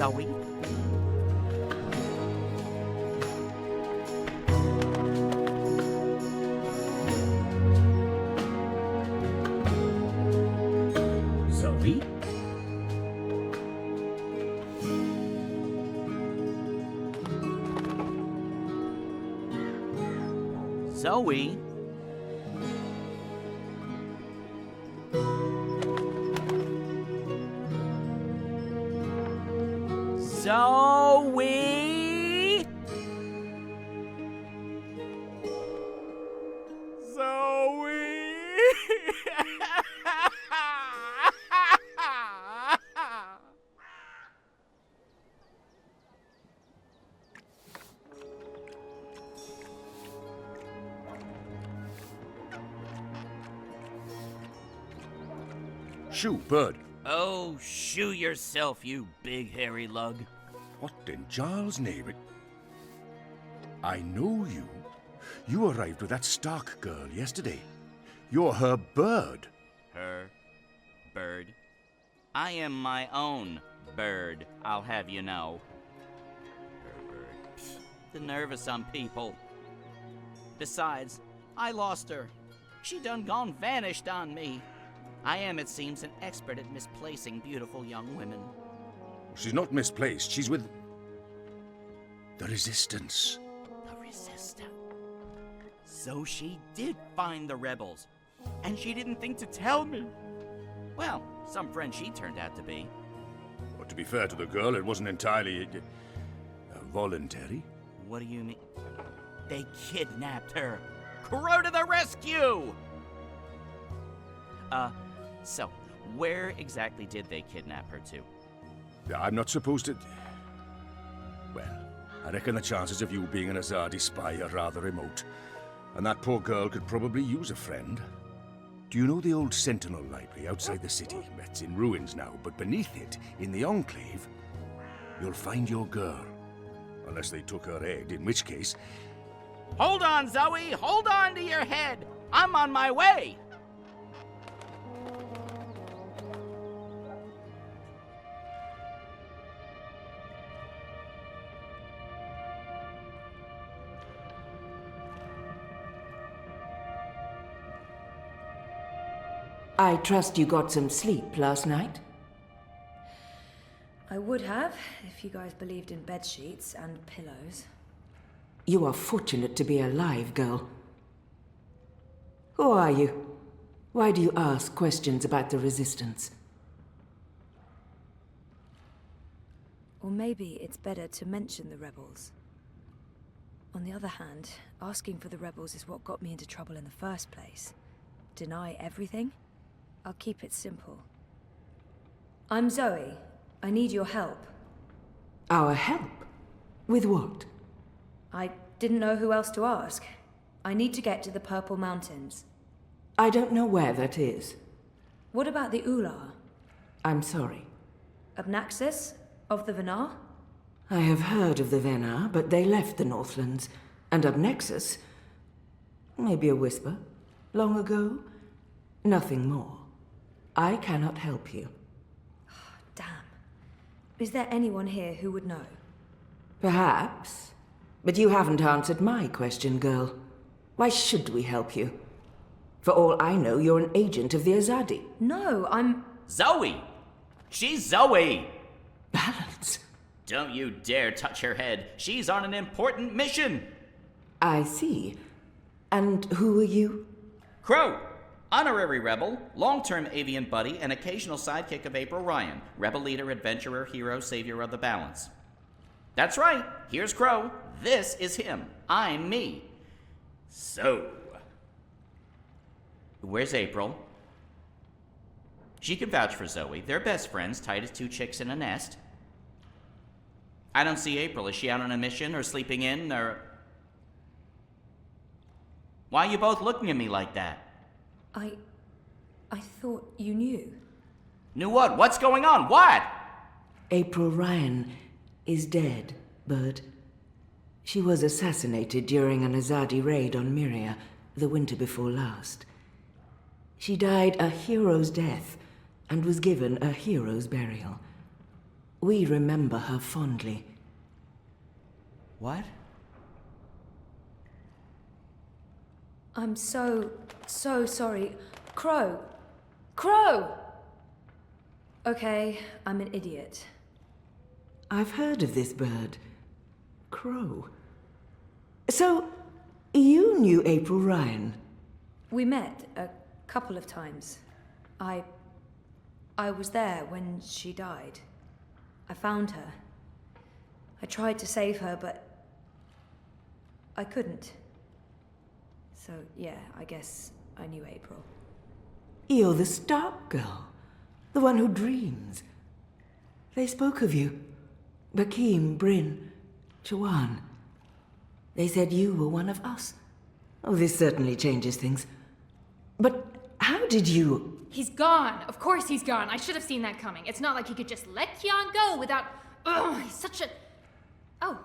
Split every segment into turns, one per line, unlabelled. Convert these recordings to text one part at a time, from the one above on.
Zoe? Zoe? Zoe? Zoe? Zoe?
Shoo, bird.
Oh, shoo yourself, you big hairy lug.
What in Jarl's name? I know you. You arrived with that Stark girl yesterday. You're her bird.
Her bird? I am my own bird, I'll have you know. Her bird. Pfft, the nerve of some people. Besides, I lost her. She done gone vanished on me. I am, it seems, an expert at misplacing beautiful young women.
She's not misplaced. She's with the Resistance.
The Resistance. So she did find the rebels, and she didn't think to tell me. Well, some friend she turned out to be.
Well, to be fair to the girl, it wasn't entirely voluntary.
What do you mean? They kidnapped her. Crow to the rescue! So, where exactly did they kidnap her to?
I'm not supposed to... Well, I reckon the chances of you being an Azadi spy are rather remote. And that poor girl could probably use a friend. Do you know the old Sentinel Library outside the city? It's in ruins now, but beneath it, in the Enclave, you'll find your girl. Unless they took her head, in which case...
Hold on, Zoe! Hold on to your head! I'm on my way!
I trust you got some sleep last night?
I would have, if you guys believed in bed sheets and pillows.
You are fortunate to be alive, girl. Who are you? Why do you ask questions about the Resistance?
Or maybe it's better to mention the rebels. On the other hand, asking for the rebels is what got me into trouble in the first place. Deny everything? I'll keep it simple. I'm Zoe. I need your help.
Our help? With what?
I didn't know who else to ask. I need to get to the Purple Mountains.
I don't know where that is.
What about the Ular?
I'm sorry.
Obnaxis? Of the Venar?
I have heard of the Venar, but they left the Northlands. And Obnexus? Maybe a whisper. Long ago? Nothing more. I cannot help you.
Damn. Is there anyone here who would know?
Perhaps. But you haven't answered my question, girl. Why should we help you? For all I know, you're an agent of the Azadi.
No, I'm...
Zoe! She's Zoe!
Balance.
Don't you dare touch her head. She's on an important mission.
I see. And who are you?
Crow, honorary rebel, long-term avian buddy, and occasional sidekick of April Ryan, rebel leader, adventurer, hero, savior of the balance. That's right, here's Crow. This is him. I'm me. So, where's April? She can vouch for Zoe. They're best friends, tight as two chicks in a nest. I don't see April. Is she out on a mission or sleeping in or... Why are you both looking at me like that?
I thought you knew.
Knew what? What's going on? What?
April Ryan is dead, Bird. She was assassinated during an Azadi raid on Myria the winter before last. She died a hero's death and was given a hero's burial. We remember her fondly.
What?
I'm so sorry. Crow! Crow! Okay, I'm an idiot.
I've heard of this bird. Crow. So, you knew April Ryan?
We met a couple of times. I was there when she died. I found her. I tried to save her, but I couldn't. So, yeah, I guess I knew April.
You're the Stark girl. The one who dreams. They spoke of you. Bakeem, Bryn, Chawan. They said you were one of us. Oh, this certainly changes things. But how did you...
He's gone. Of course he's gone. I should have seen that coming. It's not like he could just let Kian go without... Ugh, he's such a... Oh.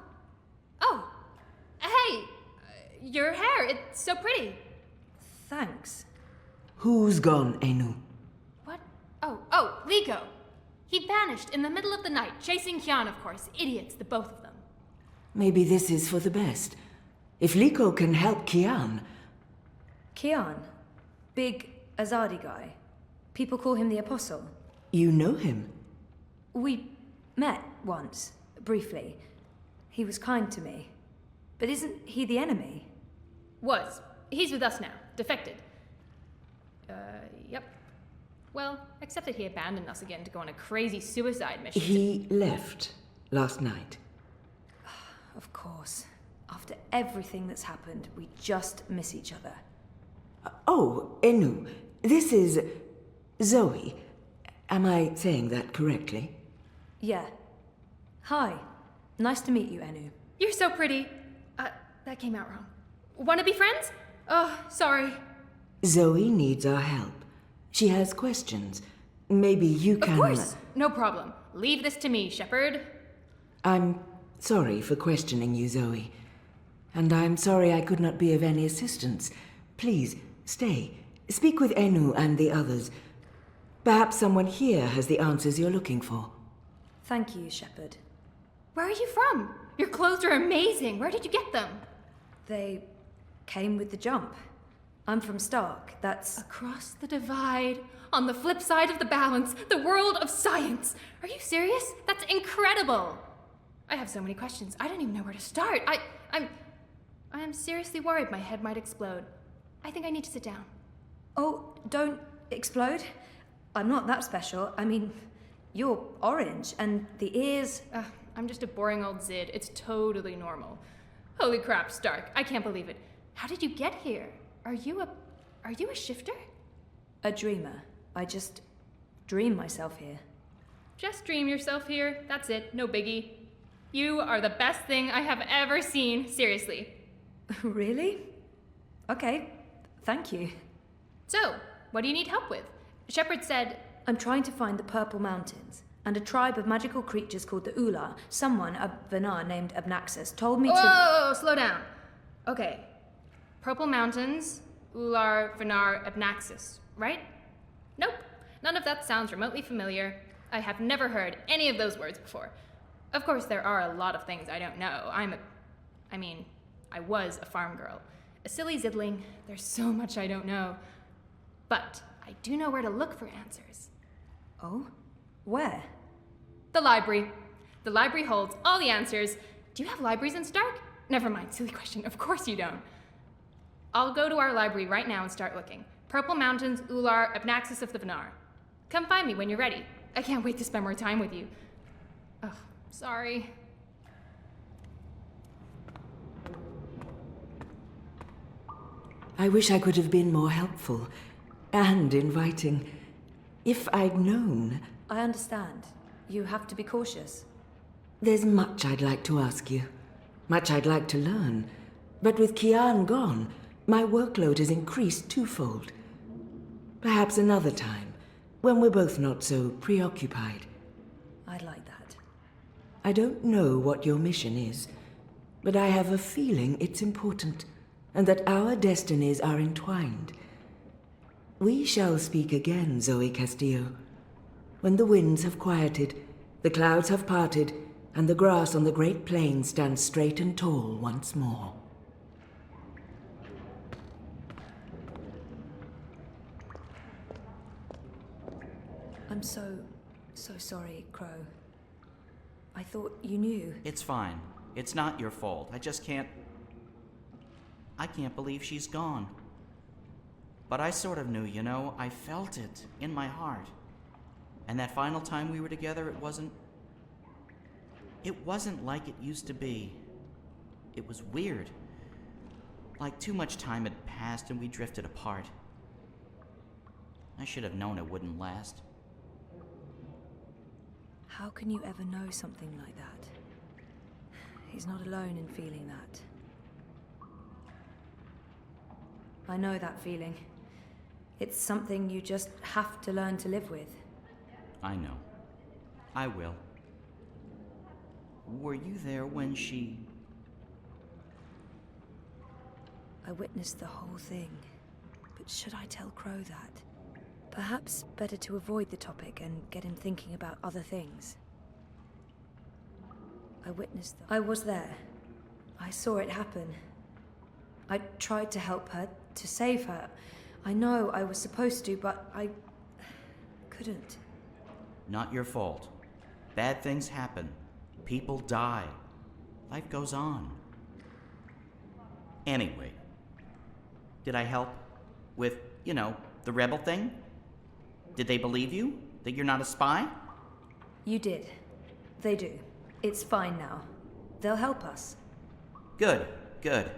Hey! Your hair, it's so pretty.
Thanks.
Who's gone, Enu?
What? Oh, Liko. He vanished in the middle of the night, chasing Kian, of course. Idiots, the both of them.
Maybe this is for the best. If Liko can help Kian...
Kian. Big Azadi guy. People call him the Apostle.
You know him?
We met once, briefly. He was kind to me. But isn't he the enemy?
Was. He's with us now. Defected. Yep. Well, except that he abandoned us again to go on a crazy suicide mission.
He left last night.
Of course. After everything that's happened, we just miss each other.
Oh, Enu, this is Zoe. Am I saying that correctly?
Yeah. Hi. Nice to meet you, Enu.
You're so pretty. That came out wrong. Wanna be friends? Oh, sorry.
Zoe needs our help. She has questions. Maybe you can...
Of course. No problem. Leave this to me, Shepard.
I'm sorry for questioning you, Zoe. And I'm sorry I could not be of any assistance. Please, stay. Speak with Enu and the others. Perhaps someone here has the answers you're looking for.
Thank you, Shepard.
Where are you from? Your clothes are amazing. Where did you get them?
They came with the jump. I'm from Stark. That's...
Across the divide, on the flip side of the balance, the world of science. Are you serious? That's incredible. I have so many questions. I don't even know where to start. I'm seriously worried my head might explode. I think I need to sit down.
Oh, don't explode. I'm not that special. I mean, you're orange, and the ears...
I'm just a boring old Zid. It's totally normal. Holy crap, Stark. I can't believe it. How did you get here? Are you a shifter?
A dreamer. I just dream myself here.
Just dream yourself here. That's it. No biggie. You are the best thing I have ever seen. Seriously.
Really? Okay. Thank you.
So, what do you need help with? Shepard said...
I'm trying to find the Purple Mountains, and a tribe of magical creatures called the Ula. Someone, a Venar named Abnaxus, told me to...
Whoa, slow down. Okay. Purple Mountains, Ular, Venar, Abnaxus, right? Nope. None of that sounds remotely familiar. I have never heard any of those words before. Of course, there are a lot of things I don't know. I was a farm girl. A silly zidling. There's so much I don't know. But I do know where to look for answers.
Oh? Where?
The library. The library holds all the answers. Do you have libraries in Stark? Never mind, silly question. Of course you don't. I'll go to our library right now and start looking. Purple Mountains, Ular, Abnaxis of the Venar. Come find me when you're ready. I can't wait to spend more time with you. Ugh, sorry.
I wish I could have been more helpful and inviting. If I'd known.
I understand. You have to be cautious.
There's much I'd like to ask you. Much I'd like to learn. But with Kian gone, my workload has increased twofold. Perhaps another time, when we're both not so preoccupied.
I'd like that.
I don't know what your mission is, but I have a feeling it's important, and that our destinies are entwined. We shall speak again, Zoe Castillo. When the winds have quieted, the clouds have parted, and the grass on the Great Plain stands straight and tall once more.
I'm so sorry, Crow. I thought you knew.
It's fine. It's not your fault. I can't believe she's gone. But I sort of knew, you know. I felt it in my heart. And that final time we were together, it wasn't like it used to be. It was weird. Like too much time had passed and we drifted apart. I should have known it wouldn't last.
How can you ever know something like that? He's not alone in feeling that. I know that feeling. It's something you just have to learn to live with.
I know. I will. Were you there when she...
I witnessed the whole thing. But should I tell Crow that? Perhaps better to avoid the topic and get him thinking about other things. I was there. I saw it happen. I tried to help her, to save her. I know I was supposed to, but I couldn't.
Not your fault. Bad things happen. People die. Life goes on. Anyway, did I help with, the rebel thing? Did they believe you? That you're not a spy?
You did. They do. It's fine now. They'll help us.
Good. They're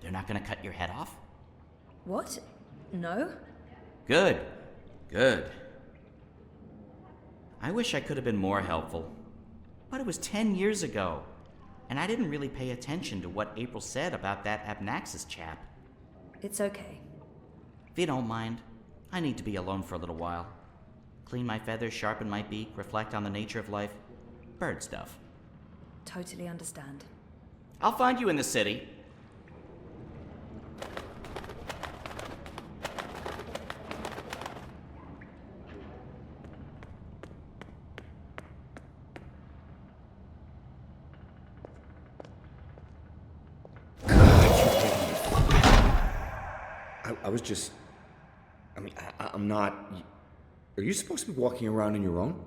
not gonna cut your head off?
What? No?
Good. I wish I could have been more helpful. But it was 10 years ago, and I didn't really pay attention to what April said about that Abnaxis chap.
It's okay.
If you don't mind, I need to be alone for a little while. Clean my feathers, sharpen my beak, reflect on the nature of life. Bird stuff.
Totally understand.
I'll find you in the city.
I was just... I'm not... Are you supposed to be walking around on your own?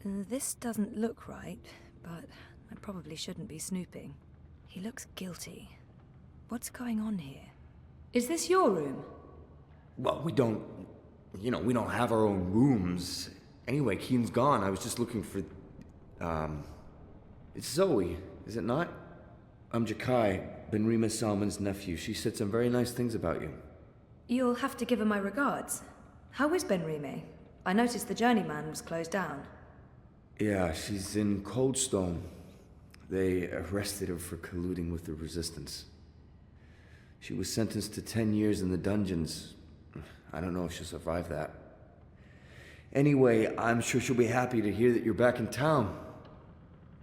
This doesn't look right, but I probably shouldn't be snooping. He looks guilty. What's going on here? Is this your room?
Well, we don't... we don't have our own rooms. Anyway, Keen's gone. I was just looking for... It's Zoe, is it not? I'm Jakai, Benrima Salman's nephew. She said some very nice things about you.
You'll have to give her my regards. How is Benrime? I noticed the Journeyman was closed down.
Yeah, she's in Coldstone. They arrested her for colluding with the Resistance. She was sentenced to 10 years in the dungeons. I don't know if she'll survive that. Anyway, I'm sure she'll be happy to hear that you're back in town.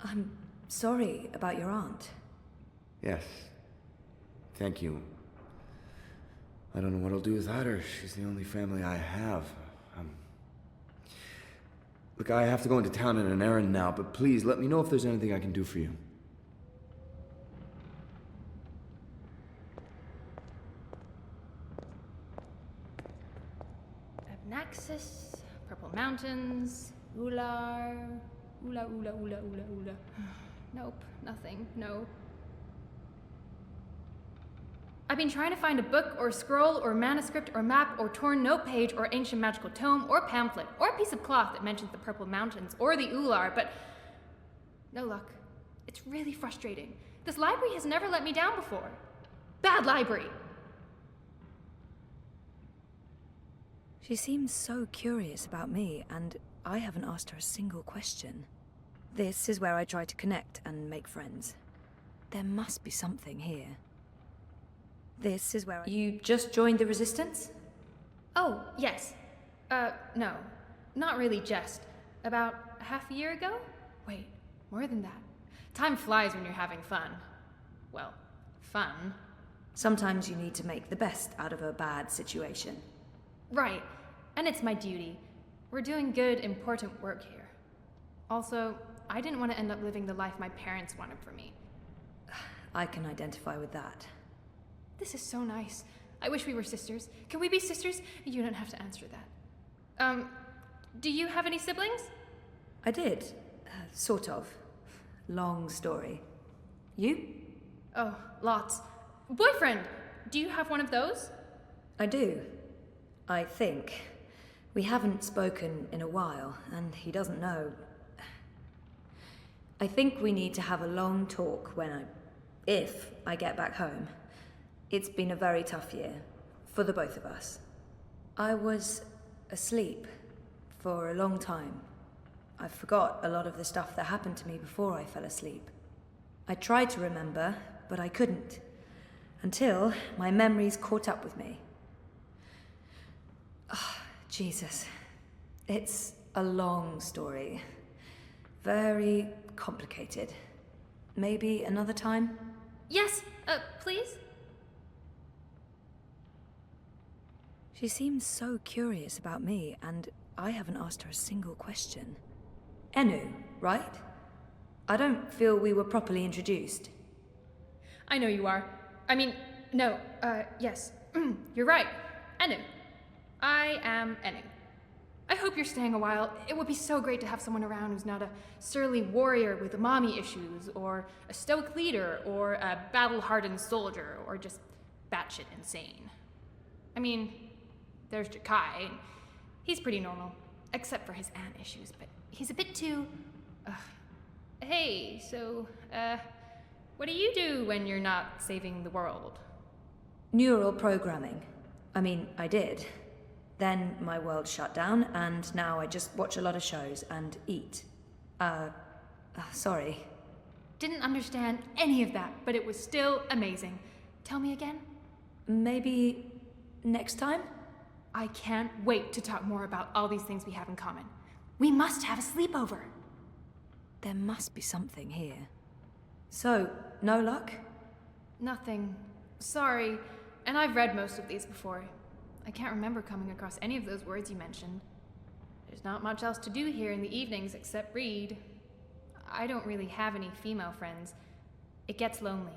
I'm sorry about your aunt.
Yes. Thank you. I don't know what I'll do without her. She's the only family I have. Look, I have to go into town on an errand now, but please let me know if there's anything I can do for you.
Abnaxis, Purple Mountains, Ular, Ula. Nope, nothing, no. I've been trying to find a book or scroll or manuscript or map or torn note page or ancient magical tome or pamphlet or a piece of cloth that mentions the Purple Mountains or the Ular, but no luck. It's really frustrating. This library has never let me down before. Bad library!
She seems so curious about me, and I haven't asked her a single question. This is where I try to connect and make friends. There must be something here. This is where
You just joined the Resistance?
Oh, yes. No. Not really just. About half a year ago? Wait, more than that. Time flies when you're having fun. Well, fun.
Sometimes you need to make the best out of a bad situation.
Right. And it's my duty. We're doing good, important work here. Also, I didn't want to end up living the life my parents wanted for me.
I can identify with that.
This is so nice. I wish we were sisters. Can we be sisters? You don't have to answer that. Do you have any siblings?
I did. Sort of. Long story. You?
Oh, lots. Boyfriend! Do you have one of those?
I do. I think. We haven't spoken in a while, and he doesn't know. I think we need to have a long talk if I get back home. It's been a very tough year, for the both of us. I was asleep for a long time. I forgot a lot of the stuff that happened to me before I fell asleep. I tried to remember, but I couldn't. Until my memories caught up with me. Oh, Jesus. It's a long story. Very complicated. Maybe another time?
Yes, please?
She seems so curious about me, and I haven't asked her a single question. Enu, right? I don't feel we were properly introduced.
I know you are. I mean, no, yes. You're right. Enu. I am Enu. I hope you're staying a while. It would be so great to have someone around who's not a surly warrior with mommy issues, or a stoic leader, or a battle-hardened soldier, or just batshit insane. I mean, there's Jakai. He's pretty normal, except for his aunt issues, but he's a bit too... Hey, so, what do you do when you're not saving the world?
Neural programming. I did. Then my world shut down, and now I just watch a lot of shows and eat. Sorry.
Didn't understand any of that, but it was still amazing. Tell me again?
Maybe next time?
I can't wait to talk more about all these things we have in common. We must have a sleepover.
There must be something here. So, no luck?
Nothing. Sorry. And I've read most of these before. I can't remember coming across any of those words you mentioned. There's not much else to do here in the evenings except read. I don't really have any female friends. It gets lonely.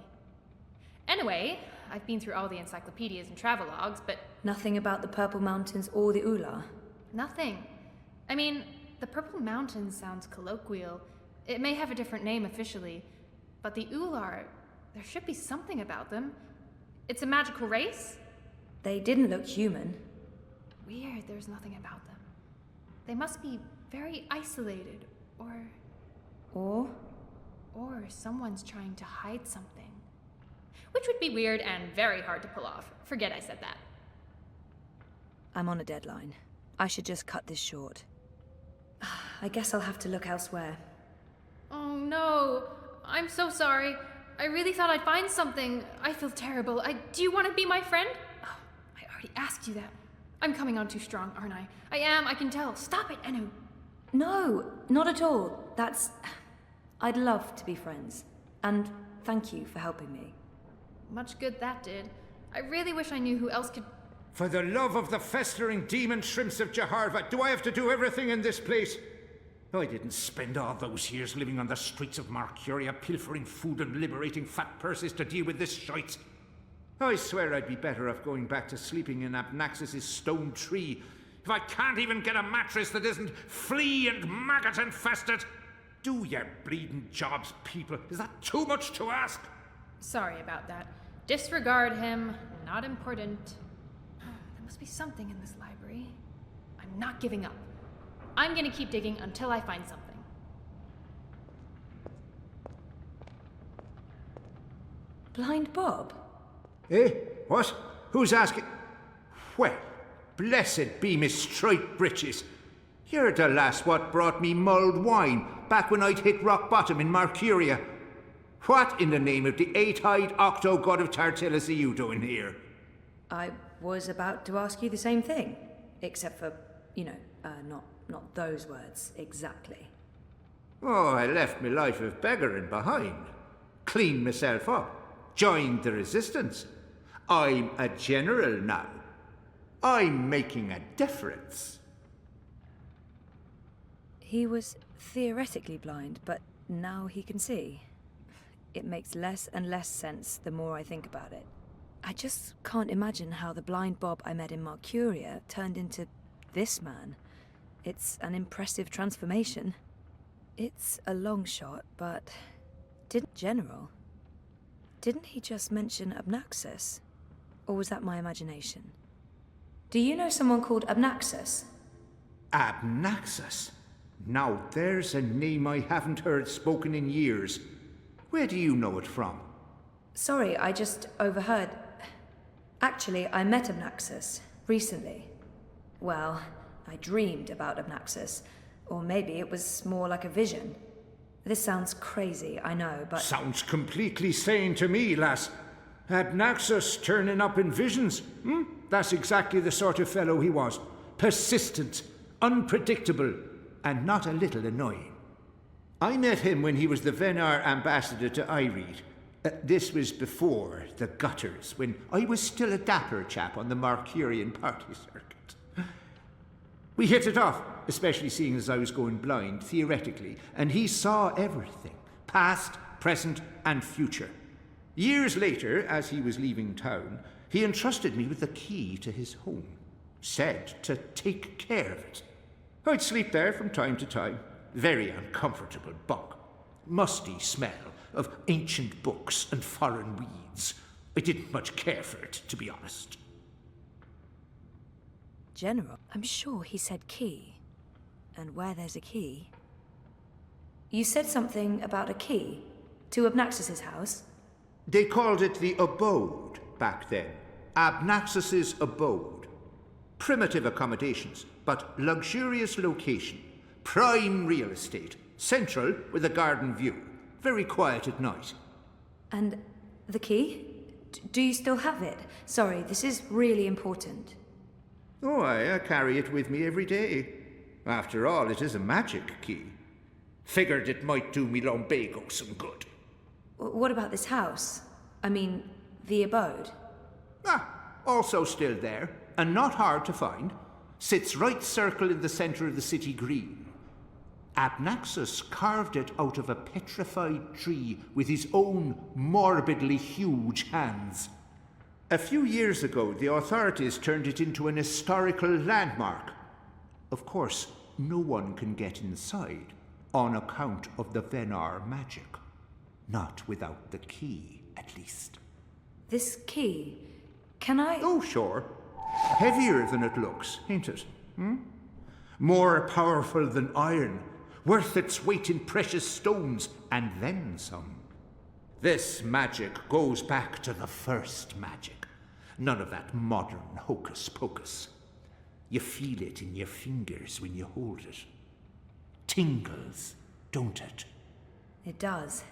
Anyway, I've been through all the encyclopedias and travelogues, but...
Nothing about the Purple Mountains or the Ular?
Nothing. I mean, the Purple Mountains sounds colloquial. It may have a different name officially, but the Ular, there should be something about them. It's a magical race?
They didn't look human.
Weird, there's nothing about them. They must be very isolated, or someone's trying to hide something. Which would be weird and very hard to pull off. Forget I said that.
I'm on a deadline. I should just cut this short. I guess I'll have to look elsewhere.
Oh no, I'm so sorry. I really thought I'd find something. I feel terrible. Do you want to be my friend? Oh, I already asked you that. I'm coming on too strong, aren't I? I am, I can tell. Stop it, Enu.
No, not at all. I'd love to be friends. And thank you for helping me.
Much good that did. I really wish I knew who else could...
For the love of the festering demon shrimps of Jaharva, do I have to do everything in this place? I didn't spend all those years living on the streets of Marcuria, pilfering food and liberating fat purses to deal with this shite. I swear I'd be better off going back to sleeping in Abnaxis' stone tree if I can't even get a mattress that isn't flea and maggot infested. Do your bleeding jobs, people. Is that too much to ask?
Sorry about that. Disregard him. Not important. There must be something in this library. I'm not giving up. I'm gonna keep digging until I find something.
Blind Bob?
Eh? What? Who's asking? Well, blessed be me striped breeches. You're the lass what brought me mulled wine back when I'd hit rock bottom in Marcuria. What in the name of the eight-eyed octo-god of Tartellus are you doing here?
I was about to ask you the same thing. Except for, not those words exactly.
Oh, I left me life of beggaring behind. Cleaned myself up. Joined the resistance. I'm a general now. I'm making a difference.
He was theoretically blind, but now he can see. It makes less and less sense the more I think about it. I just can't imagine how the blind Bob I met in Marcuria turned into this man. It's an impressive transformation. It's a long shot, but Didn't he just mention Abnaxus? Or was that my imagination? Do you know someone called Abnaxus?
Abnaxus? Now there's a name I haven't heard spoken in years. Where do you know it from?
Sorry, I just overheard. Actually, I met Abnaxus recently. Well, I dreamed about Abnaxus. Or maybe it was more like a vision. This sounds crazy, I know, but...
Sounds completely sane to me, lass. Abnaxus turning up in visions. That's exactly the sort of fellow he was. Persistent, unpredictable, and not a little annoying. I met him when he was the Venar ambassador to Ireed. This was before the gutters, when I was still a dapper chap on the Marcurian party circuit. We hit it off, especially seeing as I was going blind, theoretically, and he saw everything, past, present, and future. Years later, as he was leaving town, he entrusted me with the key to his home, said to take care of it. I'd sleep there from time to time. Very uncomfortable bunk. Musty smell of ancient books and foreign weeds. I didn't much care for it, to be honest.
General, I'm sure he said key. And where there's a key... You said something about a key to Abnaxus's house?
They called it the abode back then. Abnaxus's abode. Primitive accommodations, but luxurious location. Prime real estate. Central with a garden view. Very quiet at night.
And the key? Do you still have it? Sorry, this is really important.
Oh, I carry it with me every day. After all, it is a magic key. Figured it might do me lumbago some good.
What about this house? I mean, the abode?
Also still there, and not hard to find. Sits right circle in the center of the city green. Abnaxus carved it out of a petrified tree with his own morbidly huge hands. A few years ago, the authorities turned it into an historical landmark. Of course, no one can get inside, on account of the Venar magic. Not without the key, at least.
This key, can I...
Oh, sure. Heavier than it looks, ain't it? More powerful than iron, worth its weight in precious stones, and then some. This magic goes back to the first magic. None of that modern hocus-pocus. You feel it in your fingers when you hold it. Tingles, don't it?
It does.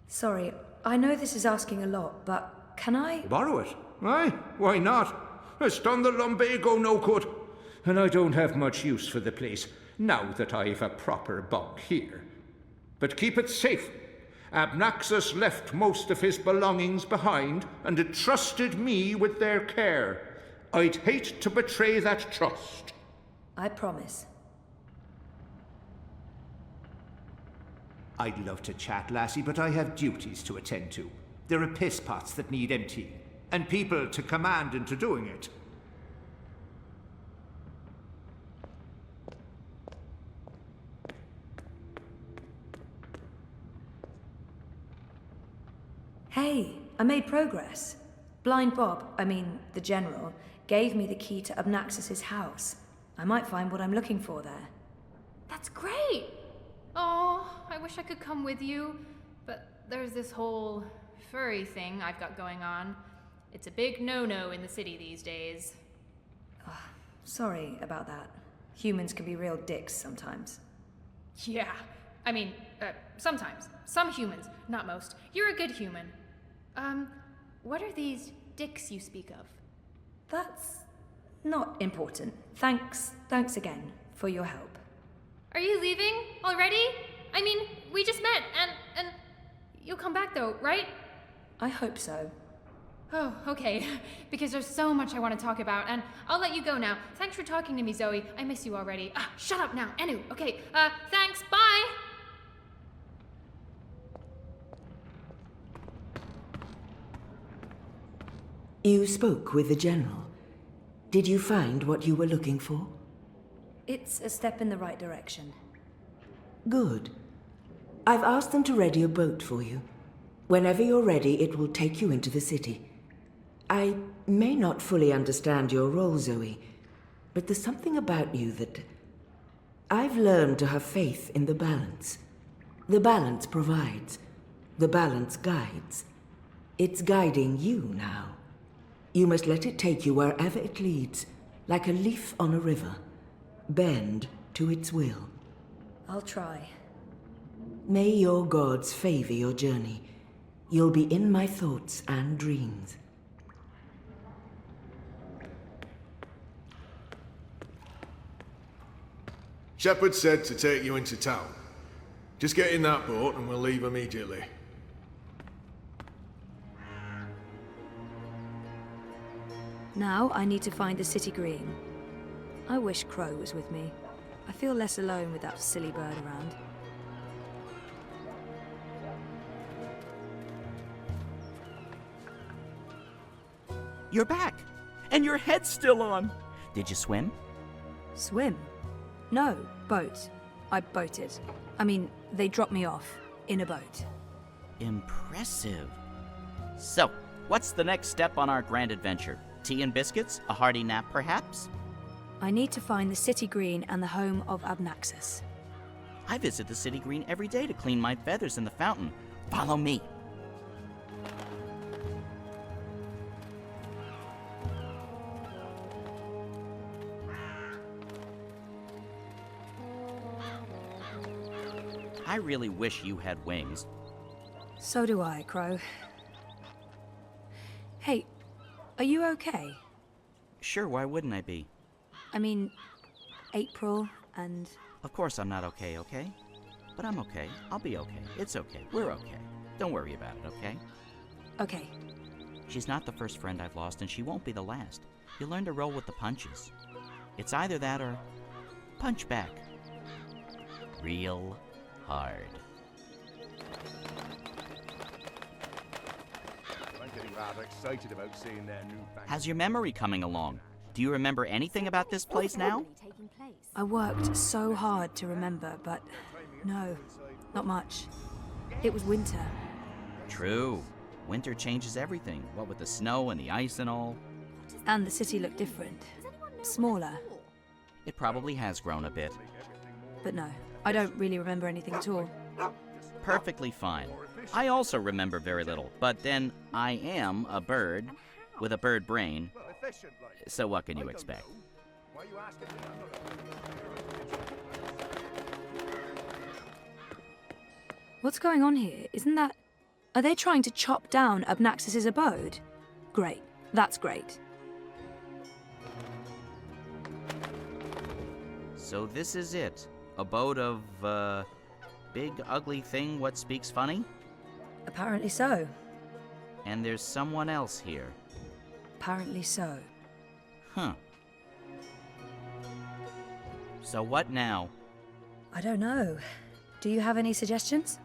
Sorry, I know this is asking a lot, but can I...
Borrow it? Aye, why not? It's done the lumbago no good. And I don't have much use for the place, now that I've a proper bunk here. But keep it safe. Abnaxus left most of his belongings behind and entrusted me with their care. I'd hate to betray that trust.
I promise.
I'd love to chat, lassie, but I have duties to attend to. There are piss pots that need emptying, and people to command into doing it.
Hey, I made progress. Blind Bob, the General, gave me the key to Abnaxus's house. I might find what I'm looking for there.
That's great! Oh, I wish I could come with you, but there's this whole furry thing I've got going on. It's a big no-no in the city these days.
Sorry about that. Humans can be real dicks sometimes.
Yeah, sometimes. Some humans, not most. You're a good human. What are these dicks you speak of?
That's not important. Thanks again for your help.
Are you leaving already? We just met, and you'll come back though, right?
I hope so.
Oh, okay. Because there's so much I want to talk about, and I'll let you go now. Thanks for talking to me, Zoe. I miss you already. Shut up now, Anu. Okay, thanks, bye!
You spoke with the General. Did you find what you were looking for?
It's a step in the right direction.
Good. I've asked them to ready a boat for you. Whenever you're ready, it will take you into the city. I may not fully understand your role, Zoe, but there's something about you that... I've learned to have faith in the balance. The balance provides. The balance guides. It's guiding you now. You must let it take you wherever it leads, like a leaf on a river. Bend to its will.
I'll try.
May your gods favor your journey. You'll be in my thoughts and dreams.
Shepard said to take you into town. Just get in that boat and we'll leave immediately.
Now I need to find the city green. I wish Crow was with me. I feel less alone with that silly bird around.
You're back! And your head's still on! Did you swim?
Swim? No, boat. I boated. They dropped me off in a boat.
Impressive. So, what's the next step on our grand adventure? Tea and biscuits? A hearty nap, perhaps?
I need to find the city green and the home of Abnaxus.
I visit the city green every day to clean my feathers in the fountain. Follow me. I really wish you had wings.
So do I, Crow. Hey, are you okay?
Sure, why wouldn't I be?
April and...
Of course I'm not okay, okay? But I'm okay. I'll be okay. It's okay. We're okay. Don't worry about it, okay?
Okay.
She's not the first friend I've lost, and she won't be the last. You learn to roll with the punches. It's either that or punch back. Real hard.
I'm getting rather excited about seeing their new bank.
How's your memory coming along? Do you remember anything about this place now?
I worked so hard to remember, but no, not much. It was winter.
True. Winter changes everything, what with the snow and the ice and all.
And the city looked different. Smaller.
It probably has grown a bit.
But no, I don't really remember anything at all.
Perfectly fine. I also remember very little, but then I am a bird with a bird brain, so what can you expect?
What's going on here? Isn't that... Are they trying to chop down Abnaxus's abode? Great. That's great.
So this is it. Abode of, big ugly thing what speaks funny?
Apparently so.
And there's someone else here.
Apparently so.
Huh. So what now?
I don't know. Do you have any suggestions?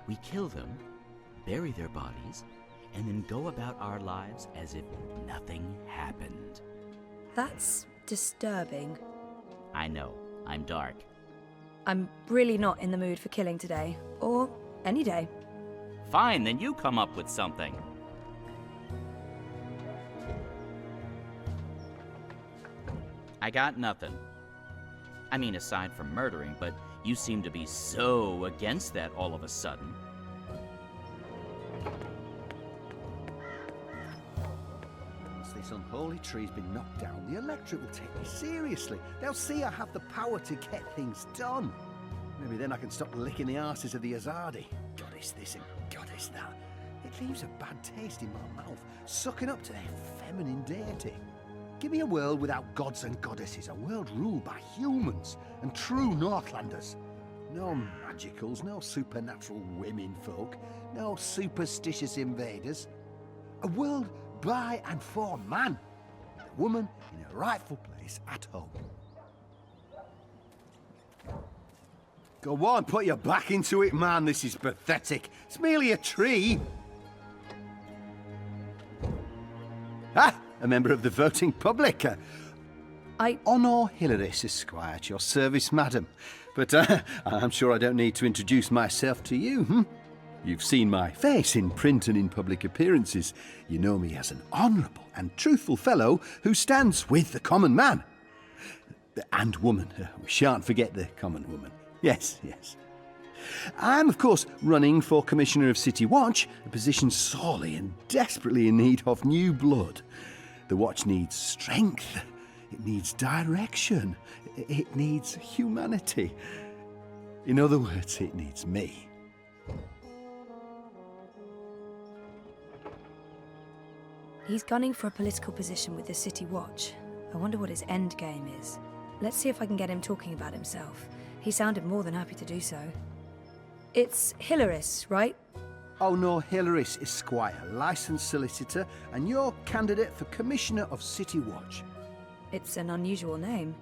We kill them, bury their bodies, and then go about our lives as if nothing happened.
That's disturbing.
I know. I'm dark.
I'm really not in the mood for killing today. Or any day.
Fine, then you come up with something. I got nothing. I mean, aside from murdering, but you seem to be so against that all of a sudden.
Once this unholy tree's been knocked down, the electorate will take me seriously. They'll see I have the power to get things done. Maybe then I can stop licking the arses of the Azadi. Goddess this and goddess that. It leaves a bad taste in my mouth, sucking up to their feminine deity. Give me a world without gods and goddesses, a world ruled by humans and true Northlanders. No magicals, no supernatural women folk, no superstitious invaders. A world by and for man, the woman in her rightful place at home. Go on, put your back into it, man. This is pathetic. It's merely a tree. Ah, a member of the voting public. Honor Hilaris, Esquire, at your service, madam. But I'm sure I don't need to introduce myself to you, You've seen my face in print and in public appearances. You know me as an honourable and truthful fellow who stands with the common man. And woman. We shan't forget the common woman. Yes, yes. I'm, of course, running for Commissioner of City Watch, a position sorely and desperately in need of new blood. The Watch needs strength. It needs direction. It needs humanity. In other words, it needs me.
He's gunning for a political position with the City Watch. I wonder what his end game is. Let's see if I can get him talking about himself. He sounded more than happy to do so. It's Hilaris, right?
Oh no, Hilaris, Esquire, licensed solicitor, and your candidate for Commissioner of City Watch.
It's an unusual name.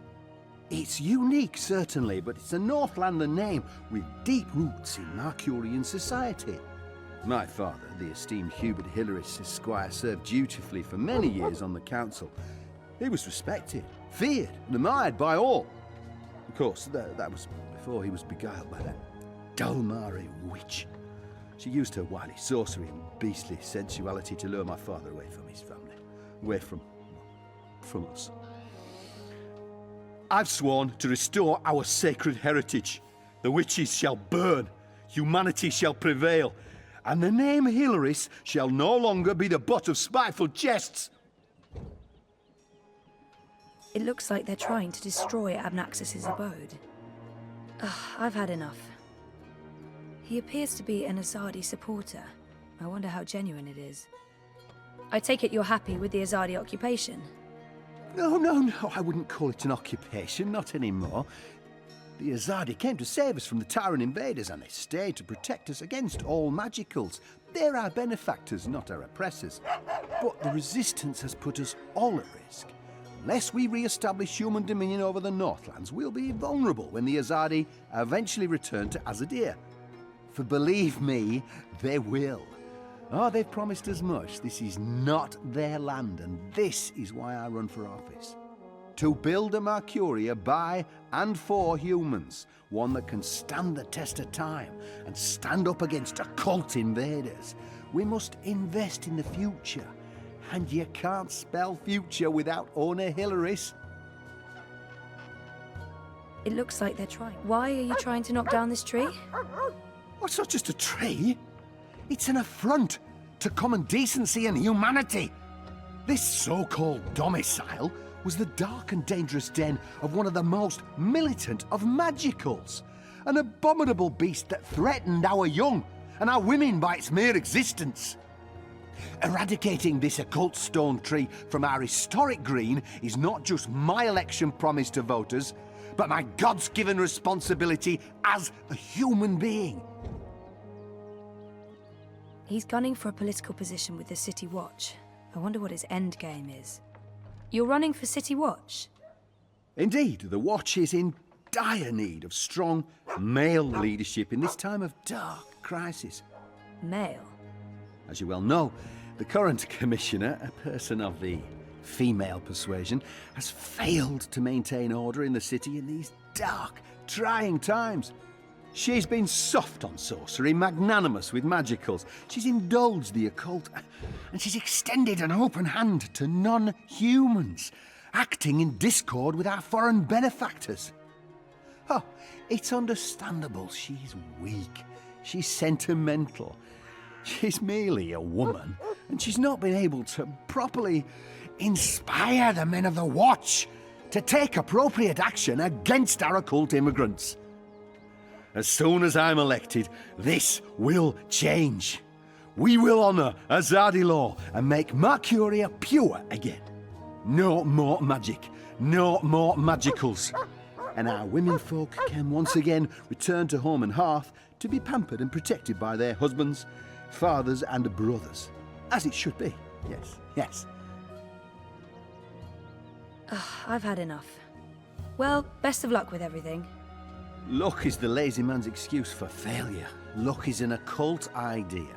It's unique, certainly, but it's a Northlander name with deep roots in Marcurian society. My father, the esteemed Hubert Hilaris, Esquire, served dutifully for many years on the council. He was respected, feared, and admired by all. Of course, that was before he was beguiled by that Dulmari witch. She used her wily sorcery and beastly sensuality to lure my father away from his family, away from us. I've sworn to restore our sacred heritage. The witches shall burn, humanity shall prevail, and the name Hilaris shall no longer be the butt of spiteful jests.
It looks like they're trying to destroy Abnaxus's abode. I've had enough. He appears to be an Azadi supporter. I wonder how genuine it is. I take it you're happy with the Azadi occupation?
No, I wouldn't call it an occupation, not anymore. The Azadi came to save us from the Tyrant invaders, and they stayed to protect us against all magicals. They're our benefactors, not our oppressors. But the Resistance has put us all at risk. Unless we re-establish human dominion over the Northlands, we'll be vulnerable when the Azadi eventually return to Azadiyy. For believe me, they will. Oh, they've promised as much. This is not their land, and this is why I run for office. To build a Mercuria by and for humans, one that can stand the test of time and stand up against occult invaders. We must invest in the future, and you can't spell future without Owner Hilaris.
It looks like they're trying. Why are you trying to knock down this tree?
Well, it's not just a tree. It's an affront to common decency and humanity. This so-called domicile was the dark and dangerous den of one of the most militant of magicals. An abominable beast that threatened our young and our women by its mere existence. Eradicating this occult stone tree from our historic green is not just my election promise to voters, but my God's-given responsibility as a human being.
He's gunning for a political position with the City Watch. I wonder what his end game is. You're running for City Watch?
Indeed, the Watch is in dire need of strong male leadership in this time of dark crisis.
Male?
As you well know, the current commissioner, a person of the female persuasion, has failed to maintain order in the city in these dark, trying times. She's been soft on sorcery, magnanimous with magicals. She's indulged the occult, and she's extended an open hand to non-humans. acting in discord with our foreign benefactors. Oh, it's understandable. She's weak. She's sentimental. She's merely a woman, and she's not been able to properly inspire the men of the Watch to take appropriate action against our occult immigrants. As soon as I'm elected, this will change. We will honour Azadi law and make Mercuria pure again. No more magic. No more magicals. And our womenfolk can once again return to home and hearth to be pampered and protected by their husbands, fathers and brothers. As it should be. Yes, yes.
I've had enough. Well, best of luck with everything.
Luck is the lazy man's excuse for failure. Luck is an occult idea.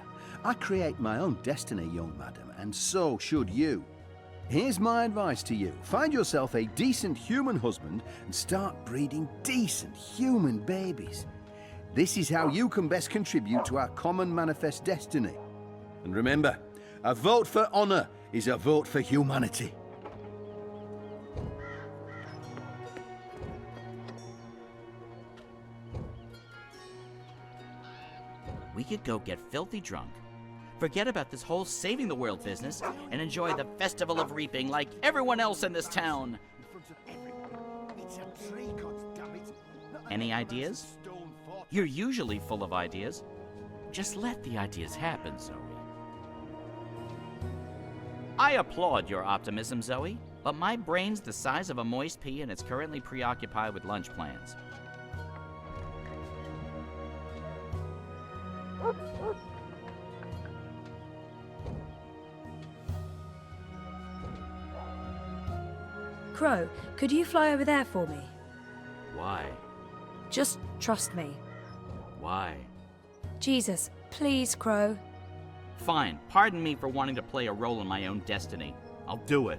I create my own destiny, young madam, and so should you. Here's my advice to you. Find yourself a decent human husband and start breeding decent human babies. This is how you can best contribute to our common manifest destiny. And remember, a vote for honour is a vote for humanity.
We could go get filthy drunk, forget about this whole saving the world business, and enjoy the Festival of Reaping like everyone else in this town. Any ideas? You're usually full of ideas. Just let the ideas happen, Zoe. I applaud your optimism, Zoe, but my brain's the size of a moist pea and it's currently preoccupied with lunch plans.
Crow, could you fly over there for me?
Why?
Just trust me.
Why?
Jesus, please, Crow.
Fine, pardon me for wanting to play a role in my own destiny. I'll do it.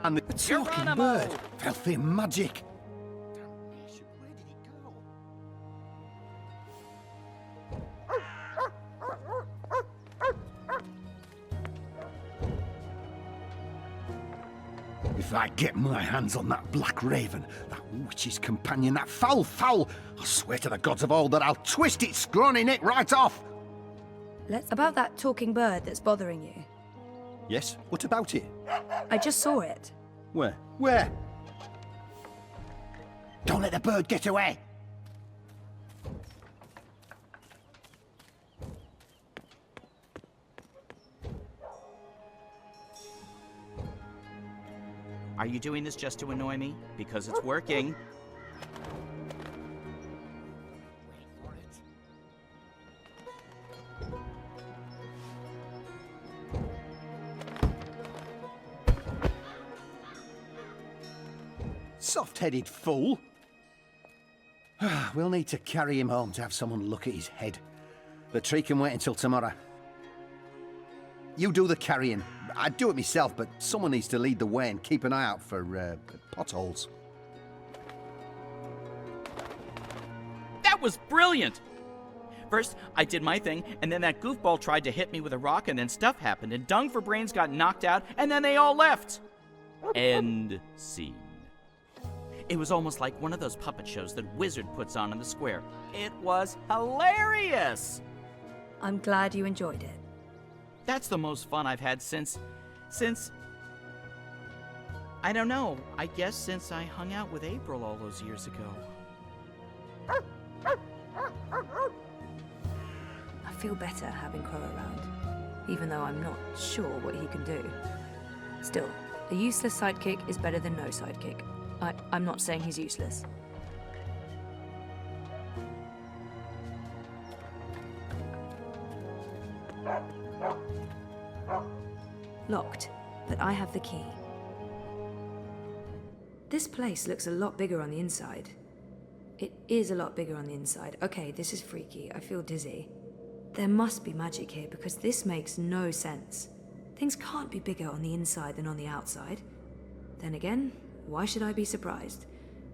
And the talking bird, filthy magic. Damnation, where did he go? If I get my hands on that black raven, that witch's companion, that foul, I swear to the gods of old that I'll twist its scrawny neck right off.
About that talking bird that's bothering you.
Yes, what about it?
I just saw it.
Where? Where? Don't let the bird get away!
Are you doing this just to annoy me? Because it's working.
Soft-headed fool. We'll need to carry him home to have someone look at his head. The tree can wait until tomorrow. You do the carrying. I'd do it myself, but someone needs to lead the way and keep an eye out for potholes.
That was brilliant! First, I did my thing, and then that goofball tried to hit me with a rock, and then stuff happened, and Dung for Brains got knocked out, and then they all left! End scene. It was almost like one of those puppet shows that Wizard puts on in the square. It was hilarious!
I'm glad you enjoyed it.
That's the most fun I've had since... I don't know. I guess since I hung out with April all those years ago.
I feel better having Crow around, even though I'm not sure what he can do. Still, a useless sidekick is better than no sidekick. I'm not saying he's useless. Locked, but I have the key. This place looks a lot bigger on the inside. It is a lot bigger on the inside. Okay, this is freaky. I feel dizzy. There must be magic here because this makes no sense. Things can't be bigger on the inside than on the outside. Then again, why should I be surprised?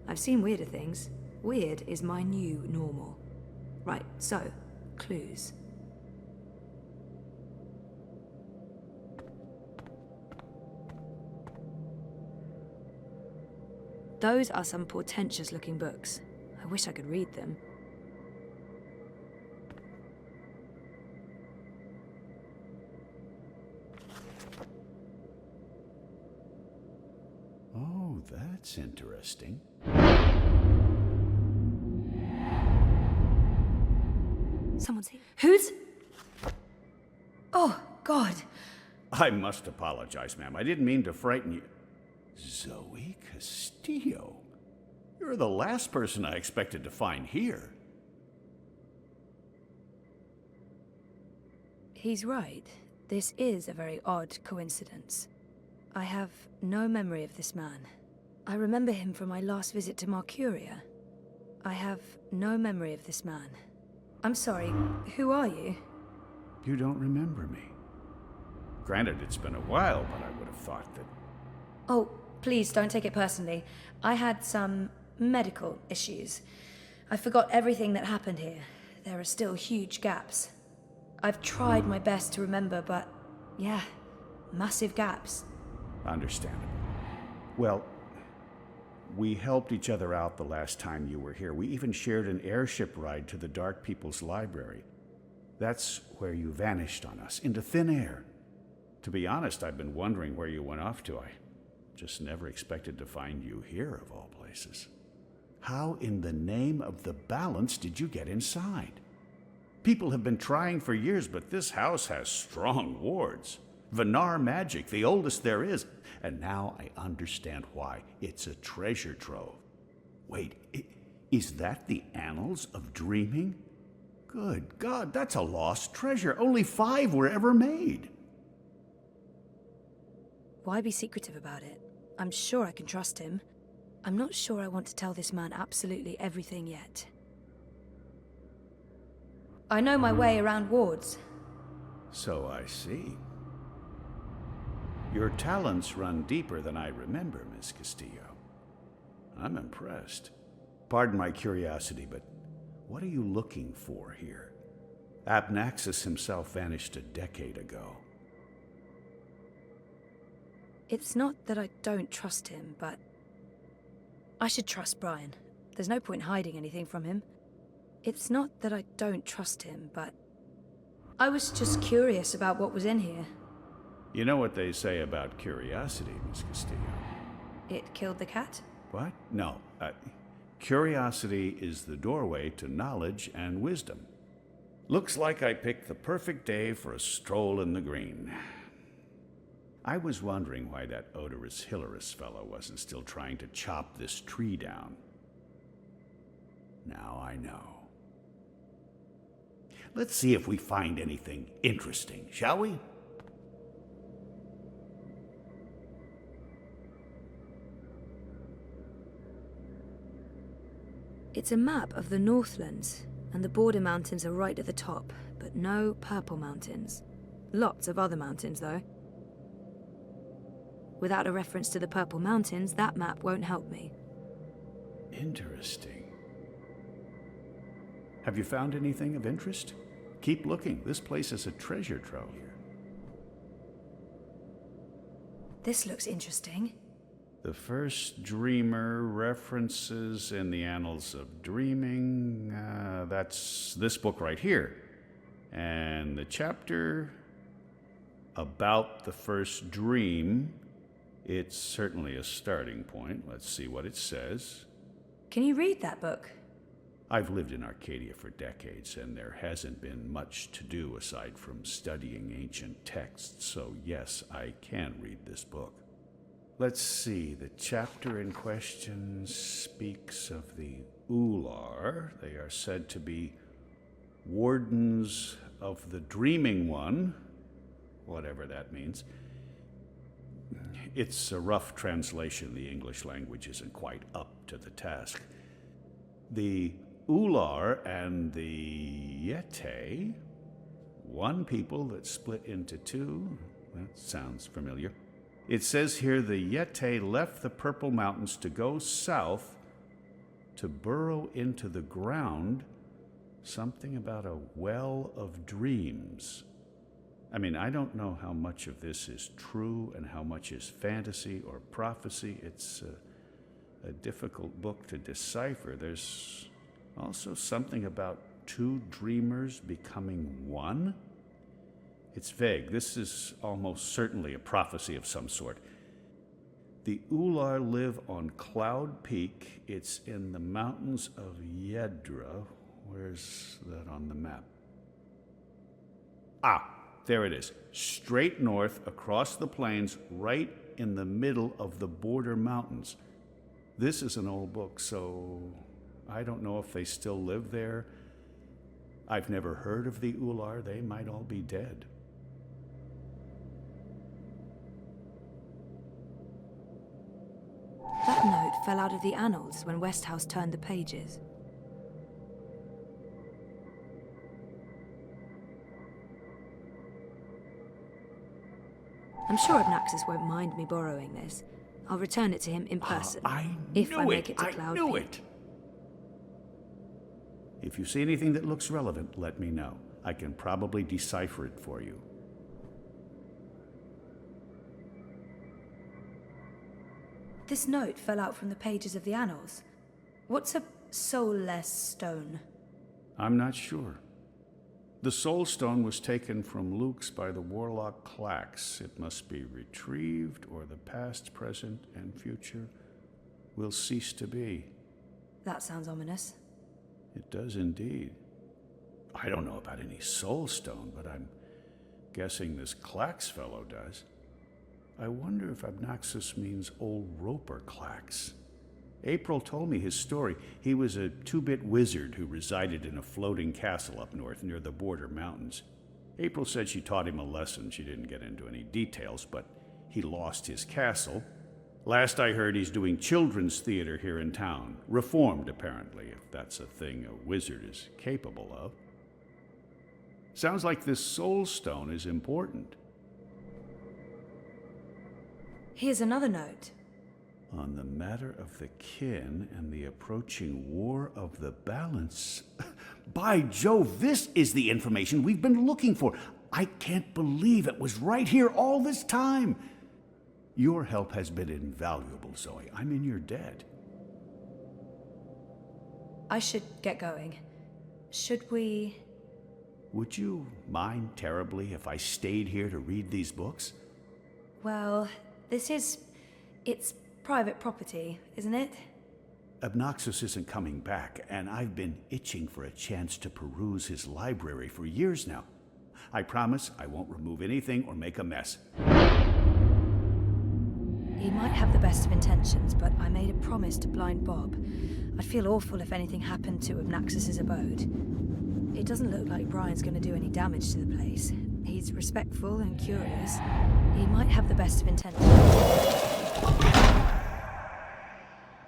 I've seen weirder things. Weird is my new normal. Right, so, clues. Those are some portentous-looking books. I wish I could read them.
Oh, that's interesting.
Someone's here. Who's... Oh, God.
I must apologize, ma'am. I didn't mean to frighten you. Zoe Castillo. You're the last person I expected to find here.
He's right. This is a very odd coincidence. I have no memory of this man. I remember him from my last visit to Mercuria. I have no memory of this man. I'm sorry, who are you?
You don't remember me. Granted, it's been a while, but I would have thought that...
Oh, please don't take it personally. I had some medical issues. I forgot everything that happened here. There are still huge gaps. I've tried my best to remember, but yeah, massive gaps.
Understandable. Well, we helped each other out the last time you were here. We even shared an airship ride to the Dark People's Library. That's where you vanished on us, into thin air. To be honest, I've been wondering where you went off to. I just never expected to find you here, of all places. How in the name of the balance did you get inside? People have been trying for years, but this house has strong wards. Venar magic, the oldest there is. And now I understand why. It's a treasure trove. Wait, is that the Annals of Dreaming? Good God, that's a lost treasure. Only 5 were ever made.
Why be secretive about it? I'm sure I can trust him. I'm not sure I want to tell this man absolutely everything yet. I know my way around wards.
So I see. Your talents run deeper than I remember, Miss Castillo. I'm impressed. Pardon my curiosity, but what are you looking for here? Abnaxis himself vanished a decade ago.
It's not that I don't trust him, but I should trust Brian. There's no point hiding anything from him. It's not that I don't trust him, but I was just curious about what was in here.
You know what they say about curiosity, Miss Castillo?
It killed the cat?
What? No. Curiosity is the doorway to knowledge and wisdom. Looks like I picked the perfect day for a stroll in the green. I was wondering why that odorous Hilarious fellow wasn't still trying to chop this tree down. Now I know. Let's see if we find anything interesting, shall we?
It's a map of the Northlands, and the border mountains are right at the top, but no purple mountains. Lots of other mountains, though. Without a reference to the purple mountains, that map won't help me.
Interesting. Have you found anything of interest? Keep looking. This place is a treasure trove here.
This looks interesting.
The first dreamer references in the Annals of Dreaming. That's this book right here. And the chapter about the first dream, it's certainly a starting point. Let's see what it says.
Can you read that book?
I've lived in Arcadia for decades, and there hasn't been much to do aside from studying ancient texts, so yes, I can read this book. Let's see, the chapter in question speaks of the Ular. They are said to be wardens of the Dreaming One, whatever that means. It's a rough translation. The English language isn't quite up to the task. The Ular and the Yete, one people that split into 2. That sounds familiar. It says here the Yete left the Purple Mountains to go south to burrow into the ground. Something about a well of dreams. I mean, I don't know how much of this is true and how much is fantasy or prophecy. It's a difficult book to decipher. There's also something about two dreamers becoming one. It's vague. This is almost certainly a prophecy of some sort. The Ular live on Cloud Peak. It's in the mountains of Yedra. Where's that on the map? Ah, there it is. Straight north across the plains, right in the middle of the border mountains. This is an old book, so I don't know if they still live there. I've never heard of the Ular. They might all be dead.
That note fell out of the annals when Westhouse turned the pages. I'm sure Abnaxis won't mind me borrowing this. I'll return it to him in person. If I make it to Cloud Peak.
I knew it! If you see anything that looks relevant, let me know. I can probably decipher it for you.
This note fell out from the pages of the annals. What's a soulless stone?
I'm not sure. The Soul Stone was taken from Luke's by the warlock Clax. It must be retrieved, or the past, present, and future will cease to be.
That sounds ominous.
It does indeed. I don't know about any Soul Stone, but I'm guessing this Clax fellow does. I wonder if Abnaxis means old Roper Clax. April told me his story. He was a two-bit wizard who resided in a floating castle up north near the border mountains. April said she taught him a lesson. She didn't get into any details, but he lost his castle. Last I heard, he's doing children's theater here in town. Reformed, apparently, if that's a thing a wizard is capable of. Sounds like this Soul Stone is important.
Here's another note.
On the matter of the kin and the approaching War of the Balance. By Jove, this is the information we've been looking for. I can't believe it was right here all this time. Your help has been invaluable, Zoe. I'm in your debt.
I should get going. Should we...
Would you mind terribly if I stayed here to read these books?
Well, it's private property, isn't it?
Abnaxis isn't coming back, and I've been itching for a chance to peruse his library for years now. I promise I won't remove anything or make a mess.
He might have the best of intentions, but I made a promise to Blind Bob. I'd feel awful if anything happened to Abnaxis' abode. It doesn't look like Brian's going to do any damage to the place. He's respectful and curious. He might have the best of intentions.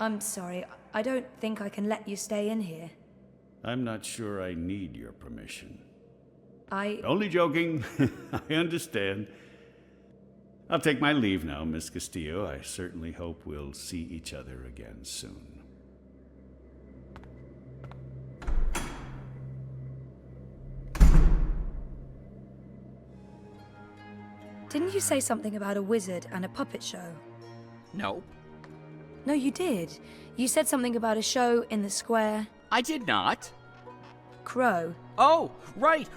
I'm sorry, I don't think I can let you stay in here.
I'm not sure I need your permission.
I...
Only joking. I understand. I'll take my leave now, Miss Castillo. I certainly hope we'll see each other again soon.
Didn't you say something about a wizard and a puppet show?
Nope.
No, you did. You said something about a show in the square.
I did not.
Crow.
Oh, right!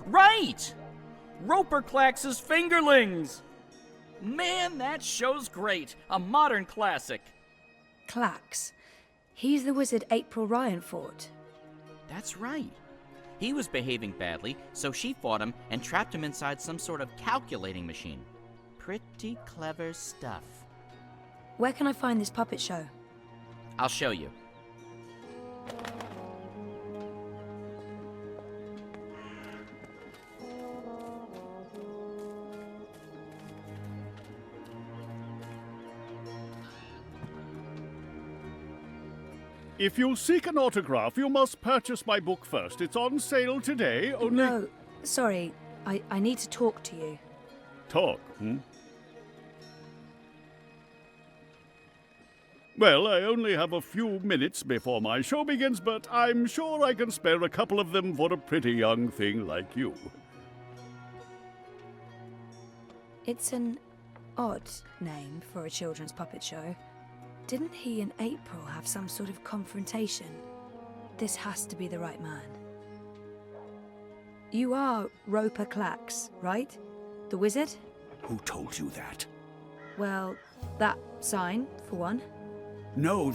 Roper Clax's Fingerlings! Man, that show's great. A modern classic.
Clax. He's the wizard April Ryan fought.
That's right. He was behaving badly, so she fought him and trapped him inside some sort of calculating machine. Pretty clever stuff.
Where can I find this puppet show?
I'll show you.
If you seek an autograph, you must purchase my book first. It's on sale today, only...
No, sorry. I need to talk to you.
Talk, Well, I only have a few minutes before my show begins, but I'm sure I can spare a couple of them for a pretty young thing like you.
It's an odd name for a children's puppet show. Didn't he and April have some sort of confrontation? This has to be the right man. You are Roper Clax, right? The wizard?
Who told you that?
Well, that sign, for one.
No,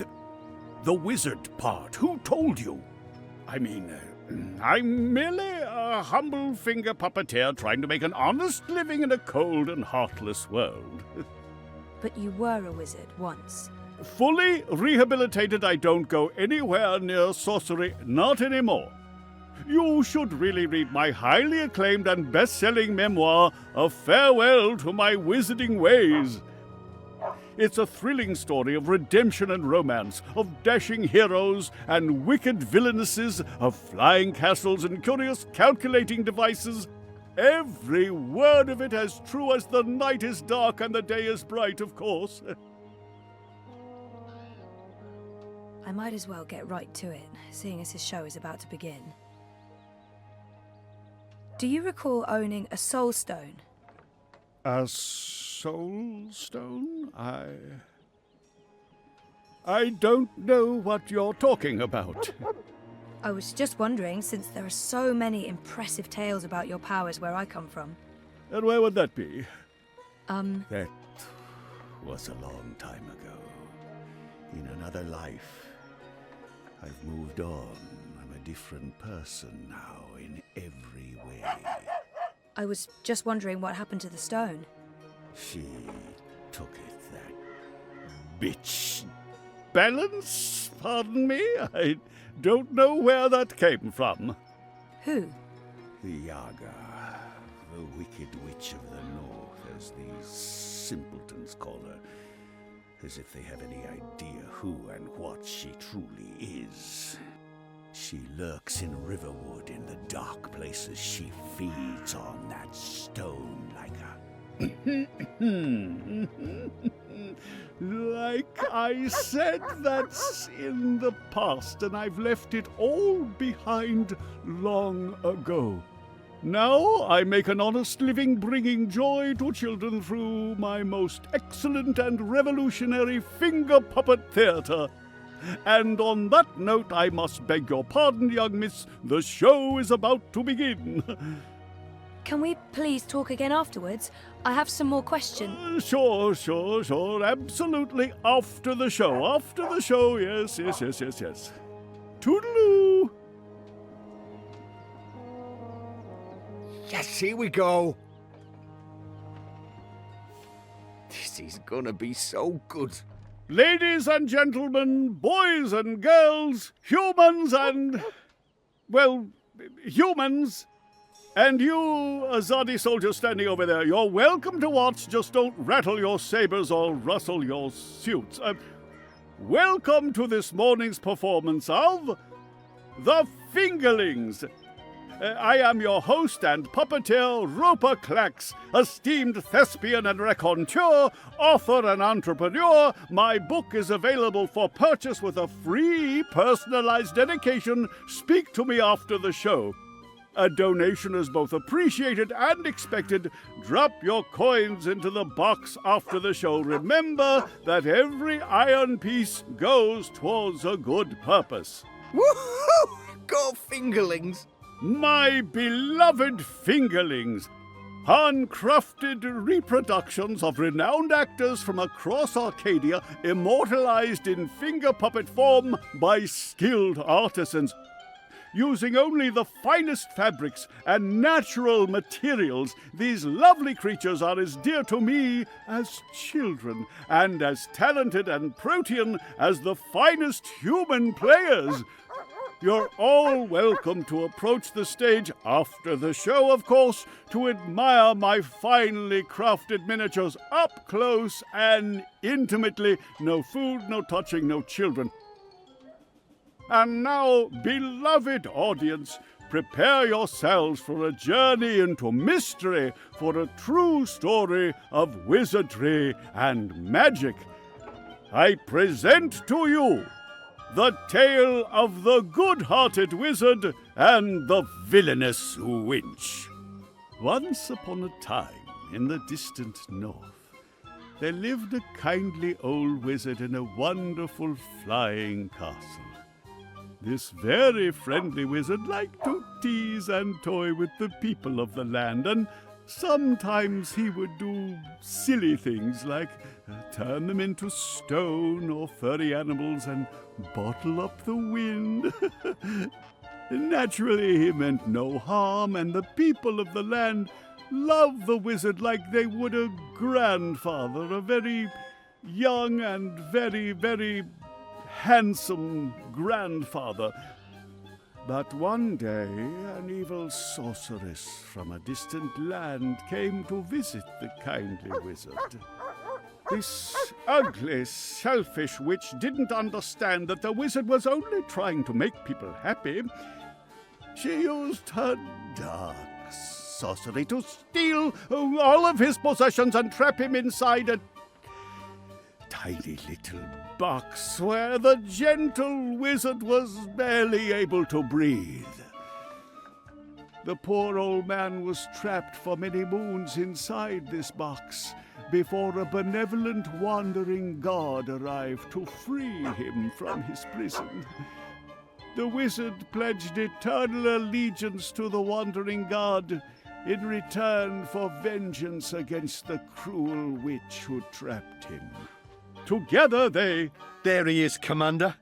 the wizard part. Who told you? I mean, I'm merely a humble finger puppeteer trying to make an honest living in a cold and heartless world.
But you were a wizard once.
Fully rehabilitated, I don't go anywhere near sorcery, not anymore. You should really read my highly acclaimed and best-selling memoir, A Farewell to My Wizarding Ways. It's a thrilling story of redemption and romance, of dashing heroes and wicked villainesses, of flying castles and curious calculating devices. Every word of it as true as the night is dark and the day is bright, of course.
I might as well get right to it, seeing as his show is about to begin. Do you recall owning a soul stone?
A soul stone? I don't know what you're talking about.
I was just wondering, since there are so many impressive tales about your powers where I come from.
And where would that be?
That was a long time ago. In another life. I've moved on. I'm a different person now in every way.
I was just wondering what happened to the stone.
She took it, that
Bitch. Balance? Pardon me? I don't know where that came from.
Who?
the Yaga, the wicked witch of the north, as these simpletons call her. As if they have any idea who and what she truly is. She lurks in Riverwood in the dark places. She feeds on that stone like
Like I said, that's in the past, and I've left it all behind long ago. Now I make an honest living bringing joy to children through my most excellent and revolutionary finger puppet theatre. And on that note, I must beg your pardon, young miss. The show is about to begin.
Can we please talk again afterwards? I have some more questions.
Sure. Absolutely. After the show. Yes. Toodaloo.
Yes, here we go. This is gonna be so good.
Ladies and gentlemen, boys and girls, humans and... well, humans. And you, Azadi soldier standing over there, you're welcome to watch, just don't rattle your sabers or rustle your suits. Welcome to this morning's performance of The Fingerlings. I am your host and puppeteer, Roper Clax, esteemed thespian and raconteur, author and entrepreneur. My book is available for purchase with a free personalized dedication. Speak to me after the show. A donation is both appreciated and expected. Drop your coins into the box after the show. Remember that every iron piece goes towards a good purpose.
Woohoo! Go Fingerlings!
My beloved Fingerlings, handcrafted reproductions of renowned actors from across Arcadia, immortalized in finger puppet form by skilled artisans. Using only the finest fabrics and natural materials, these lovely creatures are as dear to me as children, and as talented and protean as the finest human players. You're all welcome to approach the stage after the show, of course, to admire my finely crafted miniatures up close and intimately. No food, no touching, no children. And now, beloved audience, prepare yourselves for a journey into mystery, for a true story of wizardry and magic. I present to you the tale of the good-hearted wizard and the villainous winch. Once upon a time, in the distant north, there lived a kindly old wizard in a wonderful flying castle. This very friendly wizard liked to tease and toy with the people of the land, and sometimes he would do silly things like turn them into stone or furry animals and bottle up the wind. Naturally, he meant no harm, and the people of the land loved the wizard like they would a grandfather, a very young and very, very handsome grandfather. But one day, an evil sorceress from a distant land came to visit the kindly wizard. This ugly, selfish witch didn't understand that the wizard was only trying to make people happy. She used her dark sorcery to steal all of his possessions and trap him inside a tiny little box where the gentle wizard was barely able to breathe. The poor old man was trapped for many moons inside this box before a benevolent wandering god arrived to free him from his prison. The wizard pledged eternal allegiance to the wandering god in return for vengeance against the cruel witch who trapped him. Together they...
There he is, Commander.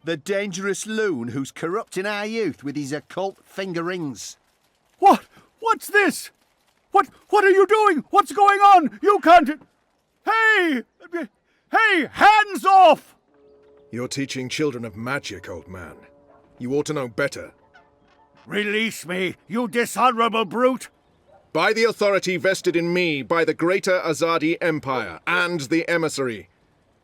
The dangerous loon who's corrupting our youth with his occult finger rings.
What? What's this? What are you doing? What's going on? You can't... Hey! Hey, hands off!
You're teaching children of magic, old man. You ought to know better.
Release me, you dishonorable brute!
By the authority vested in me by the Greater Azadi Empire and the Emissary,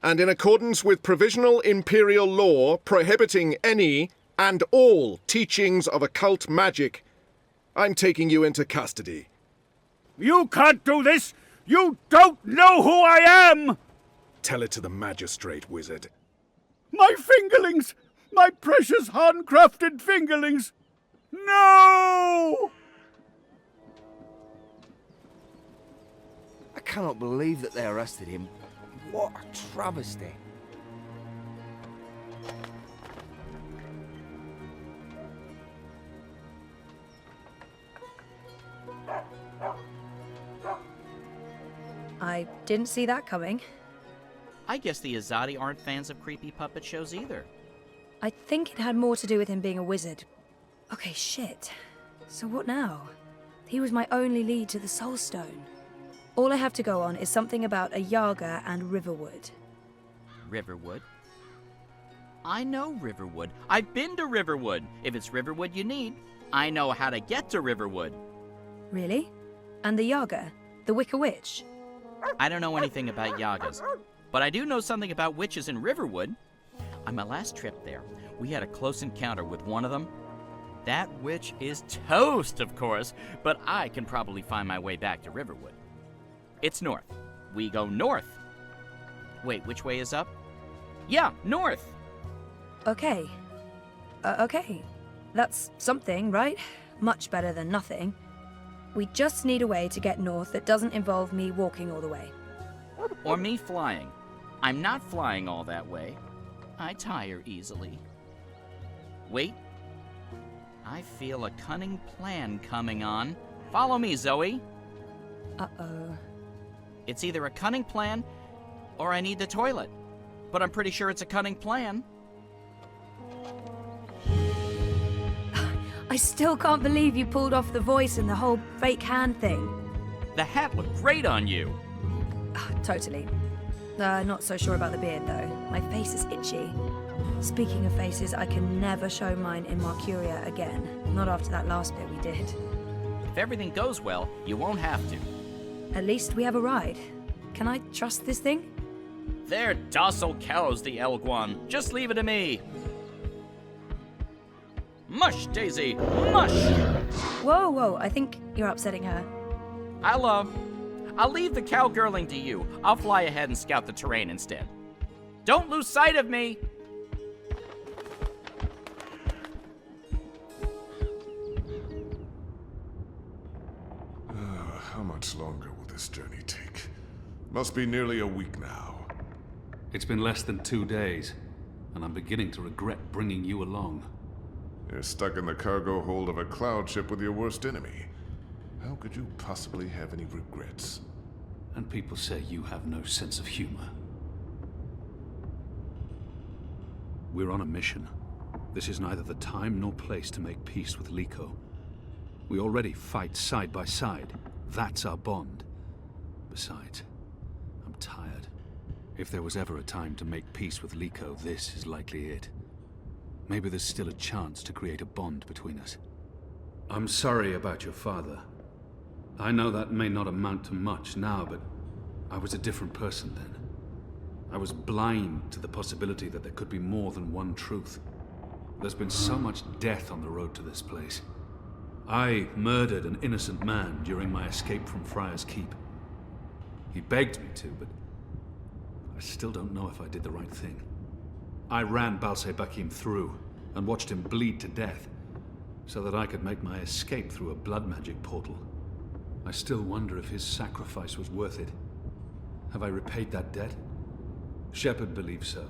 and in accordance with provisional imperial law prohibiting any and all teachings of occult magic, I'm taking you into custody.
You can't do this! You don't know who I am!
Tell it to the magistrate, wizard.
My fingerlings! My precious handcrafted fingerlings! No!
I cannot believe that they arrested him. What a travesty.
I didn't see that coming.
I guess the Azadi aren't fans of creepy puppet shows either.
I think it had more to do with him being a wizard. Okay, shit. So what now? He was my only lead to the Soul Stone. All I have to go on is something about a Yaga and Riverwood.
Riverwood? I know Riverwood. I've been to Riverwood. If it's Riverwood you need, I know how to get to Riverwood.
Really? And the Yaga? The Wicker Witch?
I don't know anything about Yagas, but I do know something about witches in Riverwood. On my last trip there, we had a close encounter with one of them. That witch is toast, of course, but I can probably find my way back to Riverwood. It's north. We go north. Wait, which way is up? Yeah, north.
Okay. Okay. That's something, right? Much better than nothing. We just need a way to get north that doesn't involve me walking all the way.
Or me flying. I'm not flying all that way. I tire easily. Wait. I feel a cunning plan coming on. Follow me, Zoe.
Uh-oh.
It's either a cunning plan, or I need the toilet. But I'm pretty sure it's a cunning plan.
I still can't believe you pulled off the voice and the whole fake hand thing.
The hat looked great on you.
Totally. Not so sure about the beard, though. My face is itchy. Speaking of faces, I can never show mine in Mercuria again. Not after that last bit we did.
If everything goes well, you won't have to.
At least we have a ride. Can I trust this thing?
They're docile cows, the Elguan. Just leave it to me. Mush, Daisy, mush!
Whoa, whoa, I think you're upsetting her.
I'll leave the cowgirling to you. I'll fly ahead and scout the terrain instead. Don't lose sight of me!
How much longer will this journey take?
Must be nearly a week now.
It's been less than 2 days, and I'm beginning to regret bringing you along.
You're stuck in the cargo hold of a cloud ship with your worst enemy. How could you possibly have any regrets?
And people say you have no sense of humor. We're on a mission. This is neither the time nor place to make peace with Liko. We already fight side by side. That's our bond. Besides, I'm tired. If there was ever a time to make peace with Liko, this is likely it. Maybe there's still a chance to create a bond between us. I'm sorry about your father. I know that may not amount to much now, but I was a different person then. I was blind to the possibility that there could be more than one truth. There's been so much death on the road to this place. I murdered an innocent man during my escape from Friar's Keep. He begged me to, but I still don't know if I did the right thing. I ran Balsebakim through and watched him bleed to death so that I could make my escape through a blood magic portal. I still wonder if his sacrifice was worth it. Have I repaid that debt? Shepard believes so,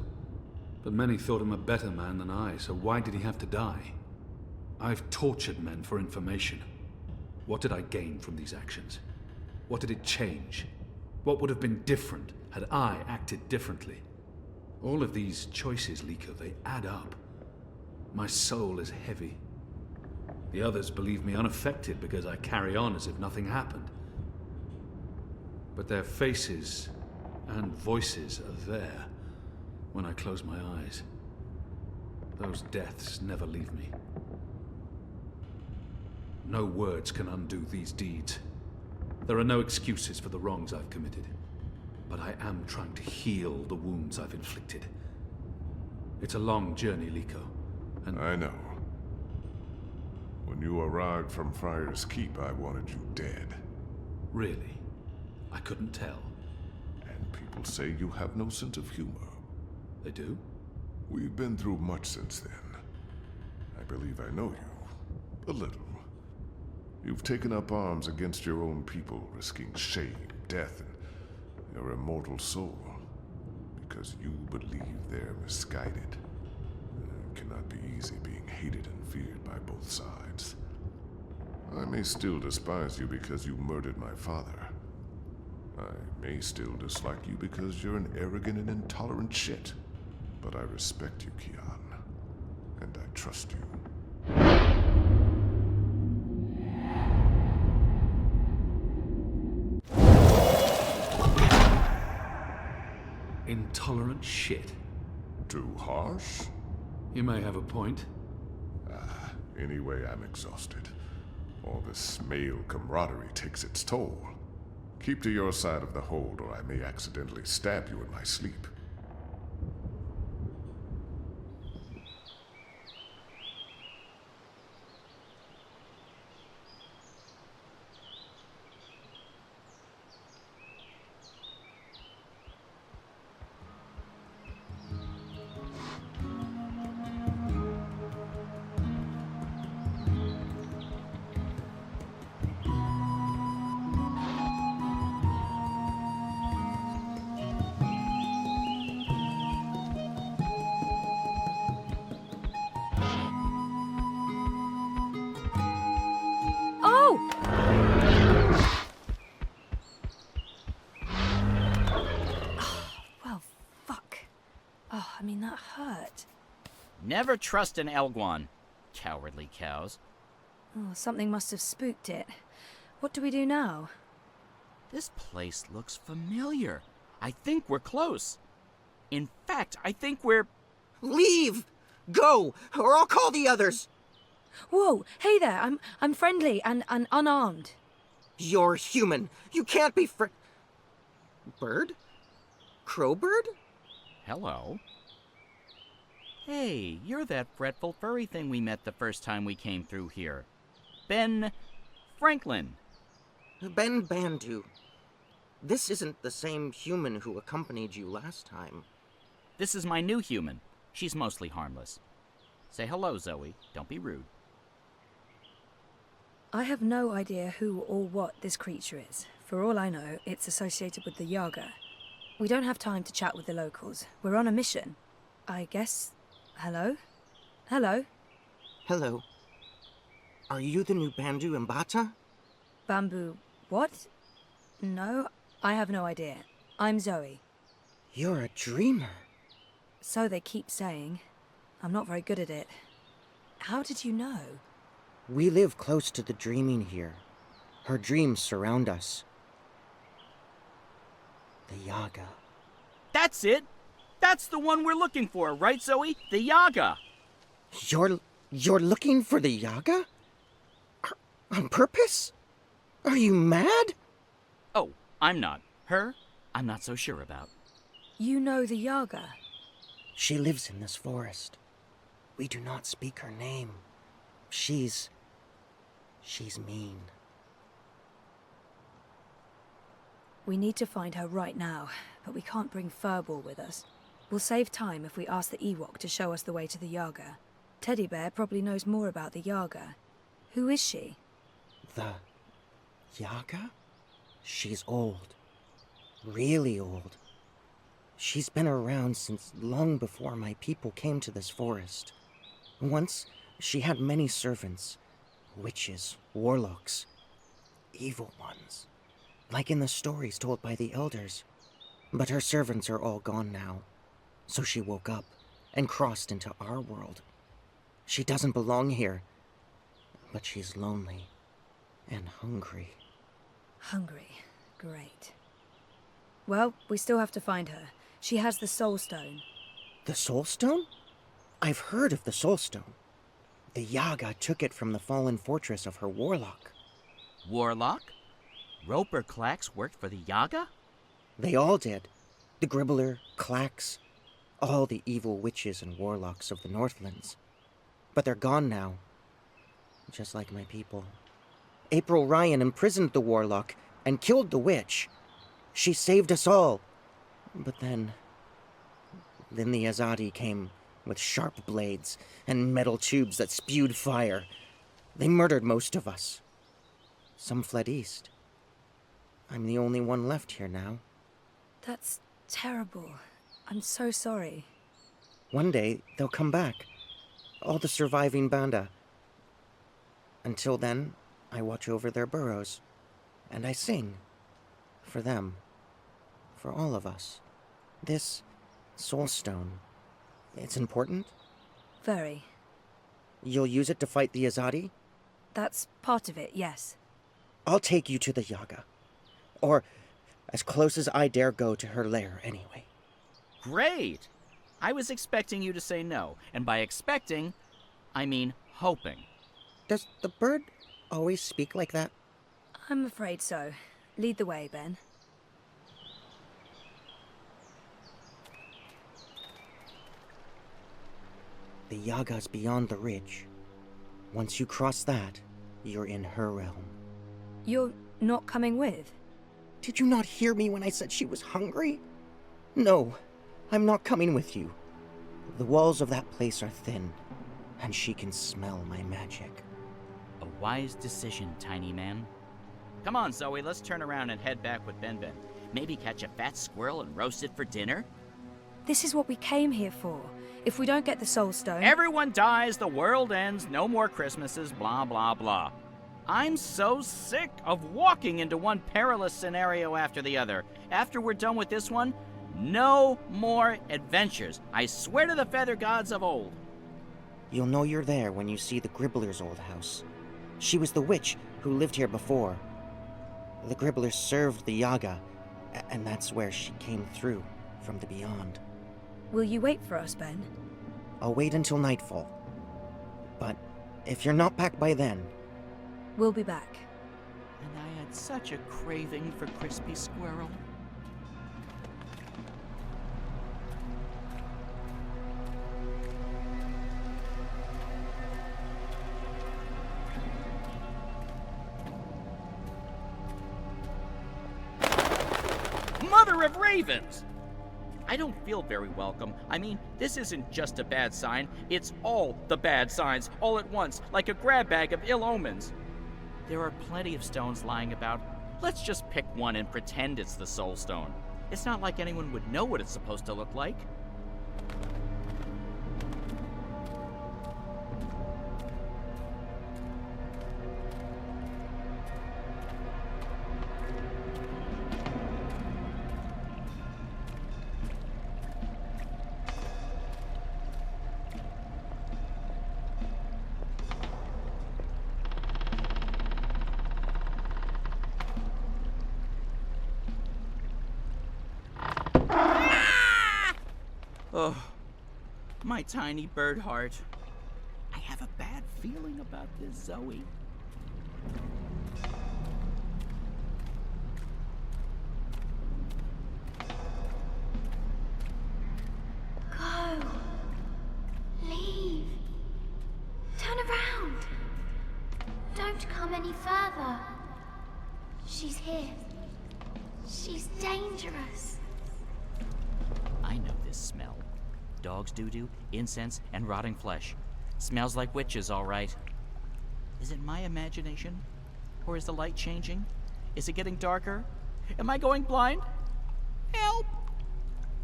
but many thought him a better man than I, so why did he have to die? I've tortured men for information. What did I gain from these actions? What did it change? What would have been different had I acted differently? All of these choices, Liko, they add up. My soul is heavy. The others believe me unaffected because I carry on as if nothing happened. But their faces and voices are there when I close my eyes. Those deaths never leave me. No words can undo these deeds. There are no excuses for the wrongs I've committed. But I am trying to heal the wounds I've inflicted. It's a long journey, Liko, and...
I know. When you arrived from Friar's Keep, I wanted you dead.
Really? I couldn't tell.
And people say you have no sense of humor.
They do?
We've been through much since then. I believe I know you. A little. You've taken up arms against your own people, risking shame, death, and your immortal soul. Because you believe they're misguided. It cannot be easy being hated and feared by both sides. I may still despise you because you murdered my father. I may still dislike you because you're an arrogant and intolerant shit. But I respect you, Kian. And I trust you.
Intolerant shit.
Too harsh?
You may have a point.
Anyway, I'm exhausted. All this male camaraderie takes its toll. Keep to your side of the hold, or I may accidentally stab you in my sleep.
That hurt.
Never trust an Elguan. Cowardly cows.
Oh, something must have spooked it. What do we do now?
This place looks familiar. I think we're close. In fact, I think we're...
Leave! Go, or I'll call the others!
Whoa, hey there, I'm friendly and unarmed.
You're human. You can't be Bird? Crowbird?
Hello. Hey, you're that fretful furry thing we met the first time we came through here. Ben... Franklin.
Ben Bandu. This isn't the same human who accompanied you last time.
This is my new human. She's mostly harmless. Say hello, Zoe. Don't be rude.
I have no idea who or what this creature is. For all I know, it's associated with the Yaga. We don't have time to chat with the locals. We're on a mission. I guess... Hello? Hello?
Hello. Are you the new Bandu Mbata?
Bamboo... what? No, I have no idea. I'm Zoe.
You're a dreamer.
So they keep saying. I'm not very good at it. How did you know?
We live close to the dreaming here. Her dreams surround us. The Yaga.
That's it! That's the one we're looking for, right, Zoe? The Yaga!
You're looking for the Yaga? On purpose? Are you mad?
Oh, I'm not. Her, I'm not so sure about.
You know the Yaga?
She lives in this forest. We do not speak her name. She's mean.
We need to find her right now, but we can't bring Furball with us. We'll save time if we ask the Ewok to show us the way to the Yaga. Teddy Bear probably knows more about the Yaga. Who is she?
The Yaga? She's old. Really old. She's been around since long before my people came to this forest. Once, she had many servants. Witches, warlocks, evil ones. Like in the stories told by the elders. But her servants are all gone now. So she woke up and crossed into our world. She doesn't belong here. But she's lonely and hungry.
Hungry. Great. Well, we still have to find her. She has the Soul Stone.
The Soul Stone? I've heard of the Soul Stone. The Yaga took it from the fallen fortress of her warlock.
Warlock? Roper Clax worked for the Yaga?
They all did. The Gribbler, Clax, all the evil witches and warlocks of the Northlands. But they're gone now. Just like my people. April Ryan imprisoned the warlock and killed the witch. She saved us all. But then the Azadi came with sharp blades and metal tubes that spewed fire. They murdered most of us. Some fled east. I'm the only one left here now.
That's terrible. I'm so sorry.
One day, they'll come back. All the surviving Banda. Until then, I watch over their burrows. And I sing. For them. For all of us. This Soul Stone. It's important?
Very.
You'll use it to fight the Azadi?
That's part of it, yes.
I'll take you to the Yaga. Or as close as I dare go to her lair, anyway.
Great! I was expecting you to say no. And by expecting, I mean hoping.
Does the bird always speak like that?
I'm afraid so. Lead the way, Ben.
The Yaga's beyond the ridge. Once you cross that, you're in her realm.
You're not coming with?
Did you not hear me when I said she was hungry? No, I'm not coming with you. The walls of that place are thin, and she can smell my magic.
A wise decision, tiny man. Come on, Zoe, let's turn around and head back with Ben. Maybe catch a fat squirrel and roast it for dinner?
This is what we came here for. If we don't get the Soul Stone...
Everyone dies, the world ends, no more Christmases, blah, blah, blah. I'm so sick of walking into one perilous scenario after the other. After we're done with this one, no more adventures. I swear to the feather gods of old.
You'll know you're there when you see the Gribbler's old house. She was the witch who lived here before. The Gribbler served the Yaga, and that's where she came through, from the beyond.
Will you wait for us, Ben?
I'll wait until nightfall. But if you're not back by then...
We'll be back.
And I had such a craving for crispy squirrel. Mother of ravens! I don't feel very welcome. I mean, this isn't just a bad sign, it's all the bad signs, all at once, like a grab bag of ill omens. There are plenty of stones lying about, Let's just pick one and pretend it's the Soul Stone. It's not like anyone would know what it's supposed to look like. Oh, my tiny bird heart. I have a bad feeling about this, Zoe.
Go. Leave. Turn around. Don't come any further. She's here. She's dangerous.
I know this smell. Dog's doo-doo, incense, and rotting flesh. Smells like witches, all right. Is it my imagination? Or is the light changing? Is it getting darker? Am I going blind? Help!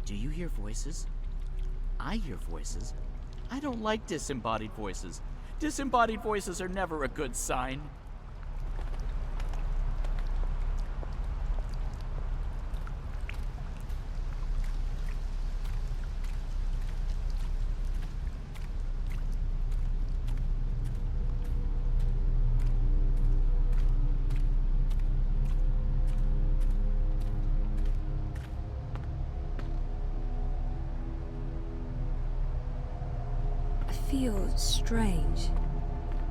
Do you hear voices? I hear voices. I don't like disembodied voices. Disembodied voices are never a good sign.
Feels strange.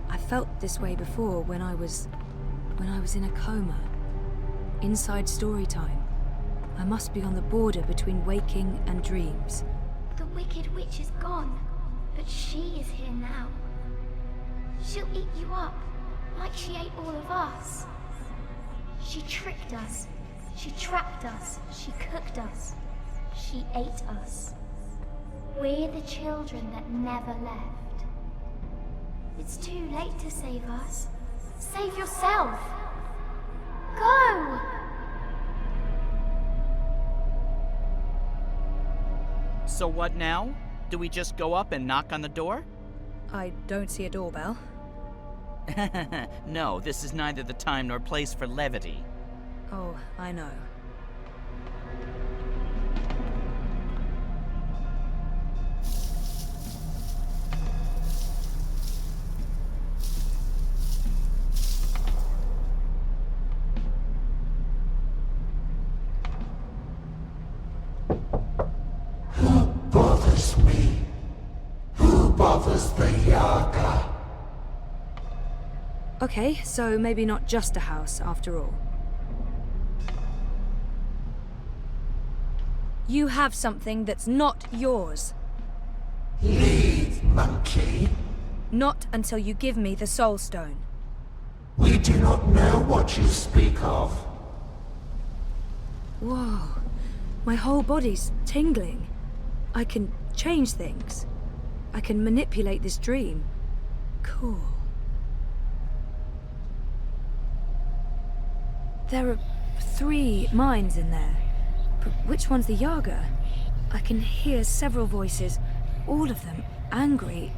I felt this way before when I was in a coma. Inside story time. I must be on the border between waking and dreams.
The wicked witch is gone, but she is here now. She'll eat you up, like she ate all of us. She tricked us. She trapped us. She cooked us. She ate us. We're the children that never left. It's too late to save us. Save yourself. Go!
So what now? Do we just go up and knock on the door?
I don't see a doorbell.
No, this is neither the time nor place for levity.
Oh, I know.
Bothers me. Who bothers the Yaga?
Okay, so maybe not just a house after all. You have something that's not yours.
Leave, monkey.
Not until you give me the Soul Stone.
We do not know what you speak of.
Whoa. My whole body's tingling. I can change things. I can manipulate this dream. Cool. There are 3 minds in there. But which one's the Yaga? I can hear several voices, all of them angry.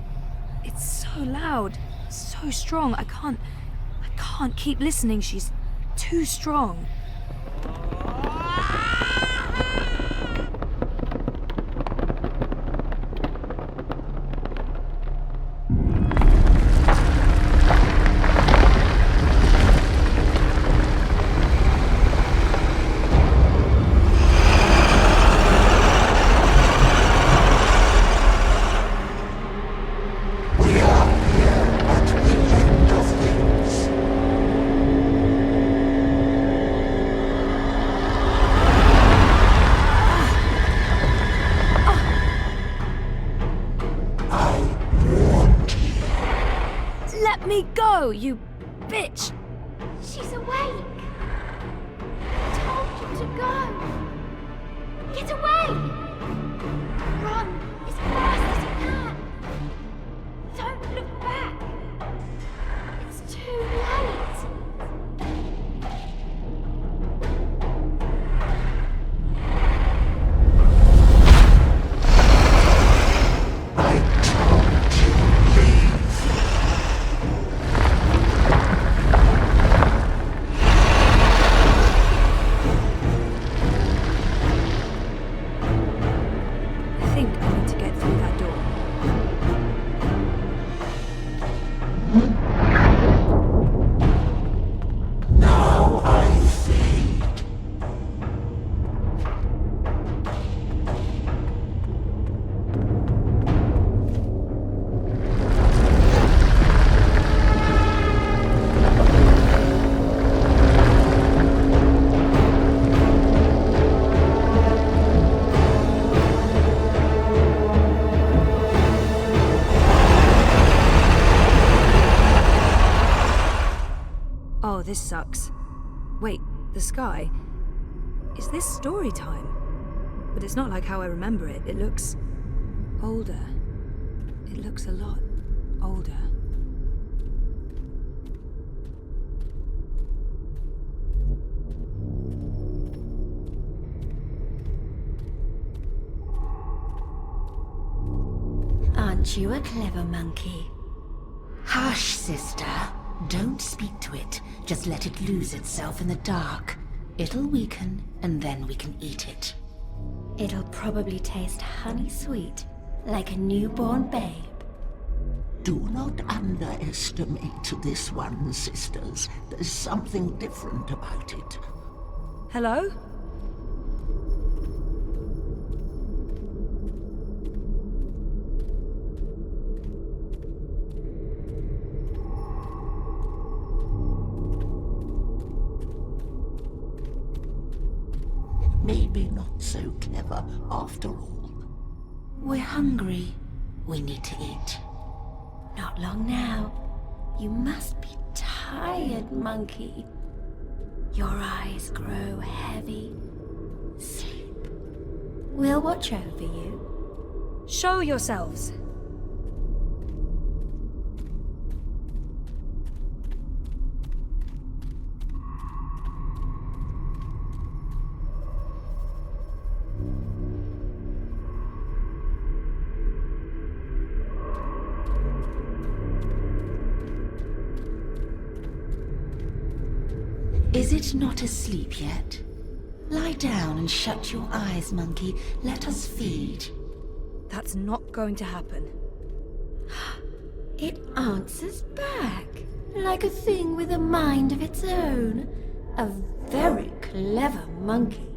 It's so loud, so strong. I can't keep listening. She's too strong. Let me go, you bitch!
She's awake! I told you to go! Get away! Run as fast as you can! Don't look back! It's too late!
this sucks. Wait, the sky? Is this story time? But it's not like how I remember it. It looks older. It looks a lot older.
Aren't you a clever monkey? Hush, sister. Don't speak to it. Just let it lose itself in the dark. It'll weaken, and then we can eat it. It'll probably taste honey sweet, like a newborn babe.
Do not underestimate this one, sisters. There's something different about it.
Hello?
Maybe not so clever after all.
We're hungry. We need to eat. Not long now. You must be tired, monkey. Your eyes grow heavy. Sleep. We'll watch over you.
Show yourselves.
Is it not asleep yet? Lie down and shut your eyes, monkey. Let us feed.
That's not going to happen.
It answers back, like a thing with a mind of its own. A very clever monkey.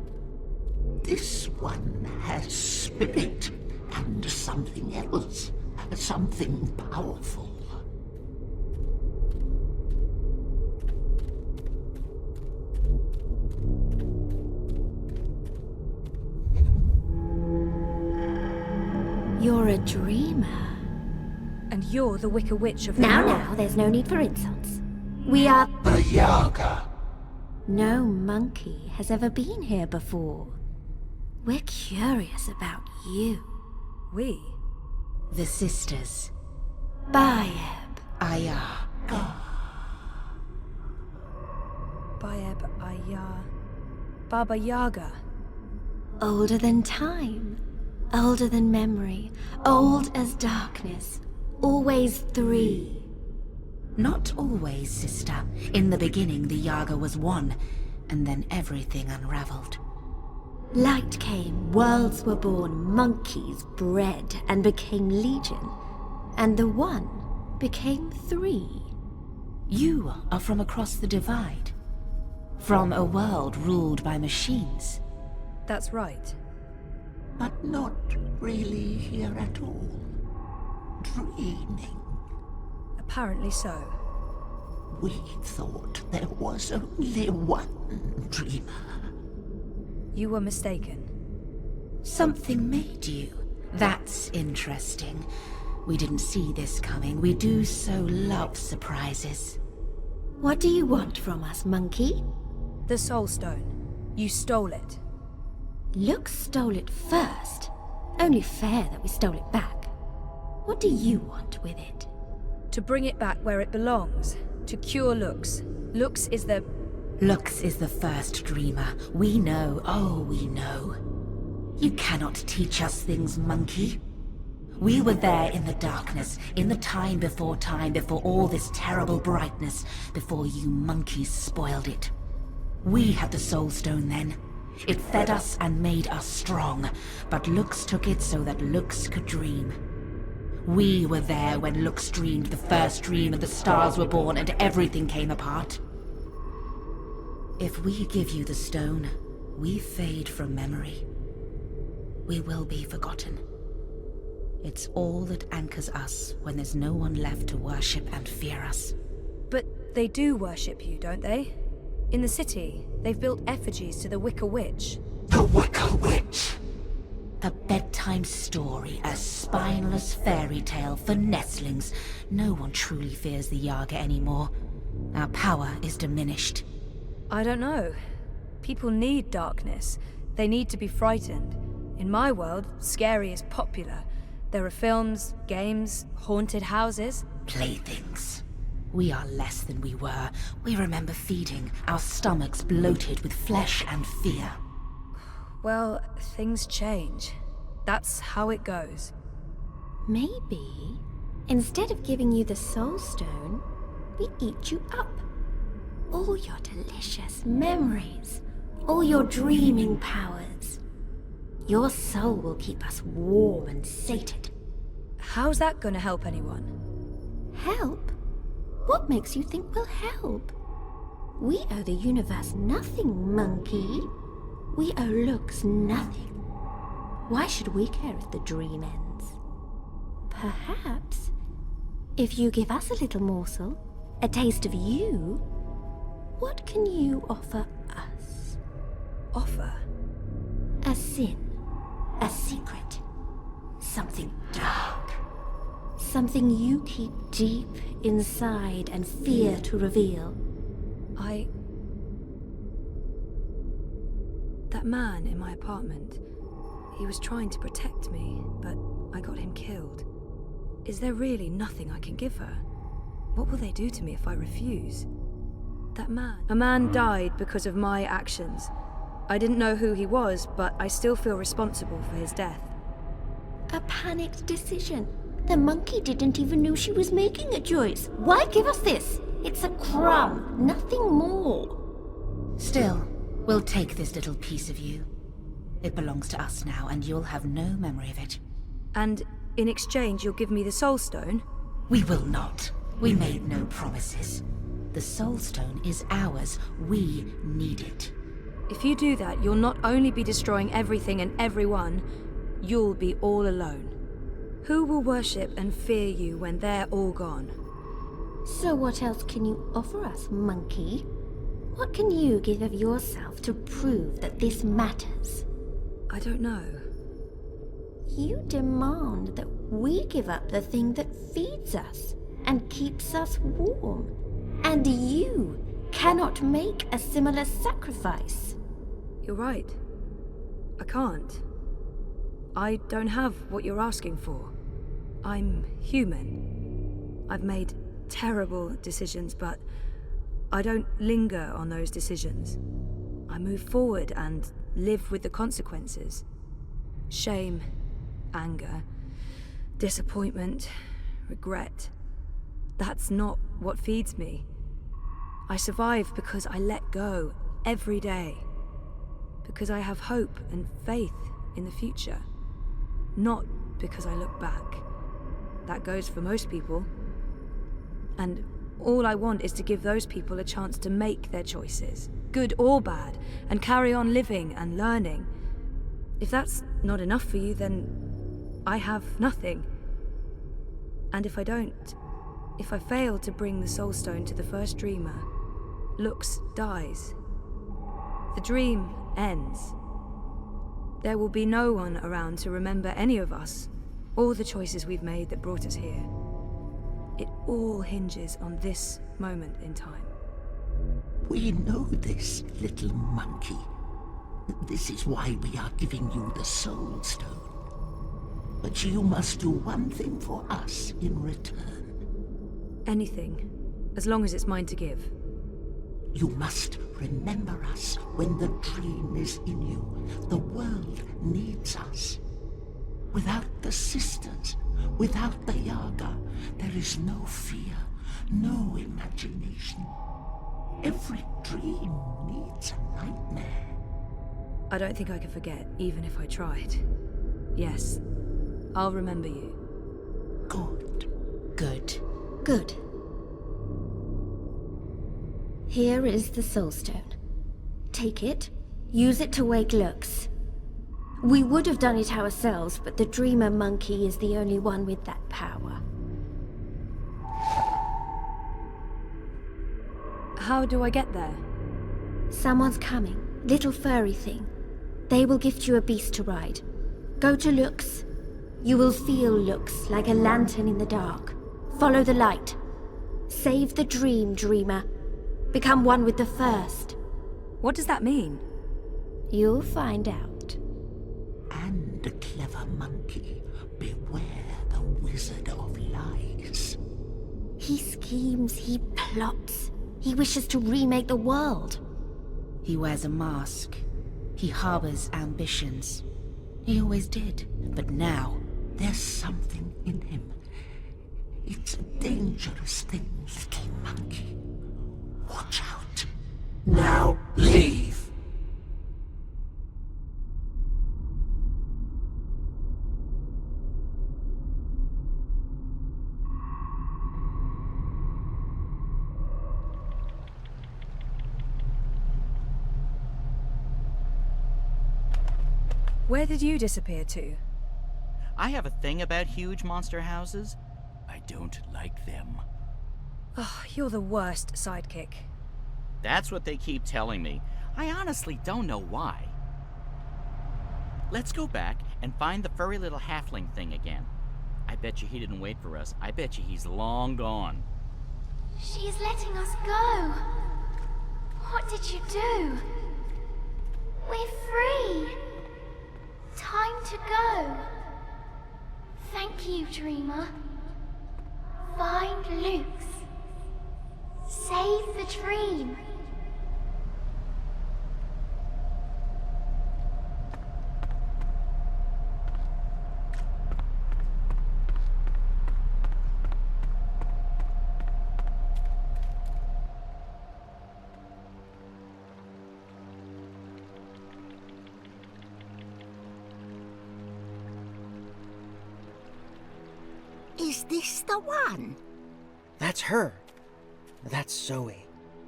This one has spirit and something else. Something powerful.
You're a dreamer.
And you're the Wicker Witch of
Now, there's no need for insults. We are
the Yaga.
No monkey has ever been here before. We're curious about you.
We?
The sisters. Bayeb Ayaga.
Bayeb Ayar. Baba Yaga.
Older than time. Older than memory. Old as darkness. Always three. Not always, sister. In the beginning, the Yaga was one, and then everything unraveled. Light came, worlds were born, monkeys bred and became legion. And the one became three. You are from across the divide. From a world ruled by machines.
That's right.
But not really here at all. Dreaming.
Apparently so.
We thought there was only one dreamer.
You were mistaken.
Something made you. That's interesting. We didn't see this coming. We do so love surprises. What do you want from us, monkey?
The Soul Stone. You stole it.
Lux stole it first. Only fair that we stole it back. What do you want with it?
To bring it back where it belongs. To cure Lux. Lux is the
first dreamer. We know, oh, we know. You cannot teach us things, monkey. We were there in the darkness, in the time before all this terrible brightness, before you monkeys spoiled it. We had the Soul Stone then. It fed us and made us strong, but Lux took it so that Lux could dream. We were there when Lux dreamed the first dream and the stars were born and everything came apart. If we give you the stone, we fade from memory. We will be forgotten. It's all that anchors us when there's no one left to worship and fear us.
But they do worship you, don't they? In the city, they've built effigies to the Wicker Witch.
The Wicker Witch!
A bedtime story, a spineless fairy tale for nestlings. No one truly fears the Yaga anymore. Our power is diminished.
I don't know. People need darkness. They need to be frightened. In my world, scary is popular. There are films, games, haunted houses.
Playthings. We are less than we were. We remember feeding, our stomachs bloated with flesh and fear.
Well, things change. That's how it goes.
Maybe, instead of giving you the Soul Stone, we eat you up. All your delicious memories, all your dreaming powers. Your soul will keep us warm and sated.
How's that gonna help anyone?
Help? What makes you think we'll help? We owe the universe nothing, monkey. We owe looks nothing. Why should we care if the dream ends? Perhaps, if you give us a little morsel, a taste of you, what can you offer us?
Offer?
A sin, a secret, something dark. Something you keep deep inside and fear to reveal.
That man in my apartment, he was trying to protect me, but I got him killed. Is there really nothing I can give her? What will they do to me if I refuse? That man. A man died because of my actions. I didn't know who he was, but I still feel responsible for his death.
A panicked decision. The monkey didn't even know she was making a choice. Why give us this? It's a crumb, nothing more.
Still, we'll take this little piece of you. It belongs to us now, and you'll have no memory of it.
And in exchange, you'll give me the Soul Stone?
We will not. We made no promises. The Soul Stone is ours. We need it.
If you do that, you'll not only be destroying everything and everyone, you'll be all alone. Who will worship and fear you when they're all gone?
So what else can you offer us, monkey? What can you give of yourself to prove that this matters?
I don't know.
You demand that we give up the thing that feeds us and keeps us warm. And you cannot make a similar sacrifice.
You're right. I can't. I don't have what you're asking for. I'm human. I've made terrible decisions, but I don't linger on those decisions. I move forward and live with the consequences. Shame, anger, disappointment, regret. That's not what feeds me. I survive because I let go every day. Because I have hope and faith in the future. Not because I look back. That goes for most people. And all I want is to give those people a chance to make their choices, good or bad, and carry on living and learning. If that's not enough for you, then I have nothing. And if I fail to bring the Soul Stone to the first dreamer, Lux dies. The dream ends. There will be no one around to remember any of us, or the choices we've made that brought us here. It all hinges on this moment in time.
We know this, little monkey. This is why we are giving you the Soul Stone. But you must do one thing for us in return.
Anything, as long as it's mine to give.
You must remember us when the dream is in you. The world needs us. Without the sisters, without the Yaga, there is no fear, no imagination. Every dream needs a nightmare.
I don't think I could forget, even if I tried. Yes, I'll remember you.
Good.
Good.
Good. Here is the Soul Stone. Take it, use it to wake Lux. We would have done it ourselves, but the Dreamer Monkey is the only one with that power.
How do I get there?
Someone's coming. Little furry thing. They will gift you a beast to ride. Go to Lux. You will feel Lux like a lantern in the dark. Follow the light. Save the dream, Dreamer, Become one with the first.
What does that mean?
You'll find out.
And a clever monkey, beware the wizard of lies.
He schemes, he plots. He wishes to remake the world.
He wears a mask. He harbors ambitions. He always did, but now...
There's something in him. It's a dangerous thing, little monkey. Watch out. Now leave!
Where did you disappear to?
I have a thing about huge monster houses. I don't like them.
Oh, you're the worst sidekick.
That's what they keep telling me. I honestly don't know why. Let's go back and find the furry little halfling thing again. I bet you he didn't wait for us. I bet you he's long gone.
She's letting us go. What did you do? We're free. Time to go. Thank you, Dreamer. Find Luke's. Save the dream.
Is this the one?
That's her. That's Zoe.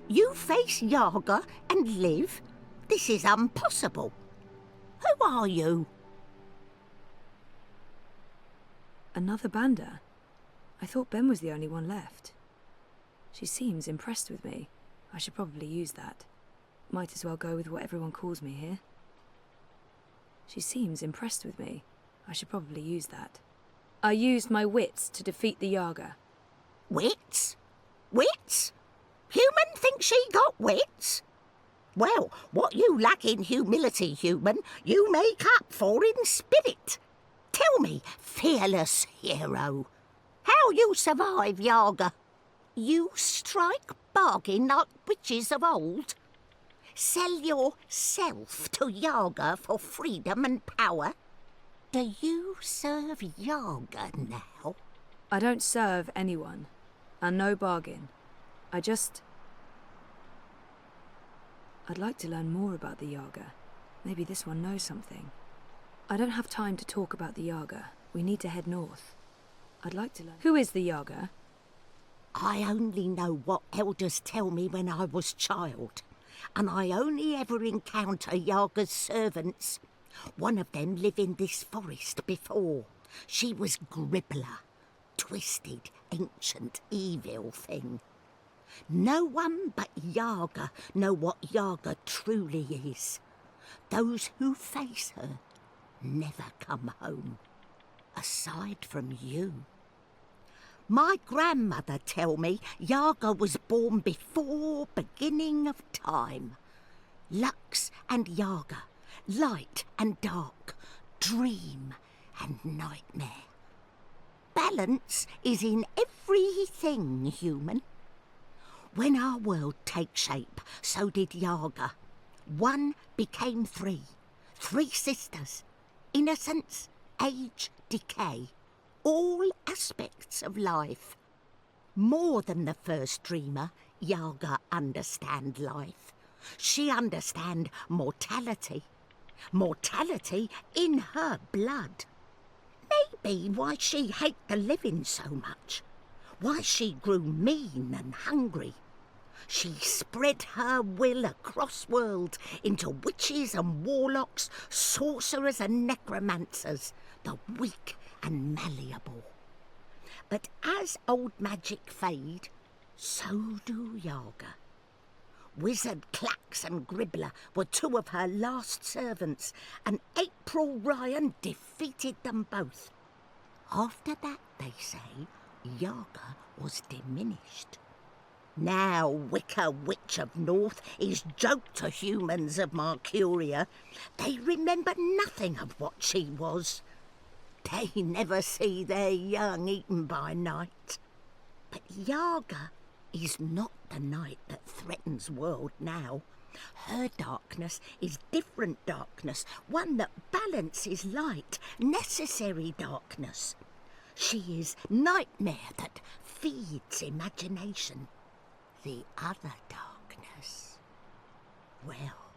You face Yaga and live? This is impossible. Who are you?
Another Banda? I thought Ben was the only one left. She seems impressed with me. I should probably use that. Might as well go with what everyone calls me here. She seems impressed with me. I should probably use that. I used my wits to defeat the Yaga.
Wits? Wits? Human thinks she got wits? Well, what you lack in humility, human, you make up for in spirit. Tell me, fearless hero, how you survive Yaga? You strike bargain like witches of old? Sell yourself to Yaga for freedom and power? Do you serve Yaga now?
I don't serve anyone, and no bargain. I'd like to learn more about the Yaga. Maybe this one knows something. I don't have time to talk about the Yaga. We need to head north. I'd like to learn... Who is the Yaga?
I only know what elders tell me when I was child, and I only ever encounter Yaga's servants. One of them lived in this forest before. She was Gribbler, twisted, ancient, evil thing. No one but Yaga know what Yaga truly is. Those who face her never come home, aside from you. My grandmother tell me Yaga was born before beginning of time. Lux and Yaga, light and dark, dream and nightmare. Balance is in everything human. When our world takes shape, so did Yaga. One became three. Three sisters. Innocence, age, decay. All aspects of life. More than the first dreamer, Yaga understand life. She understand mortality. Mortality in her blood. Maybe why she hate the living so much. Why she grew mean and hungry. She spread her will across worlds into witches and warlocks, sorcerers and necromancers, the weak and malleable. But as old magic fade, so do Yaga. Wizard Clax and Gribbler were two of her last servants, and April Ryan defeated them both. After that, they say, Yaga was diminished. Now Wicker Witch of North is joke to humans of Marcuria. They remember nothing of what she was. They never see their young eaten by night. But Yaga is not the night that threatens world now. Her darkness is different darkness, one that balances light, necessary darkness. She is nightmare that feeds imagination. The other darkness, well,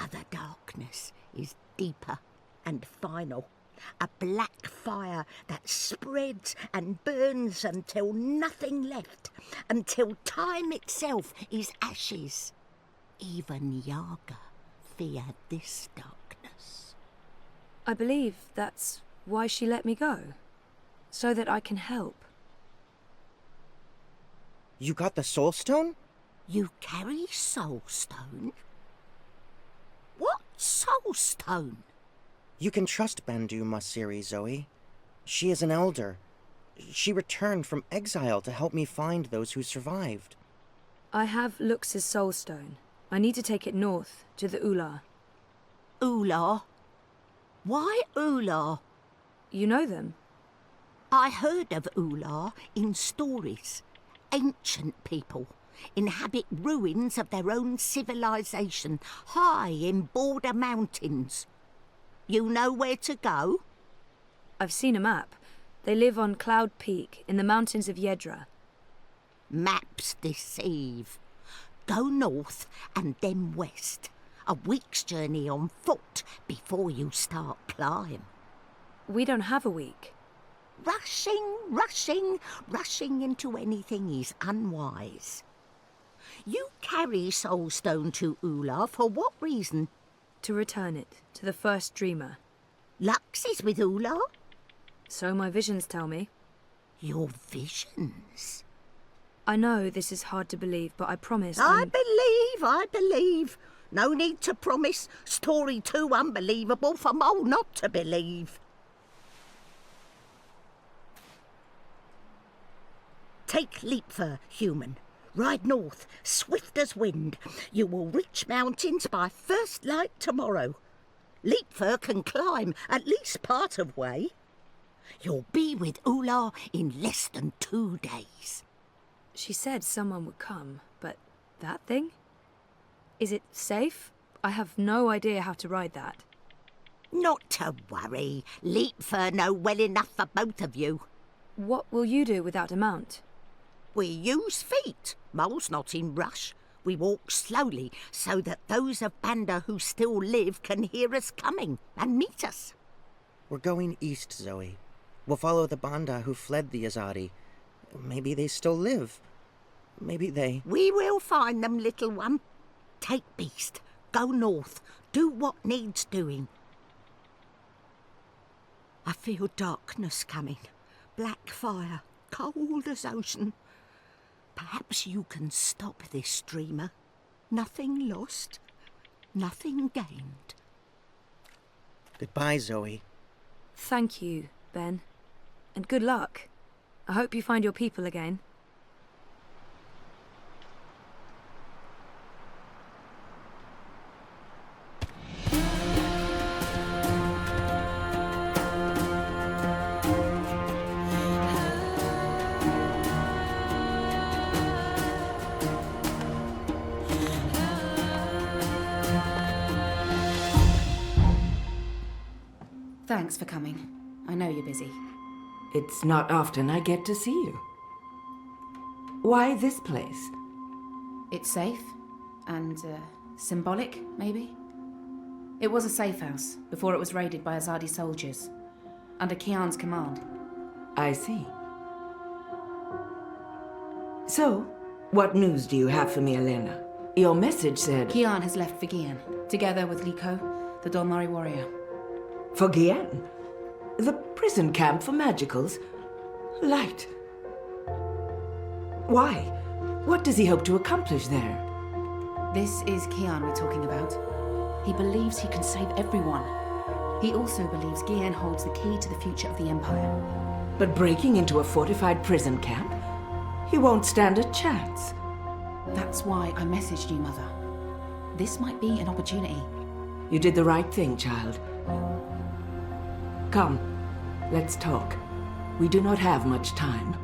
other darkness is deeper and final. A black fire that spreads and burns until nothing left, until time itself is ashes. Even Yaga feared this darkness.
I believe that's why she let me go. So that I can help.
You got the Soul Stone?
You carry Soul Stone? What Soul Stone?
You can trust Bandu Masiri, Zoe. She is an elder. She returned from exile to help me find those who survived.
I have Lux's Soul Stone. I need to take it north, to the Ular.
Ular? Why Ular?
You know them?
I heard of Ular in stories. Ancient people inhabit ruins of their own civilization, high in border mountains. You know where to go?
I've seen a map. They live on Cloud Peak, in the mountains of Yedra.
Maps deceive. Go north and then west. A week's journey on foot before you start climb.
We don't have a week.
Rushing into anything is unwise. You carry Soul Stone to Ular for what reason?
To return it to the first dreamer.
Lux is with Ular?
So my visions tell me.
Your visions?
I know this is hard to believe, but I promise
I believe. No need to promise. Story too unbelievable for Mole not to believe. Take Leapfur, human. Ride north, swift as wind. You will reach mountains by first light tomorrow. Leapfur can climb at least part of way. You'll be with Ular in less than 2 days.
She said someone would come, but that thing? Is it safe? I have no idea how to ride that.
Not to worry. Leapfur know well enough for both of you.
What will you do without a mount?
We use feet. Mole's not in rush. We walk slowly so that those of Banda who still live can hear us coming and meet us.
We're going east, Zoe. We'll follow the Banda who fled the Azadi. Maybe they still live. Maybe they...
We will find them, little one. Take Beast. Go north. Do what needs doing. I feel darkness coming. Black fire. Cold as ocean. Perhaps you can stop this dreamer. Nothing lost. Nothing gained.
Goodbye, Zoe.
Thank you, Ben. And good luck. I hope you find your people again.
Thanks for coming. I know you're busy.
It's not often I get to see you. Why this place?
It's safe and symbolic, maybe? It was a safe house before it was raided by Azadi soldiers, under Kian's command.
I see. So, what news do you have for me, Elena? Your message said...
Kian has left for Gian, together with Liko, the Dolmari warrior.
For Gian? The prison camp for magicals? Light. Why? What does he hope to accomplish there?
This is Kian we're talking about. He believes he can save everyone. He also believes Gian holds the key to the future of the Empire.
But breaking into a fortified prison camp? He won't stand a chance.
That's why I messaged you, Mother. This might be an opportunity.
You did the right thing, child. Come, let's talk. We do not have much time.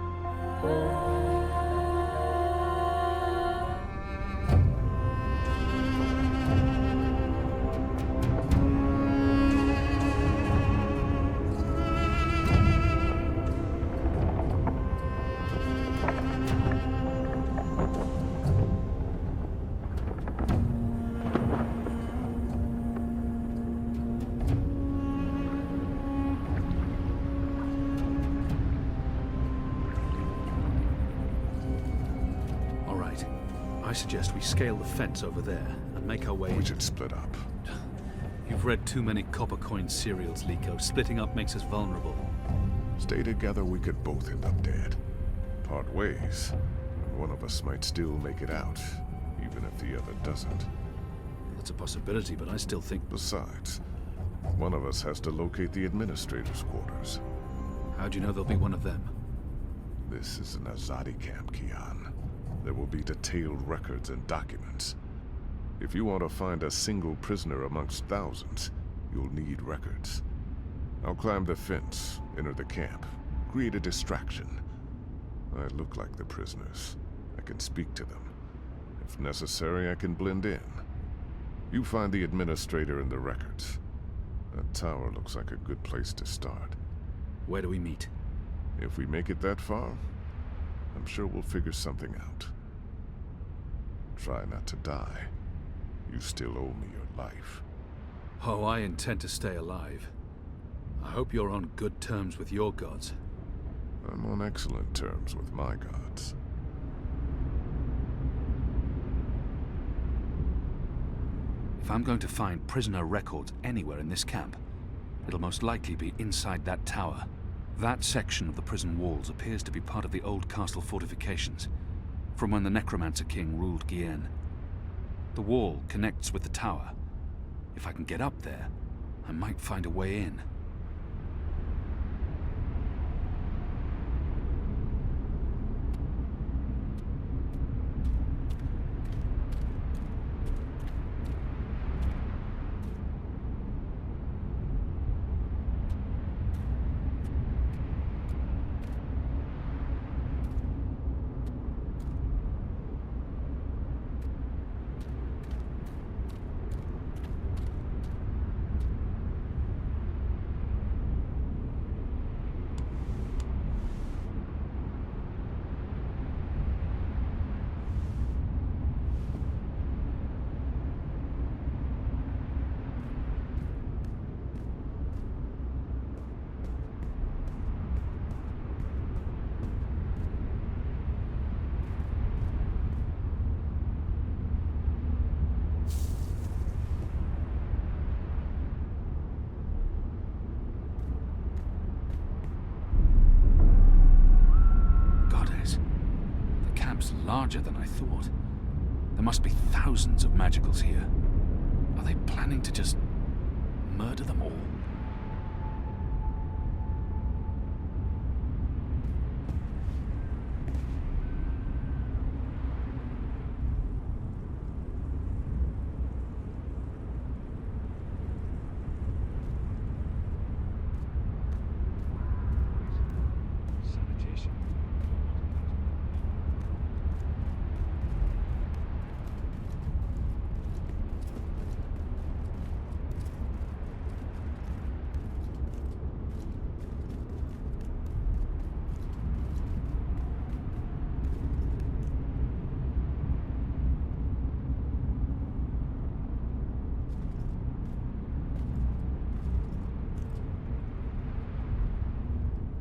I suggest we scale the fence over there and make our way.
We should split up.
You've read too many copper coin serials, Liko. Splitting up makes us vulnerable.
Stay together, we could both end up dead. Part ways, and one of us might still make it out, even if the other doesn't.
That's a possibility, but I still think...
Besides, one of us has to locate the administrator's quarters.
How do you know there'll be one of them?
This is an Azadi camp, Kian. There will be detailed records and documents. If you want to find a single prisoner amongst thousands, you'll need records. I'll climb the fence, enter the camp, create a distraction. I look like the prisoners. I can speak to them. If necessary, I can blend in. You find the administrator and the records. That tower looks like a good place to start.
Where do we meet?
If we make it that far, I'm sure we'll figure something out. Try not to die. You still owe me your life.
Oh, I intend to stay alive. I hope you're on good terms with your gods.
I'm on excellent terms with my gods.
If I'm going to find prisoner records anywhere in this camp, it'll most likely be inside that tower. That section of the prison walls appears to be part of the old castle fortifications, from when the Necromancer King ruled Gien. The wall connects with the tower. If I can get up there, I might find a way in. Larger than I thought. There must be thousands of magicals here. Are they planning to just murder them all?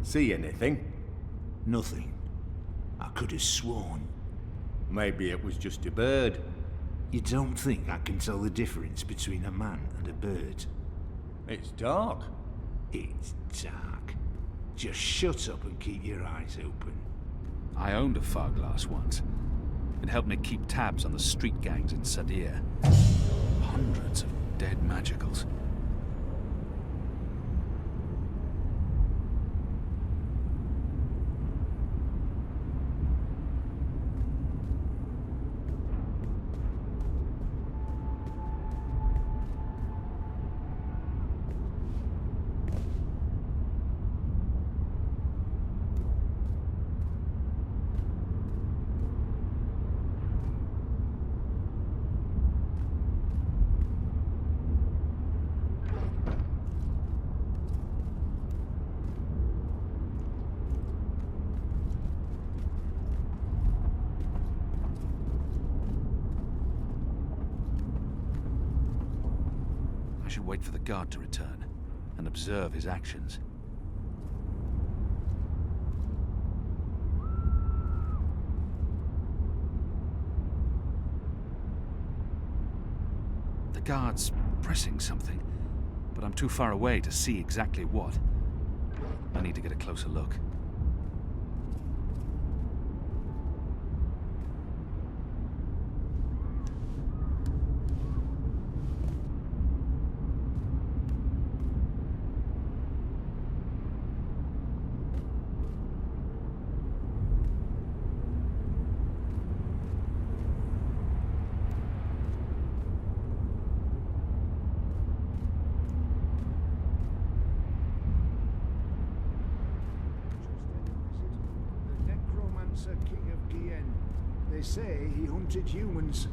See anything?
Nothing. I could have sworn.
Maybe it was just a bird.
You don't think I can tell the difference between a man and a bird?
It's dark.
It's dark. Just shut up and keep your eyes open.
I owned a far glass once. It helped me keep tabs on the street gangs in Sadir. Hundreds of dead magicals. I should wait for the guard to return and observe his actions. The guard's pressing something, but I'm too far away to see exactly what. I need to get a closer look.
They say he hunted humans.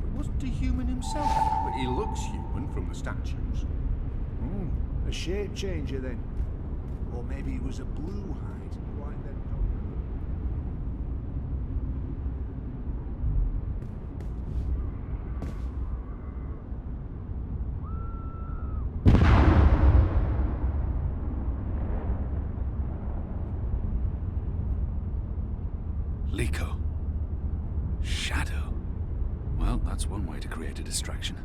But wasn't he human himself? But he looks human from the statues.
A shape changer then. Or maybe he was a blue hide, like that.
Liko. Shadow. Well, that's one way to create a distraction.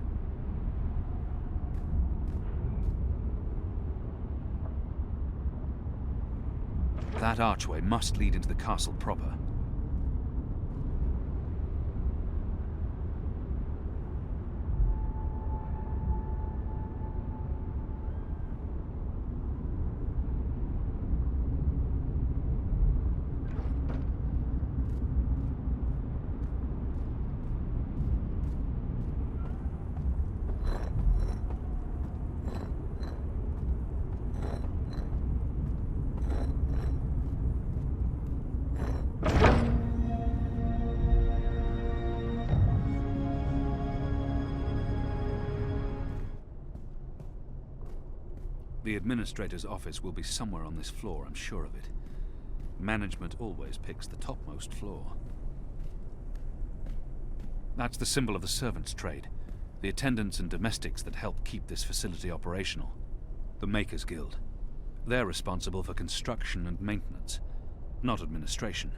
That archway must lead into the castle proper. The administrator's office will be somewhere on this floor, I'm sure of it. Management always picks the topmost floor. That's the symbol of the servants' trade, the attendants and domestics that help keep this facility operational. The Makers Guild. They're responsible for construction and maintenance, not administration.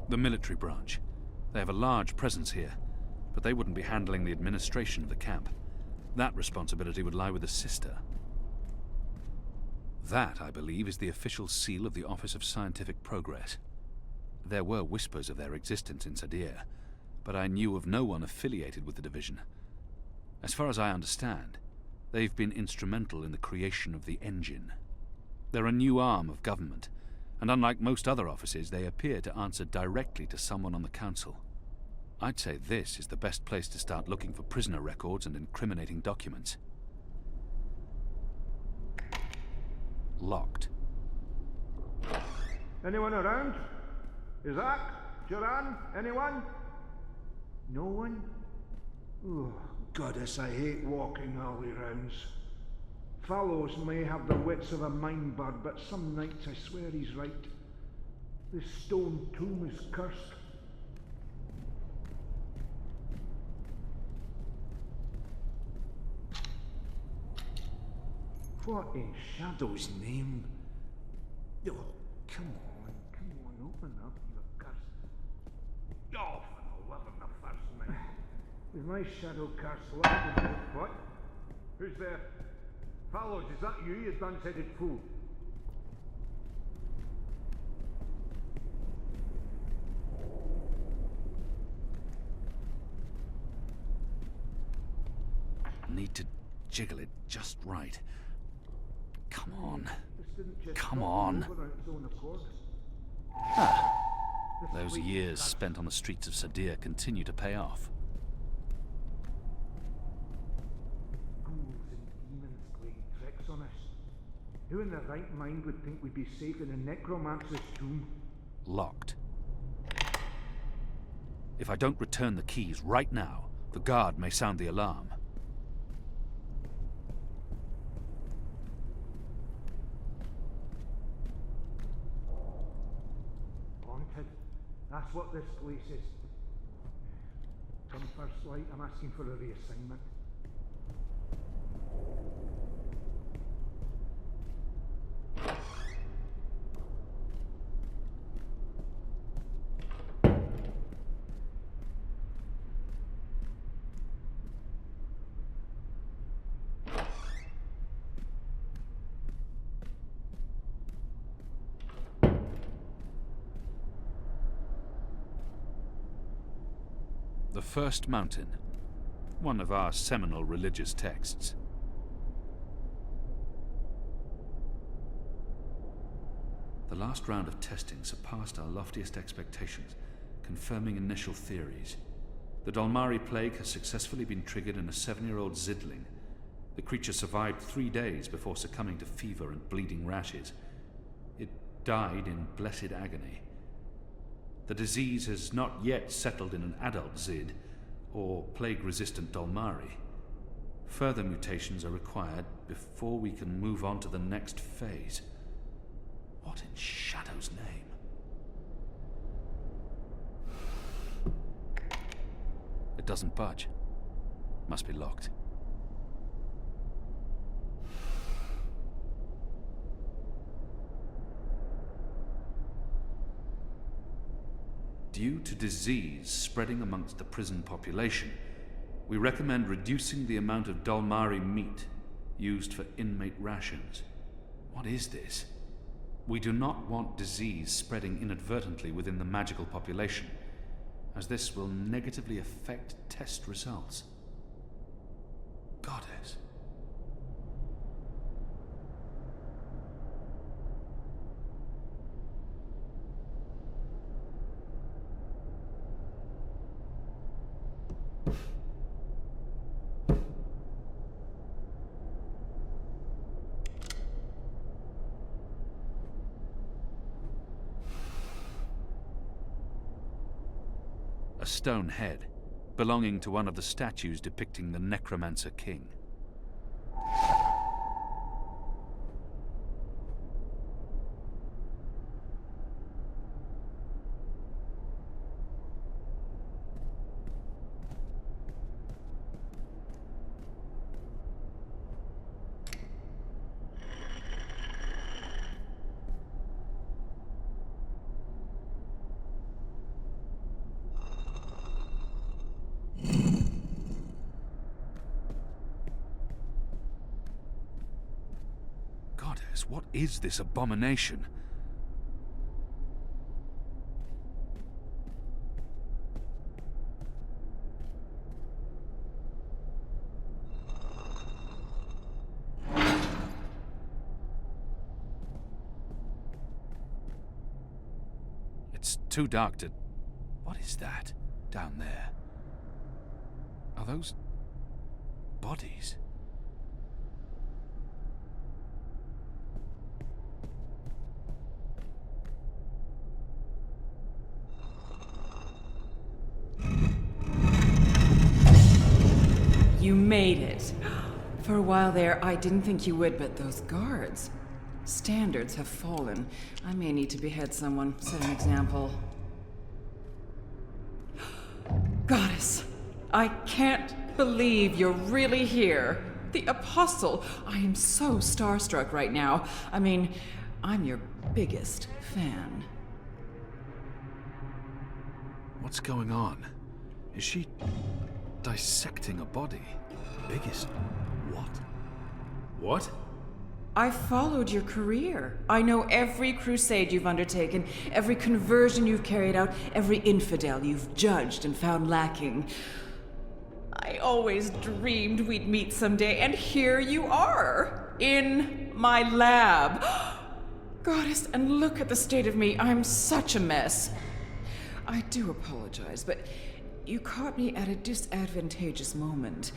The military branch. They have a large presence here, but they wouldn't be handling the administration of the camp. That responsibility would lie with the sister. That, I believe, is the official seal of the Office of Scientific Progress. There were whispers of their existence in Sadir, but I knew of no one affiliated with the division. As far as I understand, they've been instrumental in the creation of the engine. They're a new arm of government, and unlike most other offices, they appear to answer directly to someone on the council. I'd say this is the best place to start looking for prisoner records and incriminating documents. Locked.
Anyone around? Isaac? Joran? Anyone? No one? Oh, goddess, I hate walking alley rounds. Fallows may have the wits of a mine-bird, but some nights I swear he's right. This stone tomb is cursed. What in Shadow's name? Oh, come on, open up, you curse. Oh, for the love of the first night. With my shadow curse, what? Who's there? Fallows, is that you dun-headed fool?
Need to jiggle it just right. Come on. Come on. Ah. Those years spent on the streets of Sadir continue to pay off.
Ghouls and demons playing tricks on us. Who in their right mind would think we'd be safe in a necromancer's tomb?
Locked. If I don't return the keys right now, the guard may sound the alarm.
That's what this place is. Come first light, I'm asking for a reassignment.
the first mountain, one of our seminal religious texts. The last round of testing surpassed our loftiest expectations, confirming initial theories. The Dalmari plague has successfully been triggered in a 7-year-old Zidling. The creature survived 3 days before succumbing to fever and bleeding rashes. It died in blessed agony. The disease has not yet settled in an adult Zid, or plague-resistant Dalmari. Further mutations are required before we can move on to the next phase. What in Shadow's name? It doesn't budge. Must be locked. Due to disease spreading amongst the prison population, we recommend reducing the amount of Dalmari meat used for inmate rations. What is this? We do not want disease spreading inadvertently within the magical population, as this will negatively affect test results. Goddess. A stone head, belonging to one of the statues depicting the Necromancer King. What is this abomination? It's too dark to... What is that down there? Are those bodies?
You made it. For a while there, I didn't think you would, but those guards. Standards have fallen. I may need to behead someone, set an example. Goddess, I can't believe you're really here. The Apostle. I am so starstruck right now. I mean, I'm your biggest fan.
What's going on? Is she dissecting a body? Biggest what? What?
I followed your career. I know every crusade you've undertaken, every conversion you've carried out, every infidel you've judged and found lacking. I always dreamed we'd meet someday, and here you are, in my lab. Goddess, and look at the state of me. I'm such a mess. I do apologize, but you caught me at a disadvantageous moment.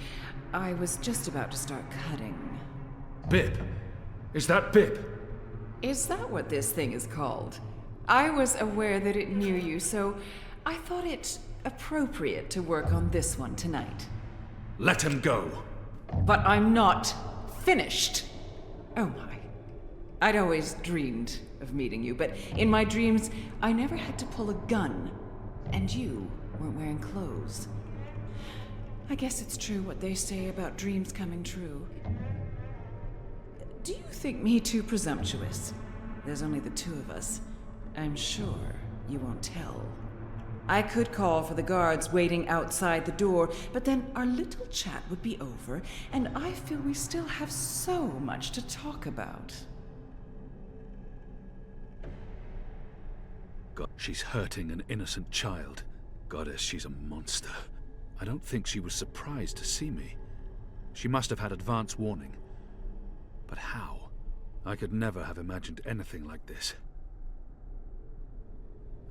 I was just about to start cutting.
Bib! Is that Bib?
Is that what this thing is called? I was aware that it knew you, so I thought it appropriate to work on this one tonight.
Let him go!
But I'm not finished. Oh my. I'd always dreamed of meeting you, but in my dreams, I never had to pull a gun. And you weren't wearing clothes. I guess it's true what they say about dreams coming true. Do you think me too presumptuous? There's only the two of us. I'm sure you won't tell. I could call for the guards waiting outside the door, but then our little chat would be over, and I feel we still have so much to talk about.
God, she's hurting an innocent child. Goddess, she's a monster. I don't think she was surprised to see me. She must have had advance warning. But how? I could never have imagined anything like this.